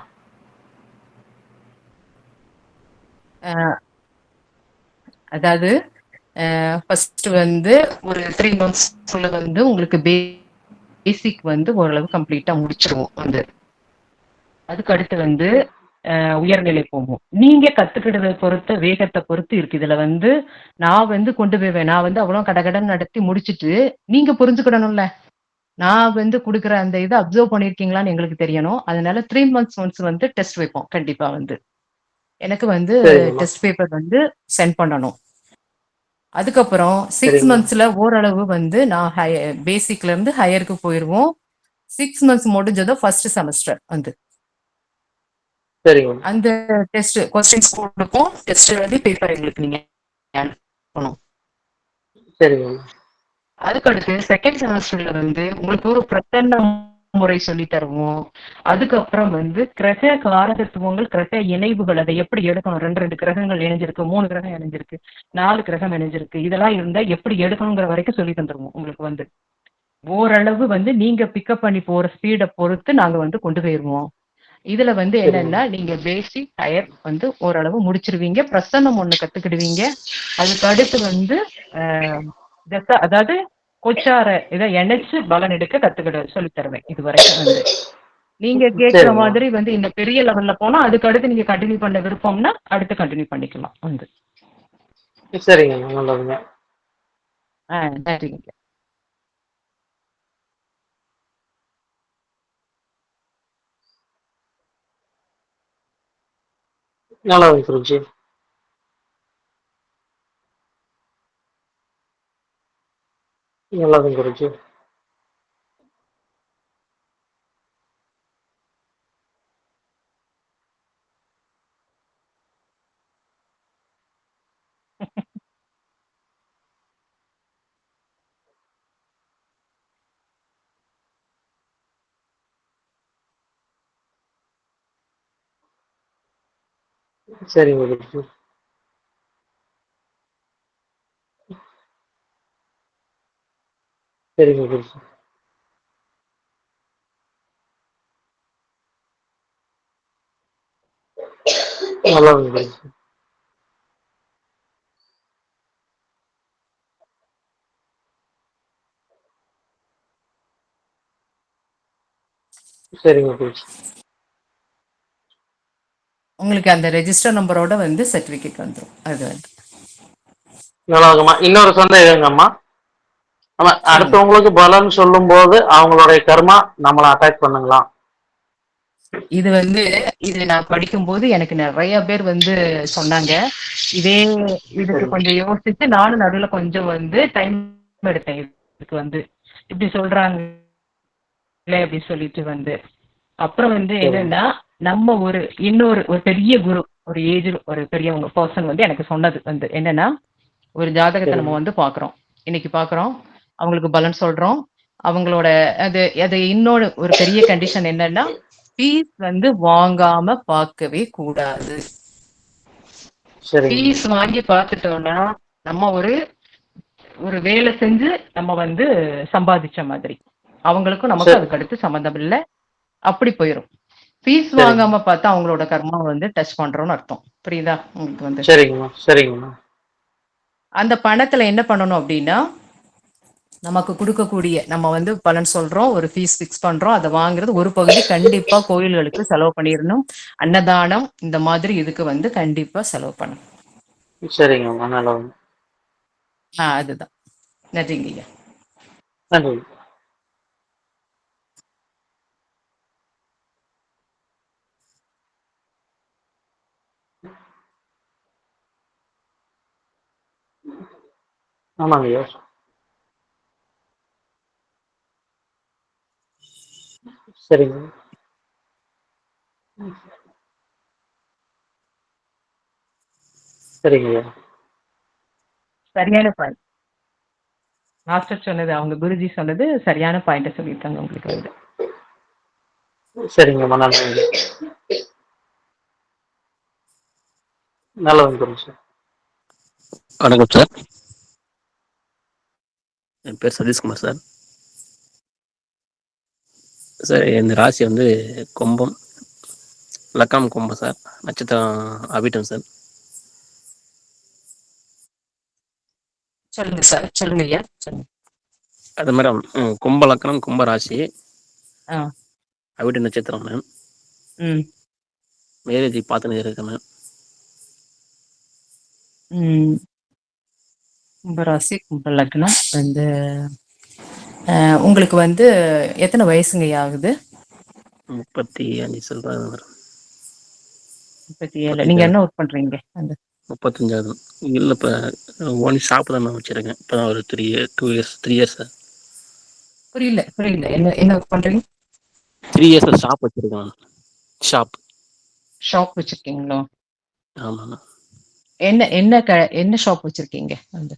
அதாவது ஃபர்ஸ்ட் வந்து ஒரு 3 மந்த்ஸ்க்குள்ள வந்து உங்களுக்கு பேசிக் வந்து ஓரளவு கம்ப்ளீட்டா முடிச்சிருவோம் வந்து. அதுக்கு அடுத்து வந்து உயர்நிலை போகும். நீங்க கத்துக்கிட்டதை பொறுத்த வேகத்தை பொறுத்து இருக்கு. இதுல வந்து நான் வந்து கொண்டு போவேன். நான் வந்து அவ்வளவு கடகடன் நடத்தி முடிச்சுட்டு நீங்க புரிஞ்சுக்கிடணும்ல. நான் வந்து குடுக்குற அந்த இதை அப்சர்வ் பண்ணிருக்கீங்களான்னு எங்களுக்கு தெரியணும். அதனால 3 மந்த்ஸ் ஒன்ஸ் வந்து டெஸ்ட் வைப்போம். கண்டிப்பா வந்து எனக்கு வந்து டெஸ்ட் பேப்பர் வந்து சென்ட் பண்ணணும். அதுக்கப்புறம் 6 மந்த்ஸ்ல ஓரளவு வந்து நான் பேசிக்ல இருந்து ஹையருக்கு போயிருவோம். 6 மந்த்ஸ் முடிஞ்சதும் ஃபர்ஸ்ட் செமஸ்டர் வந்து அந்த டெஸ்ட் கொஸ்டின்ஸ் கொடுப்போம். டெஸ்ட் எழுதி பேப்பர் எங்களுக்கு நீங்க அனுப்பணும். அதுக்கு அடுத்து செகண்ட் செமஸ்டர்ல வந்து உங்களுக்கு ஒரு பிரசன்ன முறை சொல்லி தருவோம். அதுக்கப்புறம் வந்து கிரக காரகத்துவங்கள், கிரக இணைவுகள், அதை எப்படி எடுக்கணும். 2 கிரகங்கள் இணைஞ்சிருக்கு, 3 கிரகம் இணைஞ்சிருக்கு, 4 கிரகம் இணைஞ்சிருக்கு, இதெல்லாம் இருந்தா எப்படி எடுக்கணுங்கிற வரைக்கும் சொல்லி தந்துருவோம். உங்களுக்கு வந்து ஓரளவு வந்து நீங்க பிக்கப் பண்ணி போற ஸ்பீடை பொறுத்து நாங்க வந்து கொண்டு போயிருவோம். இதுல வந்து என்னன்னா நீங்க பேசிக் ஹையர் வந்து ஓரளவு முடிச்சிருவீங்க. பிரசன்னம் 1 கத்துக்கிடுவீங்க. அதுக்கு அடுத்து வந்து அதாவது கொச்சார இதை இணைச்சு பலன் எடுக்க கத்துக்கிட சொல்லி தருவேன். இது வரைக்கும் வந்து நீங்க கேட்கிற மாதிரி வந்து இந்த பெரிய லெவல்ல போனா அதுக்கு அடுத்து நீங்க கண்டினியூ பண்ண விருப்பம்னா அடுத்து கண்டினியூ பண்ணிக்கலாம் வந்து. சரிங்க, நல்லதுங்க. சரிங்க. நல்லது குருஜி. நல்லது குருஜி. சரிங்க குருஜி. சரிங்க குருஜி. நல்லது குருஜி. சரிங்க குருஜி. உங்களுக்கு அந்த ரெஜிஸ்டர் நம்பரோட வந்து சர்டிபிகேட் வந்துடும். அது வந்து நல்லாங்கம்மா. இன்னொரு சந்தேகங்கம்மா, நம்ம அடுத்தவங்களுக்கு பலன் சொல்லும் போது அவங்களுடைய கர்மா நம்மளை அட்டாக் பண்ணுங்களா? இது வந்து இது நான் படிக்கும்போது எனக்கு நிறைய பேர் வந்து சொன்னாங்க. இதுக்கு கொஞ்சம் யோசிச்சு நானும் நடுவுல கொஞ்சம் வந்து டைம் எடுத்தேன். இதுக்கு வந்து இப்படி சொல்றாங்க அப்படி சொல்லிட்டு வந்து அப்புறம் வந்து என்னன்னா நம்ம இன்னொரு பெரிய குரு, ஒரு ஏஜ் ஒரு பெரியவங்க பர்சன் வந்து எனக்கு சொன்னது வந்து என்னன்னா, ஒரு ஜாதகத்தை நம்ம வந்து பாக்குறோம், இன்னைக்கு பாக்குறோம், அவங்களுக்கு பலன் சொல்றோம். அவங்களோட அது இன்னொரு ஒரு பெரிய கண்டிஷன் என்னன்னா, ஃபீஸ் வந்து வாங்காம பார்க்கவே கூடாது. சரிங்க ஃபீஸ் வாங்கி பார்த்துட்டோம்னா நம்ம ஒரு ஒரு வேலை செஞ்சு நம்ம வந்து சம்பாதிச்ச மாதிரி. அவங்களுக்கும் நமக்கு சரி அதுக்கு அடுத்து சம்மந்தம் இல்லை. அப்படி போயிடும். ஃபீஸ் சரிங்க வாங்காம பார்த்தா அவங்களோட கர்மா வந்து டச் பண்றோம்னு அர்த்தம். புரியுதா உங்களுக்கு வந்து? சரிங்கம்மா சரிங்கம்மா அந்த பணத்துல என்ன பண்ணணும் அப்படின்னா, நமக்கு கொடுக்கக்கூடிய நம்ம வந்து பலன் சொல்றோம், ஒரு ஃபீஸ் ஃபிக்ஸ் பண்றோம், அதை வாங்குறது ஒரு பகுதி கண்டிப்பா கோயில்களுக்கு செலவு பண்ணிடணும். அன்னதானம் இந்த மாதிரி இதுக்கு வந்து கண்டிப்பா செலவு பண்ணணும். சரிங்கம்மா நல்லது. அதுதான். நன்றிங்க ஐயா. நன்றி. ஆமாங்க ஐயா. சரிங்க சரிங்க ஐயா. சரியான பாயிண்ட். மாஸ்டர் சொன்னது, அவங்க குருஜி சொன்னது சரியான பாயிண்ட சொல்லியிருக்காங்க உங்களுக்கு வந்து. சரிங்கம்மா நல்லது. நல்லதுங்க குருஜி. வணக்கம் சார். என் பேர் சதீஷ்குமார் சார். சார் இந்த ராசி வந்து கும்பம், லக்கம் கும்பம் சார், நட்சத்திரம் அவிட்டம் சார். சொல்லுங்க சார், சொல்லுங்க ஐயா, சொல்லுங்க. அது மேடம் கும்ப லக்கணம், கும்ப ராசி, ஆ. அவிட்ட நட்சத்திரம் மேம். ம். மேரேஜ் பார்த்துன்னு இருக்கேன் மேம். கும்பராசி, கும்ப லக்னம் வந்து உங்களுக்கு வந்து எத்தனை வயசுங்க ஆகுது? 35 சொல்றாங்க மேடம். 37. நீங்க என்ன ஒர்க் பண்றீங்க? அந்த 35 இல்லை, இப்போ ஒன் ஷாப் தான் மேம் வச்சிருக்கேன். இப்போ தான் ஒரு 3 இயர்ஸ் சார். புரியல புரியல, என்ன என்ன ஒர்க் பண்றீங்க? 3 இயர்ஸ் ஷாப் வச்சிருக்கேன். ஷாப் ஷாப் வச்சிருக்கீங்களா? ஆமாம். என்ன என்ன என்ன ஷாப் வச்சிருக்கீங்க? அந்த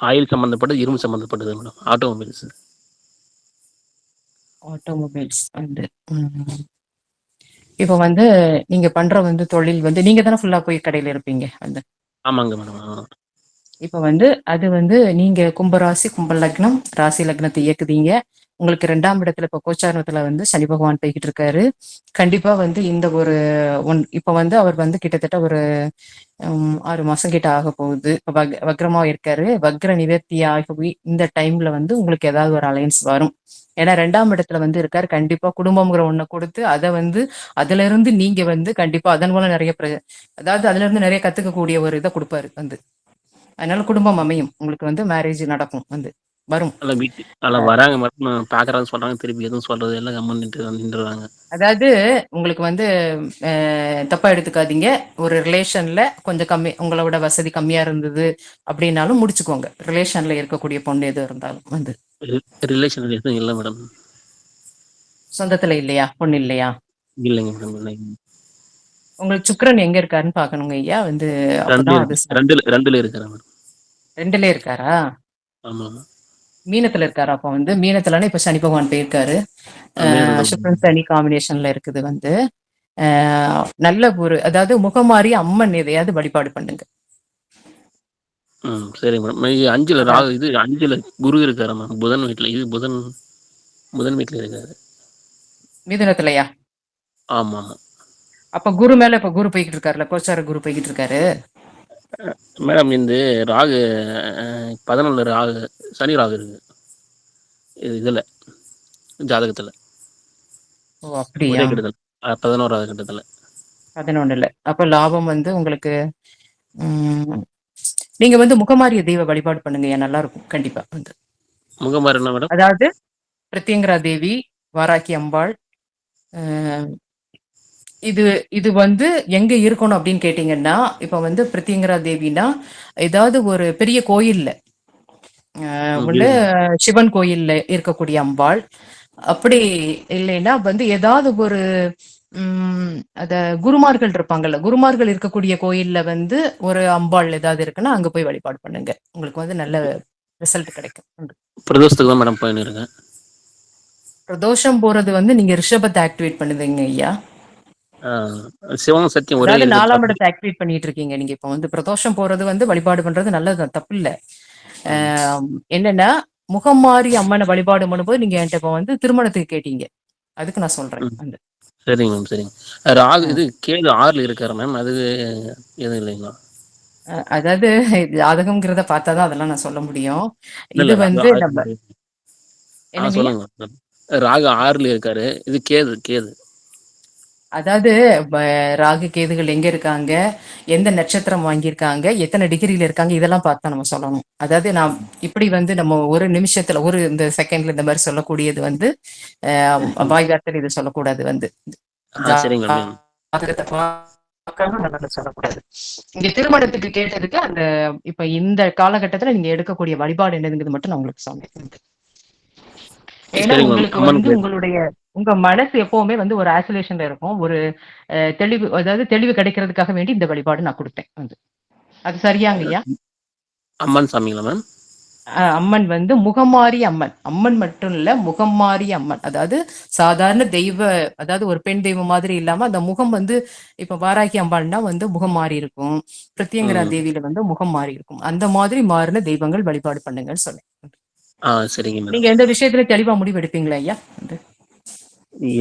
ஆயில் சம்மந்தப்பட்டது, இரும்பு சம்மந்தப்பட்டது மேடம், ஆட்டோமொபைல்ஸ். ஆட்டோமொபைல்ஸ் வந்து இப்போ வந்து நீங்க பண்ற வந்து தொழில் வந்து நீங்க தானே ஃபுல்லா போய் கடையில இருப்பீங்க வந்து? ஆமாங்க மேடம். இப்போ வந்து அது வந்து நீங்க கும்பராசி, கும்ப லக்னம், ராசி லக்னத்தை இயக்குதீங்க. உங்களுக்கு 2ஆம் இடத்துல இப்போ கோச்சாரத்துல வந்து சனி பகவான் போய்கிட்டு இருக்காரு. கண்டிப்பா வந்து இந்த ஒரு இப்போ வந்து அவர் வந்து கிட்டத்தட்ட ஒரு 6 மாசம் கிட்ட ஆக போகுது. இப்போ வக்ரமா இருக்காரு. வக்ர நிவர்த்தி ஆகி இந்த டைம்ல வந்து உங்களுக்கு ஏதாவது ஒரு அலையன்ஸ் வரும். ஏன்னா 2ஆம் இடத்துல வந்து இருக்காரு. கண்டிப்பா குடும்பம்ங்கிற ஒண்ணை கொடுத்து அதை வந்து அதுல இருந்து நீங்க வந்து கண்டிப்பா அதன் மூலம் நிறைய அதாவது அதுல இருந்து நிறைய கத்துக்கக்கூடிய ஒரு இதை கொடுப்பாரு வந்து. அதனால குடும்பம் அமையும். உங்களுக்கு வந்து மேரேஜ் நடக்கும் வந்து வரும். வராங்க மட்டும் பாக்குறான்னு சொல்றாங்க, திருப்பி எதுவும் சொல்றது எல்லாம் கம்மன் நின்றுறாங்க. அதாவது உங்களுக்கு வந்து தப்பா எடுத்துக்காதீங்க. ஒரு ரிலேஷன்ல கொஞ்சம் கம்மி, உங்களோட வசதி கம்மியா இருந்தது அப்படின்னாலும் முடிச்சுக்கோங்க. ரிலேஷன்ல இருக்கக்கூடிய பொண்ணு எது இருந்தாலும் வந்து. ரிலேஷன் எதுவும் இல்லை மேடம். சொந்தத்துல இல்லையா? பொண்ணு இல்லையா? இல்லைங்க மேடம், இல்லைங்க. உங்களுக்கு சுக்கிரன் எங்க இருக்காருன்னு பாக்கணுங்க ஐயா வந்து. அப்பதான் அது ரெண்டுல இருக்காரு மேடம். 2ல இருக்காரா? ஆமா. மீனத்துல இருக்காரு. அப்ப வந்து மீனத்துலன்னா இப்ப சனி பகவான் போயிருக்காரு. சுக்கிரன் சனி காம்பினேஷன்ல இருக்குது வந்து. நல்ல ஒரு அதாவது முகமாரி அம்மன் எதையாவது வழிபாடு பண்ணுங்க. சரி மேடம். 5ல ராகு, இது 5ல குரு இருக்காரு மேம். புதன் வீட்டுல, இது புதன் வீட்டுல இருக்காரு. மிதுனத்துலயா? ஆமா ஆமா. அப்ப குரு மேல இப்ப குரு போய்கிட்டு இருக்காருல்ல, கோச்சார குரு போய்கிட்டு இருக்காரு மேடம். இந்த ராகு 11ல ராகு, சனி ராகு இருக்கு இதுல ஜாதகத்துல. ஓ அப்படியா? ஒரே கட்டத்துல 11வது கட்டத்துல. 11ல. அப்ப லாபம் வந்து உங்களுக்கு நீங்க வந்து முகமாரிய தெய்வ வழிபாடு பண்ணுங்க, நல்லா இருக்கும் கண்டிப்பா வந்து. முகமாரி என்ன மேடம்? அதாவது பிரத்யங்கரா தேவி, வாராகி அம்பாள். இது இது வந்து எங்க இருக்கணும் அப்படின்னு கேட்டீங்கன்னா, இப்ப வந்து பிரத்யங்கரா தேவினா ஏதாவது ஒரு பெரிய கோயில்ல ஒண்ணு சிவன் கோயில்ல இருக்கக்கூடிய அம்பாள். அப்படி இல்லைன்னா வந்து ஏதாவது ஒரு அத குருமார்கள் இருப்பாங்கல்ல, குருமார்கள் இருக்கக்கூடிய கோயில்ல வந்து ஒரு அம்பாள் ஏதாவது இருக்குன்னா அங்க போய் வழிபாடு பண்ணுங்க. உங்களுக்கு வந்து நல்ல ரிசல்ட் கிடைக்கும். பிரதோஷத்துக்கு தான் மேடம் போயின்னு இருக்கேன். பிரதோஷம் போறது வந்து நீங்க ரிஷபத்தை ஆக்டிவேட் பண்ணுவீங்க ஐயா. சிவம் சத்தியம் ஒரே அதாவது இது 4ஆம் அப்படி. இடத்தை ஆக்டிவேட் பண்ணிட்டு இருக்கீங்க நீங்க. இப்ப வந்து பிரதோஷம் போறது வந்து வழிபாடு பண்றது நல்லதுதான், தப்பு இல்ல. என்னன்னா முகம் மாறி அம்மனை வழிபாடு பண்ணும்போது நீங்க என்கிட்ட இப்ப வந்து திருமணத்துக்கு கேட்டீங்க, அதுக்கு நான் சொல்றேன். ம். அந்த சரிங்க மேம், சரிங்க. ராகு இது கேது 6ல இருக்காரு மேம், அது எதுவும் இல்லைங்களா? அதாவது ஜாதகம்ங்கிறத பார்த்தாதான் அதெல்லாம் நான் சொல்ல முடியும். இல்ல இது இல்ல ராகு வந்து 6 நம்ம என்னங்கய்யா? சொல்லுங்க மேம். ராகு 6ல இருக்காரு, இது கேது கேது. அதாவது ராகு கேதுகள் எங்க இருக்காங்க, எந்த நட்சத்திரம் வாங்கியிருக்காங்க, எத்தனை டிகிரியில இருக்காங்க, இதெல்லாம் பார்த்தா நம்ம சொல்லணும். அதாவது நான் இப்படி வந்து நம்ம ஒரு நிமிஷத்துல ஒரு இந்த செகண்ட்ல இந்த மாதிரி சொல்லக்கூடியது வந்து வாய் வார்த்தையில இது சொல்லக்கூடாது. வந்து சரிங்க மேம். ஜாதகத்தை பார்க்காம நம்ம சொல்லக்கூடாது. இங்க திருமணத்துக்கு கேட்டதுக்கு அந்த இப்ப இந்த காலகட்டத்துல நீங்க எடுக்கக்கூடிய வழிபாடு என்னதுங்கிறது மட்டும் நான் உங்களுக்கு சொன்னேன். ஏன்னா சரிங்க மேம். உங்களுக்கு அம்மன் வந்து கோயில். உங்க மனசு எப்பவுமே வந்து ஒரு ஆசோலேஷன்ல இருக்கும். ஒரு தெளிவு, அதாவது தெளிவு கிடைக்கிறதுக்காக வேண்டி இந்த வழிபாடு நான் கொடுத்தேன். வந்து அது சரியாங்கய்யா? அம்மன் சாமிங்களா மேம்? அம்மன் வந்து முகமாரி அம்மன். அம்மன் மட்டும் இல்ல, முகமாரி அம்மன். அதாவது சாதாரண தெய்வ, அதாவது ஒரு பெண் தெய்வம் மாதிரி இல்லாம அந்த முகம் வந்து இப்ப வாராகி அம்பாள்னா வந்து முகம் மாறி இருக்கும், பிரத்யங்கரா தேவியில வந்து முகம் மாறி இருக்கும். அந்த மாதிரி மாறின தெய்வங்கள் வழிபாடு பண்ணுங்கன்னு சொன்னேன். சரிங்க மேம். நீங்க எந்த விஷயத்துல தெளிவா முடிவு எடுப்பீங்களா ஐயா?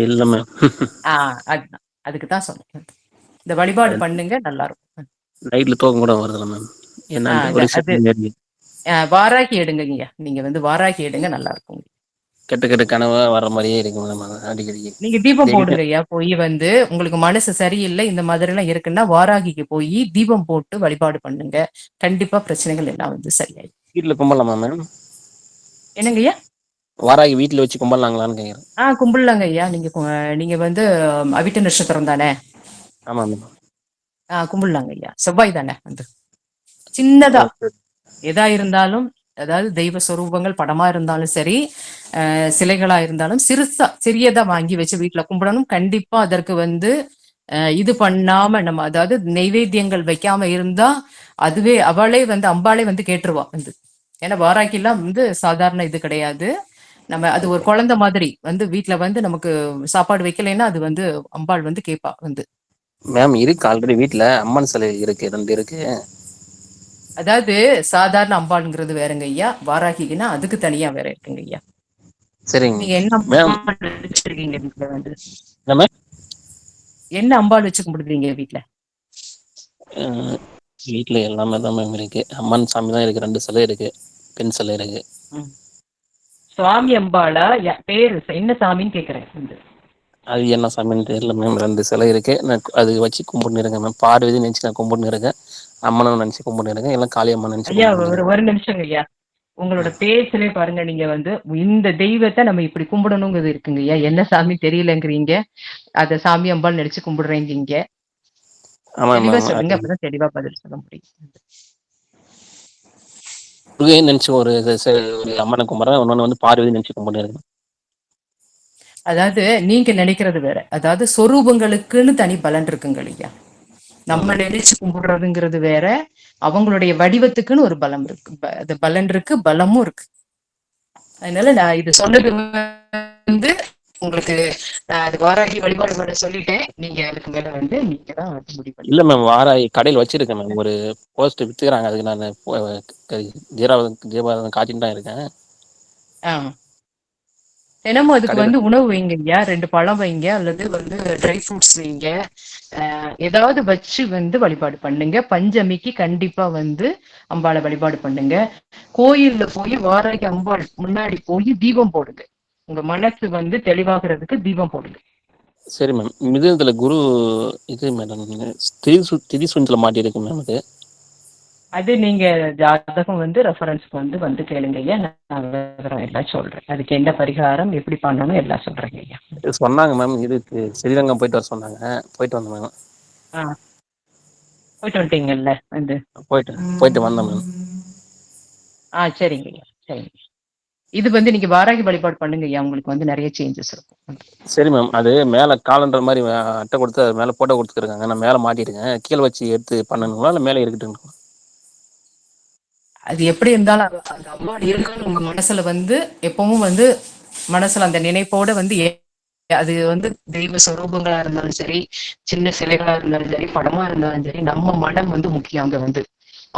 இல்ல மேம். அதுதான், அதுக்கு தான் சொன்னேன். இந்த வழிபாடு பண்ணுங்க, நல்லா இருக்கும். நைட்ல தூக்கம் கூட வருதுல்ல மேம், என்னன்னு ஒரு அது வாராகி எடுங்க. நீங்க வந்து வாராகி எடுங்க, நல்லா இருக்கும். கெட்ட கெட்ட கனவா வர்ற மாதிரியே இருக்கு மேம் அடிக்கடி. நீங்க தீபம் போடுங்க ஐயா. போய் வந்து உங்களுக்கு மனசு சரியில்லை இந்த மாதிரி எல்லாம் இருக்குன்னா வாராகிக்கு போய் தீபம் போட்டு வழிபாடு பண்ணுங்க. கண்டிப்பா பிரச்சனைகள் எல்லாம் வந்து சரியாயிடும். வீட்டுல கும்பலாமா மேம்? என்னங்க ஐயா? வாராகி வீட்டுல வச்சு கும்பலாங்களான்னு கேக்குறேன். கும்பிடலாங்க ஐயா. நீங்க வந்து அவிட்ட நட்சத்திரம் தானே? ஆமா மேம். கும்பிடலாங்க ஐயா. செவ்வாய் தானே? வந்து சின்னதா எதா இருந்தாலும், அதாவது தெய்வ சொரூபங்கள் படமா இருந்தாலும் சரி, சிலைகளா இருந்தாலும் சிறியதா வாங்கி வச்சு வீட்டுல கும்பிடணும். கண்டிப்பா அதற்கு வந்து இது பண்ணாம நம்ம, அதாவது நெய்வேத்தியங்கள் வைக்காம இருந்தா அதுவே அவளே வந்து அம்பாளே வந்து கேட்டுருவா வந்து. ஏன்னா வாராக்கிலாம் வந்து சாதாரண இது கிடையாது. நம்ம அது ஒரு குழந்தை மாதிரி வந்து வீட்டுல வந்து நமக்கு சாப்பாடு வைக்கலைன்னா அது வந்து அம்பாள் வந்து கேட்பா வந்து. மேம் இருக்கு, ஆல்ரெடி வீட்டுல அம்மன் சிலை இருக்கு, 2 இருக்கு. அதாவது சாதாரண அம்பாளுங்கிறது வேறங்க ஐயா, வாராகிக்குன்னா அதுக்கு தனியா வேற இருக்குங்க ஐயா. சரிங்க நீங்க என்ன மேம். வச்சிருக்கீங்க வீட்டுல வந்து? என்ன அம்பாள் வச்சு கும்பிடுறீங்க வீட்டுல? வீட்டுல எல்லாமே தான் மேம் இருக்கு. அம்மன் சாமி தான் இருக்கு, 2 சிலை இருக்கு, பெண் சிலை இருக்கு. சுவாமி அம்பாளா பேரு என்ன சாமின்னு கேக்குறேன். அது என்ன சாமின்னு தெரியல மேம், 2 சிலை இருக்கு. நான் அது வச்சு கும்பிட்டு இருக்கேன் மேம். பார்வதி நினைச்சு நான் கும்பிட்டு இருக்கேன், அம்மனும் நினைச்சு கும்பிட்டு இருக்கேன், எல்லாம் காளியம்மன் நினைச்சு ஐயா. கும்பிட்டு ஒரு நிமிஷம் ஐயா, உங்களோட பேச்சிலே பாருங்க, நீங்க வந்து இந்த தெய்வத்தை நம்ம இப்படி கும்பிடணுங்கிறது இருக்குங்க ஐயா. என்ன சாமி தெரியலங்கிறீங்க, அத சாமி அம்பாள் நினைச்சு கும்பிடுறீங்க. தெளிவா சொல்லுங்க, அப்பதான் தெளிவா பதில் சொல்ல முடியும். நினைச்சு ஒரு அம்மனை கும்பிடுறேன், இன்னொன்னு வந்து பார்வதி நினைச்சு கும்பிட்டு இருக்கேன். அதாவது நீங்க நினைக்கிறது வேற, அதாவது சொரூபங்களுக்குன்னு தனி பலன் இருக்குங்க ஐயா. நம்ம நினைச்சு கும்பிடுறதுங்கிறது வேற, அவங்களுடைய வடிவத்துக்குன்னு ஒரு பலம் இருக்கு. அது பலன் இருக்கு, பலமும் இருக்கு. அதனால நான் இது சொன்னது வந்து உங்களுக்கு அது வாராகி வழிபாடு பண்ண சொல்லிட்டேன். நீங்க அதுக்கு மேல வந்து நீங்க தான் முடிவு. இல்ல மேம், வாராகி கடையில் வச்சிருக்கேன் மேம், ஒரு போஸ்ட் வித்துக்கிறாங்க, அதுக்கு நான் ஜீவாதம் காட்டின்னு தான் இருக்கேன். தினமும் அதுக்கு வந்து உணவு வைங்க ஐயா. 2 பழம் வைங்க, அல்லது வந்து ட்ரை ஃப்ரூட்ஸ் வைங்க. ஏதாவது வச்சு வந்து வழிபாடு பண்ணுங்க. பஞ்சமிக்கு கண்டிப்பா வந்து அம்பாளை வழிபாடு பண்ணுங்க. கோயில்ல போய் வாராகி அம்பாள் முன்னாடி போய் தீபம் போடுங்க. உங்க மனசு வந்து தெளிவாகிறதுக்கு தீபம் போடுங்க. சரி மேம். இதுல குரு இது மேடம் திதி சுந்தல மாட்டி இருக்கு மேம். அது நீங்க ஜாதகம் வந்து ரெஃபரன்ஸ்க்கு வந்து கேளுங்க ஐயா. நான் எல்லாம் சொல்றேன், அதுக்கு என்ன பரிகாரம் எப்படி பண்ணணும் எல்லாம் சொல்றேங்க ஐயா. சொன்னாங்க மேம், இதுக்கு ஸ்ரீரங்கம் போயிட்டு வர சொன்னாங்க, போயிட்டு வந்தேன் மேம். போயிட்டு வந்துட்டீங்கல்ல? வந்து போயிட்டு வந்தேன் மேம். சரிங்க ஐயா, சரிங்க. இது வந்து நீங்க வாராகி வழிபாடு பண்ணுங்க ஐயா, உங்களுக்கு வந்து நிறைய சேஞ்சஸ் இருக்கும். சரி மேம். அது மேல காலண்டர் மாதிரி அட்டை கொடுத்து மேல போட்டோ கொடுத்துருக்காங்க, நான் மேல மாட்டிருக்கேன். கீழே வச்சு எடுத்து பண்ணணுங்களா இல்ல மேல இருக்கட்டும்? அது எப்படி இருந்தாலும் அந்த அம்மா இருக்குன்னு உங்க மனசுல வந்து எப்பவும் வந்து மனசுல அந்த நினைப்போட வந்து அது வந்து தெய்வ சொரூபங்களா இருந்தாலும் சரி, சின்ன சிலைகளா இருந்தாலும் சரி, படமா இருந்தாலும் சரி, நம்ம மனம் வந்து முக்கியம். அங்க வந்து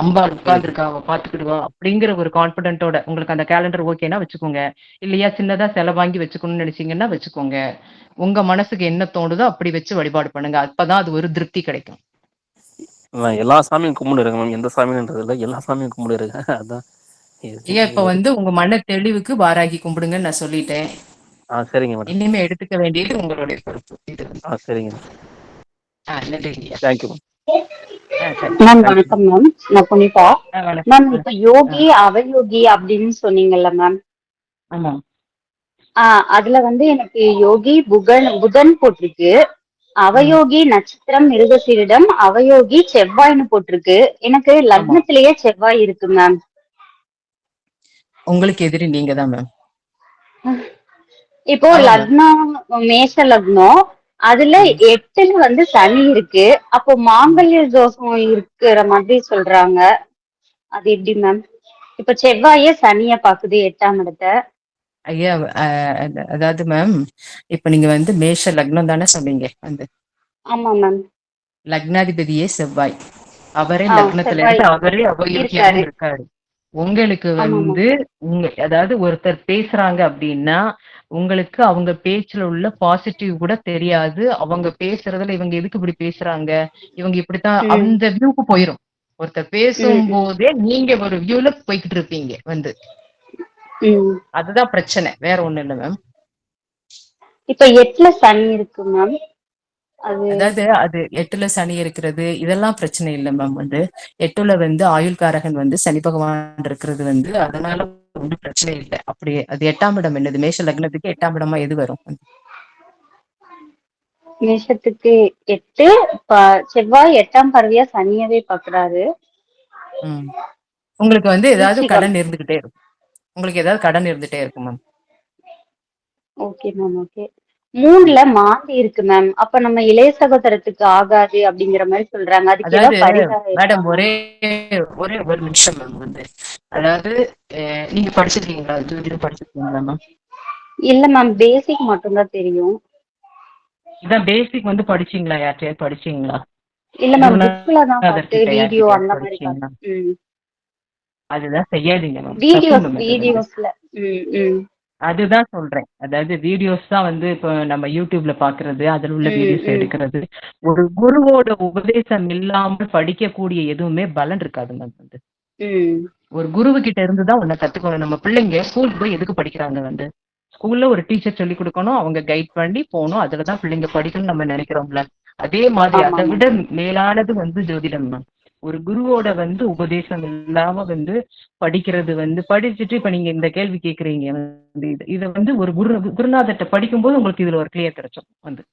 அம்பாள் உட்கார்ந்துருக்கா, அவ பாத்துக்கிடுவா அப்படிங்கிற ஒரு கான்பிடென்ட்டோட உங்களுக்கு அந்த கேலண்டர் ஓகேன்னா வச்சுக்கோங்க. இல்லையா சின்னதா செலை வாங்கி வச்சுக்கணும்னு நினைச்சீங்கன்னா வச்சுக்கோங்க. உங்க மனசுக்கு என்ன தோணுதோ அப்படி வச்சு வழிபாடு பண்ணுங்க. அப்பதான் அது ஒரு திருப்தி கிடைக்கும். நான் எல்லா சாமியும் கும்பிடுறேங்க மேம். எந்த சாமின்றது இல்லை, எல்லா சாமியும் கும்பிடுறேங்க. அதான் ஐயா இப்ப வந்து உங்க மன தெளிவுக்கு வாராகி கும்பிடுங்கன்னு நான் சொல்லிட்டேன். சரிங்க மேடம். இனிமே எடுத்துக்க வேண்டியது உங்களுடைய பொறுப்பு. இது சரிங்க. நன்றிங்கய்யா. Thank you ma'am. சரி. மேம் வணக்கம் மேம். நான் புனிதா. வணக்கம். மேம் இப்ப யோகி அவயோகி அப்படின்னு சொன்னீங்கல்ல மேம். ஆமா. அதுல வந்து எனக்கு யோகி புதன் போட்டிருக்கு. அவயோகி நட்சத்திரம் மிருகசீரிடம், அவயோகி செவ்வாய்னு போட்டிருக்கு. எனக்கு லக்னத்திலேயே செவ்வாய் இருக்கு மேம். உங்களுக்கு எதிரி நீங்க தான் மேம். இப்போ லக்னம் மேஷ லக்னம், அதுல 8ல வந்து சனி இருக்கு. அப்போ மாங்கல்ய தோஷம் இருக்கிற மாதிரி சொல்றாங்க. அது எப்படி மேம்? இப்ப செவ்வாயே சனிய பாக்குது 8ஆம் இடத்தை. ஐயா அதாவது மேம் இப்ப நீங்க வந்து மேஷ லக்னம் தானே சொன்னீங்க வந்து. ஆமா மேம். லக்னாதிபதியே செவ்வாய். அவரே லக்னத்துல இருந்து அவரே அவயோகியாவும் இருக்காரு. உங்களுக்கு வந்து அதாவது ஒருத்தர் பேசுறாங்க அப்படின்னா உங்களுக்கு அவங்க பேச்சுல உள்ள பாசிட்டிவ் கூட தெரியாது. அவங்க பேசுறதுல இவங்க எதுக்கு இப்படி பேசுறாங்க, இவங்க இப்படித்தான் அந்த வியூக்கு போயிரும். ஒருத்தர் பேசும்போதே நீங்க ஒரு வியூல போய்கிட்டு இருப்பீங்க வந்து. அதுதான் பிரச்சனை, வேற ஒண்ணு இல்ல மேம். இப்ப 8ல சனி இருக்கு மேம். அதாவது அது 8ல சனி இருக்கிறது இதெல்லாம் பிரச்சனை இல்லை மேம். வந்து 8ல வந்து ஆயுள்காரகன் வந்து சனி பகவான் இருக்கிறது வந்து அதனால ஒன்றும் பிரச்சனை இல்லை. அப்படியே அது 8ஆம் இடம் என்னது, மேஷ லக்னத்துக்கு 8ஆம் இடமா எது வரும்? மேஷத்துக்கு 8, செவ்வாய் 8ஆம் பார்வையா சனியவே பாக்குறாரு. உங்களுக்கு வந்து ஏதாவது கடன் இருந்துகிட்டே இருக்கும். உங்களுக்கு ஏதாவது கடன் இருந்துட்டே இருக்கும் மேம். Okay ma'am. ஓகே. 3ல மாந்தி இருக்கு மேம். அப்ப நம்ம இளைய சகோதரத்துக்கு ஆகாது அப்படிங்கிற மாதிரி சொல்றாங்க. அதுக்கு ஏதாவது பரிகாரம் மேடம் ஒரே ஒரு நிமிஷம் மேம். வந்து அதாவது நீங்க படிச்சிருக்கீங்களா, ஜோதிடம் படிச்சிருக்கீங்களா மேம்? இல்ல மேம், பேசிக் மட்டும் தான் தெரியும். இதான் பேசிக் வந்து படிச்சீங்களா, யார்கிட்டயாவது படிச்சீங்களா? இல்ல மேம், புக்ல தான் பார்த்து வீடியோ அந்த மாதிரி பார்த்தேன். அதுதான் செய்யாதீங்க மேம். வீடியோஸ்ல அதுதான் சொல்றேன். அதாவது வீடியோஸ் தான் வந்து இப்போ நம்ம யூடியூப்ல பாக்குறது, அதுல உள்ள வீடியோஸ் எடுக்கிறது. ஒரு குருவோட உபதேசம் இல்லாமல் படிக்கக்கூடிய எதுவுமே பலன் இருக்காது மேம். வந்து ஒரு குருவு கிட்ட இருந்துதான் உன்னை கத்துக்கணும். நம்ம பிள்ளைங்க ஸ்கூலுக்கு போய் எதுக்கு படிக்கிறாங்க வந்து, ஸ்கூல்ல ஒரு டீச்சர் சொல்லி கொடுக்கணும், அவங்க கைட் பண்ணி போகணும், அதுலதான் பிள்ளைங்க படிக்கணும்னு நம்ம நினைக்கிறோம்ல. அதே மாதிரி அதை விட மேலானது வந்து ஜோதிடம் மேம். ஒரு குருவோட வந்து உபதேசம் இல்லாம வந்து படிக்கிறது வந்து படிச்சுட்டு இப்ப நீங்க இந்த கேள்வி கேக்குறீங்க வந்து இத வந்து ஒரு குருநாதர்கிட்ட படிக்கும்போது உங்களுக்கு இதுல ஒரு கிளியர் கிடைச்சோம் வந்து.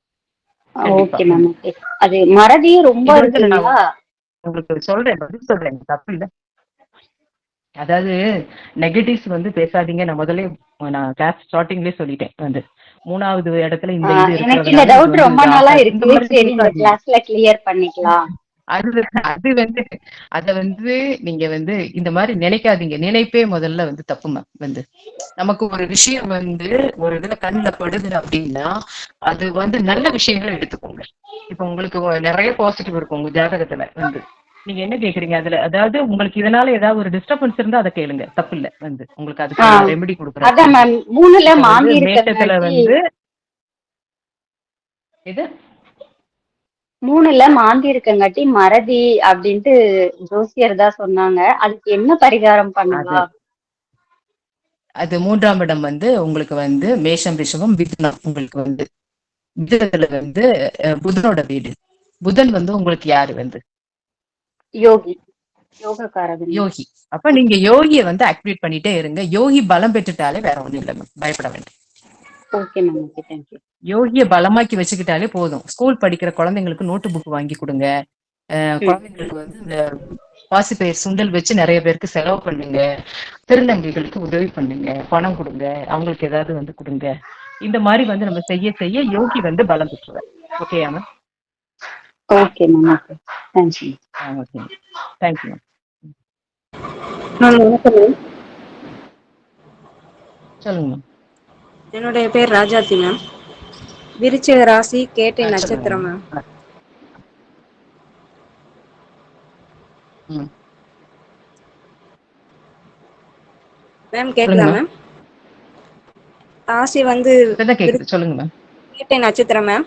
Okay ma'am. ஓகே. அது மறதி ரொம்ப இருக்குங்களா? உங்களுக்கு சொல்றேன், பதில் சொல்றேன், தப்பு இல்ல. அதாவது நெகட்டிவ்ஸ் வந்து பேசாதீங்க. நான் முதல்ல கிளாஸ் ஸ்டார்டிங்லயே சொல்லிட்டேன் வந்து 3வது இடத்துல இந்த இது எனக்கு இந்த டவுட் ரொம்ப நாளா இருக்கு. சரி இந்த கிளாஸ்ல கிளியர் பண்ணிக்கலாம். அது வந்து அத வந்து நீங்க வந்து இந்த மாதிரி நினைக்காதீங்க. நினைப்பே முதல்ல வந்து தப்புமா. வந்து நமக்கு ஒரு விஷயம் வந்து ஒரு இதுல கண்ணுல படுது அப்படின்னா அது வந்து நல்ல விஷயங்களை எடுத்துக்கோங்க. இப்ப உங்களுக்கு நிறைய பாசிட்டிவ் இருக்கும் உங்க ஜாதகத்துல வந்து. நீங்க என்ன கேக்குறீங்க அதுல, அதாவது உங்களுக்கு இதனால ஏதாவது ஒரு டிஸ்டர்பன்ஸ் இருந்தா அதை கேளுங்க, தப்பு இல்ல வந்து. உங்களுக்கு அதுக்கு ரெமெடி கொடுக்குறேன். மேஷத்துல வந்து இது 3ல மாந்தி இருக்கங்காட்டி மறதி அப்படின்ட்டு ஜோசியர் தான் சொன்னாங்க. அதுக்கு என்ன பரிகாரம் பண்ணலாம்? அது 3ஆம் இடம் வந்து உங்களுக்கு வந்து மேஷம் ரிஷபம் மிதுனம். உங்களுக்கு வந்து மிதுனத்துல வந்து புதனோட வீடு. புதன் வந்து உங்களுக்கு யாரு வந்து யோகி, யோகக்காரகன். யோகி. அப்ப நீங்க யோகியை வந்து ஆக்டிவேட் பண்ணிட்டே இருங்க. யோகி பலம் பெற்றுட்டாலே வேற ஒண்ணும் இல்லை மேம், பயப்பட வேண்டாம். Okay ma'am. Okay, thank you. யோகிய பலமாக்கி வச்சுக்கிட்டாலே போதும். ஸ்கூல் படிக்கிற குழந்தைங்களுக்கு நோட்டு புக் வாங்கி கொடுங்க. குழந்தைங்களுக்கு வந்து இந்த பாசிப்பயிர் சுண்டல் வச்சு நிறைய பேருக்கு செலவு பண்ணுங்க. திருநங்கைகளுக்கு உதவி பண்ணுங்க, பணம் கொடுங்க, அவங்களுக்கு ஏதாவது வந்து கொடுங்க. இந்த மாதிரி வந்து நம்ம செய்ய செய்ய யோகி வந்து பலம் பெற்றுவார். ஓகேயா ma'am? Okay ma'am. Okay, thank you. Okay, thank you ma'am. வணக்கம் மேம். சொல்லுங்க மேம். என்னுடைய பேர் ராஜாத்தி மேம். விருச்சிக ராசி கேட்டை சொல்லுங்க நட்சத்திரம் மேம். மேம். ம். மேம் சொல்லுங்க கேக்குதா மேம். மேம்? ராசி வந்து இப்பதான் கேக்குது. சொல்லுங்க மேம். கேட்டை நட்சத்திரம் மேம்.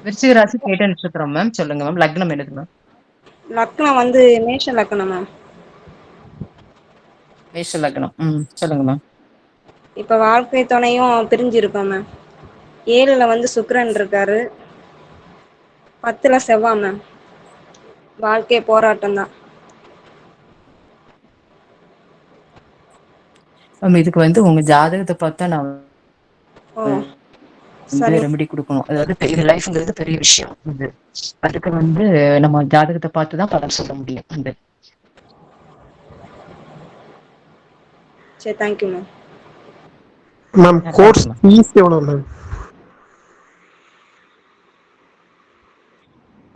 விருச்சிக ராசி கேட்ட நட்சத்திரம் மேம். சொல்லுங்க மேம். லக்னம் என்னது மேம்? லக்னம் வந்து மேஷ லக்னம் மேம். மேஷ லக்னம். சொல்லுங்க மேம். இப்ப வாழ்க்கை துணையும் பிரிஞ்சிருக்கோம் மேம். 7ல வந்து சுக்கிரன் இருக்காரு, 10ல செவ்வாய் மேம். வாழ்க்கை போராட்டம் தான். மேம் இதுக்கு வந்து உங்க ஜாதகத்தை பார்த்தா நான் ஓ வந்து சரி ரெமெடி கொடுக்கணும். அதாவது இது லைஃப்ங்கிறது பெரிய விஷயம். இது அதுக்கு வந்து நம்ம ஜாதகத்தை பார்த்து தான் பலன் சொல்ல முடியும். இந்த சரி thank you ma'am. Ma'am course thank you ma'am. Fees எவ்வளவு ma'am?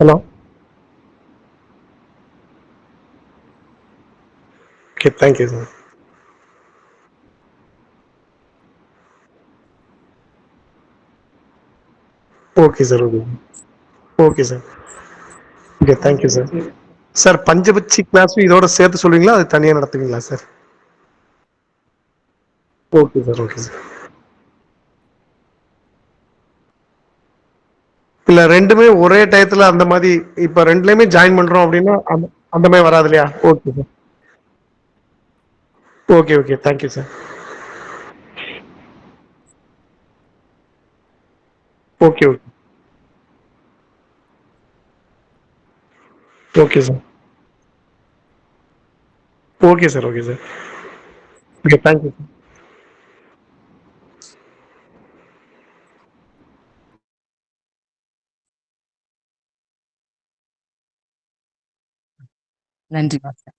Hello. Okay thank you sir. Okay sir. Okay okay sir. Okay thank you sir. Sir பஞ்சபட்சி கிளாஸும் இதோட சேர்த்து சொல்லுவீங்களா, அது தனியாக நடத்துவீங்களா sir? Okay sir. Okay sir. இல்ல ரெண்டுமே ஒரே டயத்துல அந்த மாதிரி இப்ப ரெண்டுலயுமே ஜாயின் பண்றோம் அப்படின்னா அந்த மாதிரி வராது இல்லையா? Okay sir. Okay okay thank you sir. Okay okay okay sir. Okay sir. Okay sir. Okay thank you sir. நன்றி மாஸ்டர்.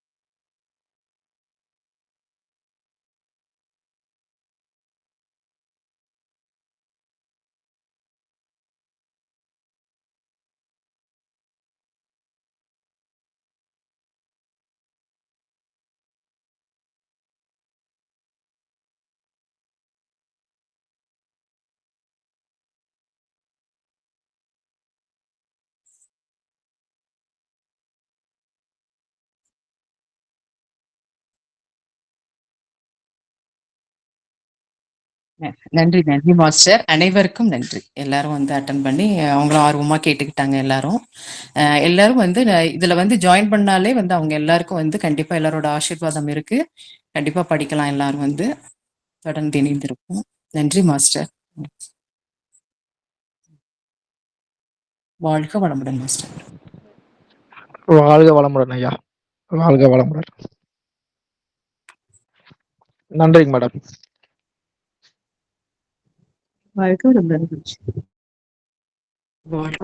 நன்றி நன்றி மாஸ்டர். அனைவருக்கும் நன்றி. எல்லாரும் வந்து அட்டன் பண்ணி அவங்களும் ஆர்வமா கேட்டுக்கிட்டாங்க எல்லாரும். எல்லாரும் வந்து இதுல வந்து ஜாயின் பண்ணாலே வந்து அவங்க எல்லாருக்கும் வந்து கண்டிப்பா எல்லாரோட ஆசீர்வாதம் இருக்கு. கண்டிப்பா படிக்கலாம். எல்லாரும் வந்து தொடர்ந்து இணைந்திருப்போம். நன்றி மாஸ்டர். வாழ்க வளமுடன் மாஸ்டர். வாழ்க வளமுடன் ஐயா. வாழ்க வளமுடன். நன்றிங்க மேடம். வாழ்க வளமுடன். வாழ்க